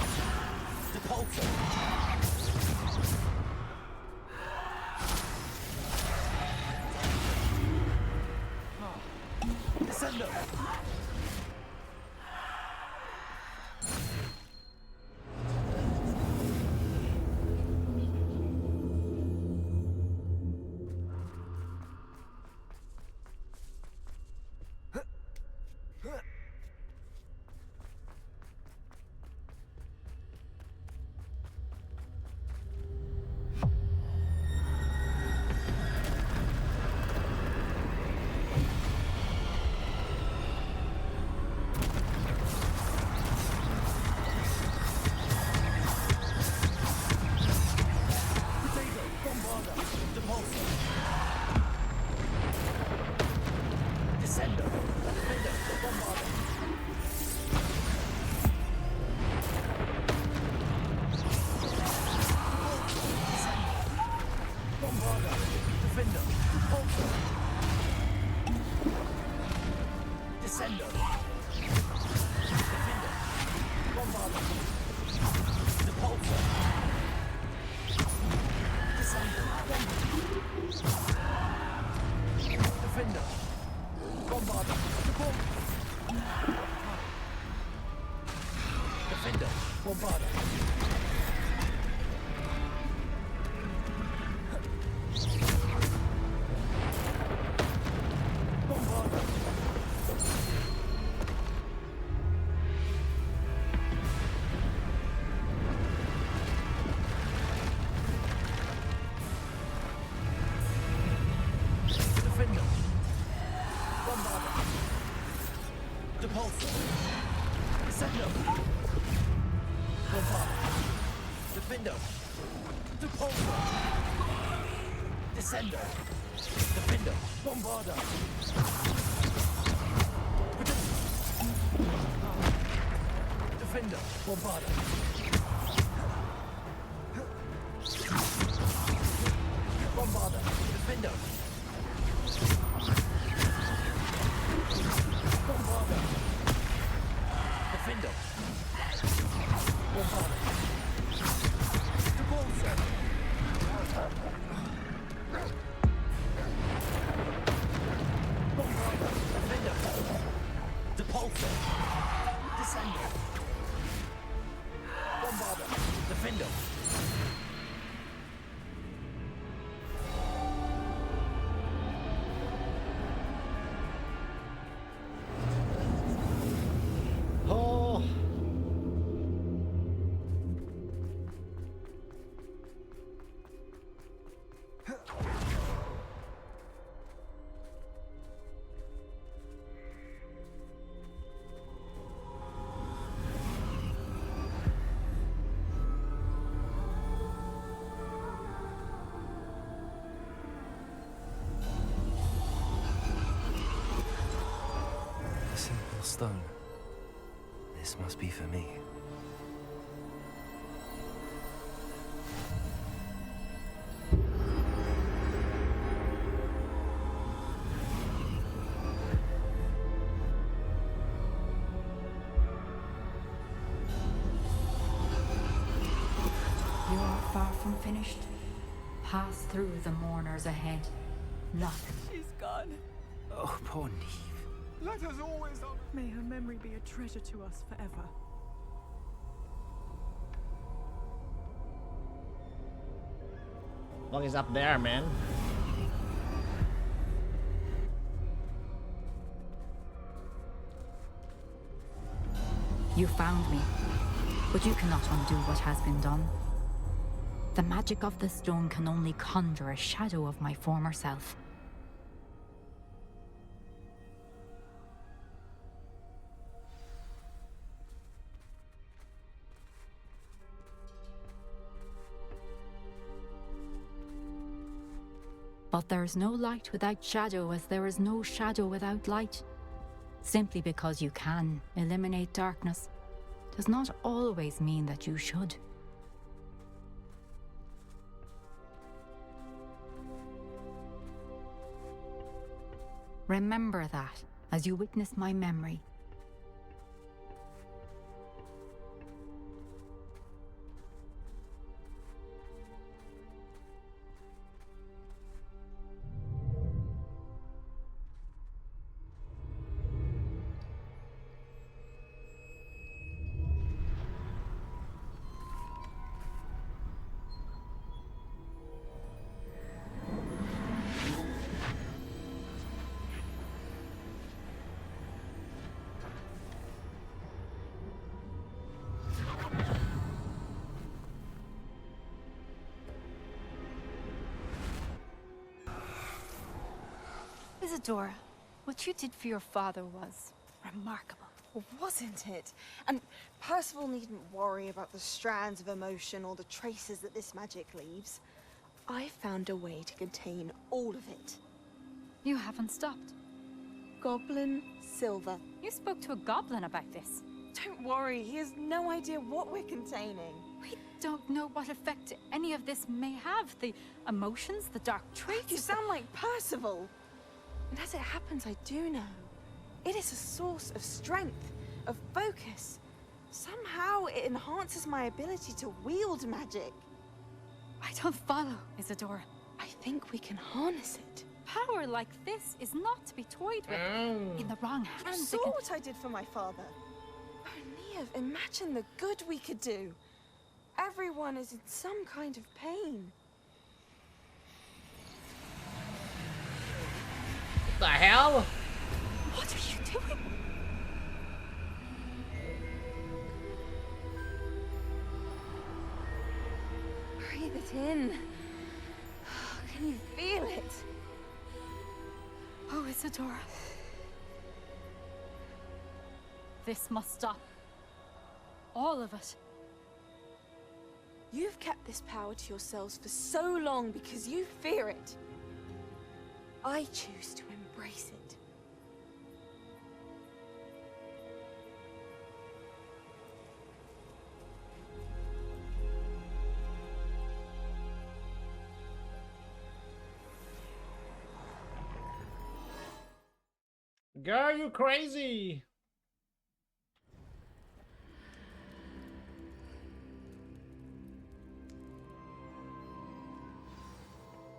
Repulsor! Descendo! Potato! Bombarder! Repulsor! Descendo! Defender! Bombarder! Bombarder! Defender! Repulsor! Descendo! Defender! Bombarder! Repulsor! Descendo! Defender! Bombarder! Defender! Bombarder! Bombarder! Defender! Bombarder! Repulsor! Descendo! Bombarder! Defender! Repulsor! Descendo! Defender! Bombarder! Defender! Bombarder! Bombarder! Defender! Bombarder! Defender! Bombarder! Repulsor! Bombarder! Defender! Repulsor! Descender! Bombarder! Defender! Oh. A simple stone. This must be for me. far from finished. Pass through the mourners ahead. Nothing. She's gone. Oh, poor Neve. Let us always honor. May her memory be a treasure to us forever. What is up there, man? You found me, but you cannot undo what has been done. The magic of the stone can only conjure a shadow of my former self. But there is no light without shadow, as there is no shadow without light. Simply because you can eliminate darkness does not always mean that you should. Remember that as you witness my memory. Isadora, what you did for your father was remarkable. Well, wasn't it? And Percival needn't worry about the strands of emotion or the traces that this magic leaves. I found a way to contain all of it. You haven't stopped. Goblin silver. You spoke to a goblin about this. Don't worry, he has no idea what we're containing. We don't know what effect any of this may have. The emotions, the dark traits. You sound like Percival. And as it happens, I do know. It is a source of strength, of focus. Somehow it enhances my ability to wield magic. I don't follow, Isadora. I think we can harness it. Power like this is not to be toyed with. In the wrong You hands, saw it can... what I did for my father. Oh, Neve, imagine the good we could do. Everyone is in some kind of pain. The hell? What are you doing? Breathe it in. Can you feel it? Oh, Isadora. This must stop. All of it. You've kept this power to yourselves for so long because you fear it. I choose to embrace it. Girl, you crazy!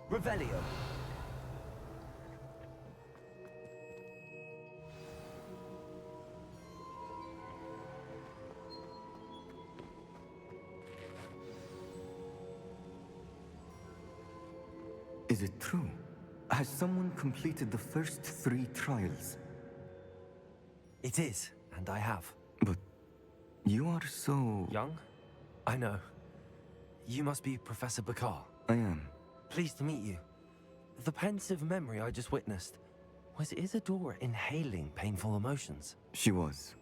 Revelio. Is it true? Has someone completed the first 3 trials? It is, and I have. But you are so... Young? I know. You must be Professor Bakar. I am. Pleased to meet you. The pensive memory I just witnessed, was Isadora inhaling painful emotions? She was.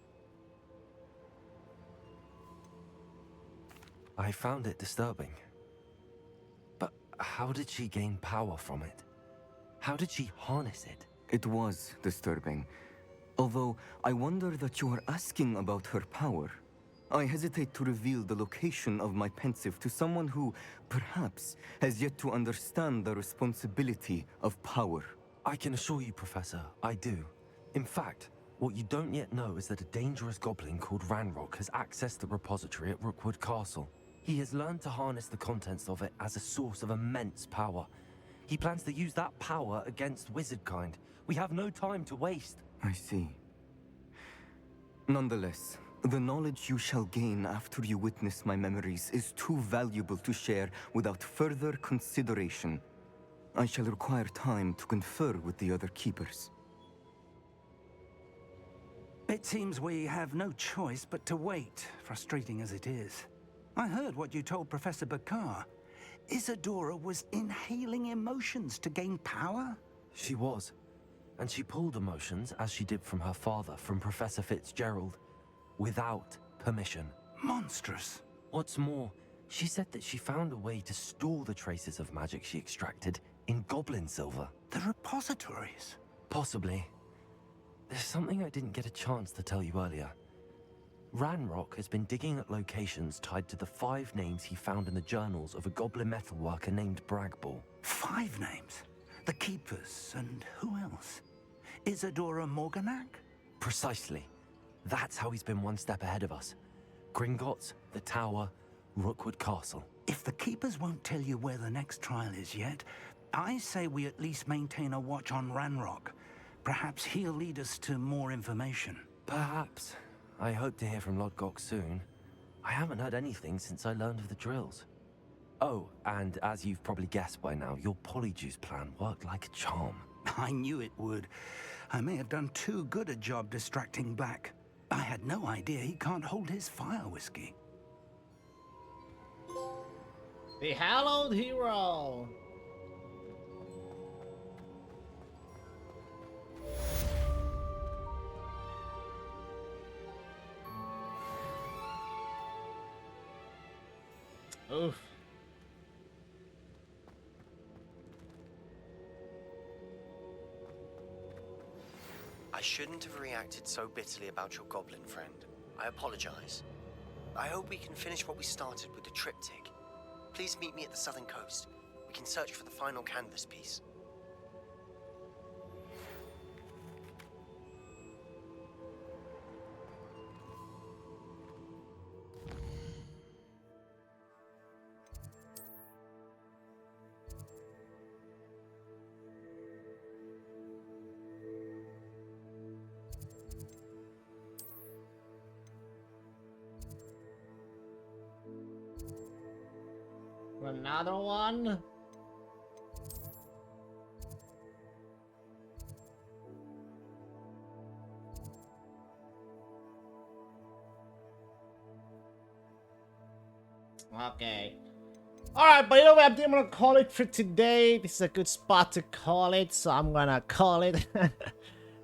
I found it disturbing. But how did she gain power from it? How did she harness it? It was disturbing. Although I wonder that you are asking about her power. I hesitate to reveal the location of my pensive to someone who, perhaps, has yet to understand the responsibility of power. I can assure you, Professor, I do. In fact, what you don't yet know is that a dangerous goblin called Ranrock has accessed the repository at Rookwood Castle. He has learned to harness the contents of it as a source of immense power. He plans to use that power against wizardkind. We have no time to waste. I see. Nonetheless, the knowledge you shall gain after you witness my memories is too valuable to share without further consideration. I shall require time to confer with the other keepers. It seems we have no choice but to wait, frustrating as it is. I heard what you told Professor Bakar. Isadora was inhaling emotions to gain power? She was. And she pulled emotions, as she did from her father, from Professor Fitzgerald, without permission. Monstrous. What's more, she said that she found a way to store the traces of magic she extracted in goblin silver. The repositories? Possibly. There's something I didn't get a chance to tell you earlier. Ranrock has been digging at locations tied to the 5 names he found in the journals of a goblin metalworker named Bragball. 5 names? The Keepers, and who else? Isadora Morganac? Precisely. That's how he's been one step ahead of us. Gringotts, the Tower, Rookwood Castle. If the Keepers won't tell you where the next trial is yet, I say we at least maintain a watch on Ranrock. Perhaps he'll lead us to more information. Perhaps. I hope to hear from Lodgok soon. I haven't heard anything since I learned of the drills. Oh, and as you've probably guessed by now, your Polyjuice plan worked like a charm. I knew it would. I may have done too good a job distracting Black. I had no idea he can't hold his fire whiskey. The Hallowed Hero. Oof. I shouldn't have reacted so bitterly about your goblin friend. I apologize. I hope we can finish what we started with the triptych. Please meet me at the southern coast. We can search for the final canvas piece. Another one. Okay. Alright, but you know what? I'm gonna call it for today. This is a good spot to call it, so I'm gonna call it.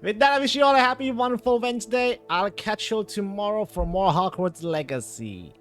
With that, I wish you all a happy, wonderful Wednesday. I'll catch you all tomorrow for more Hogwarts Legacy.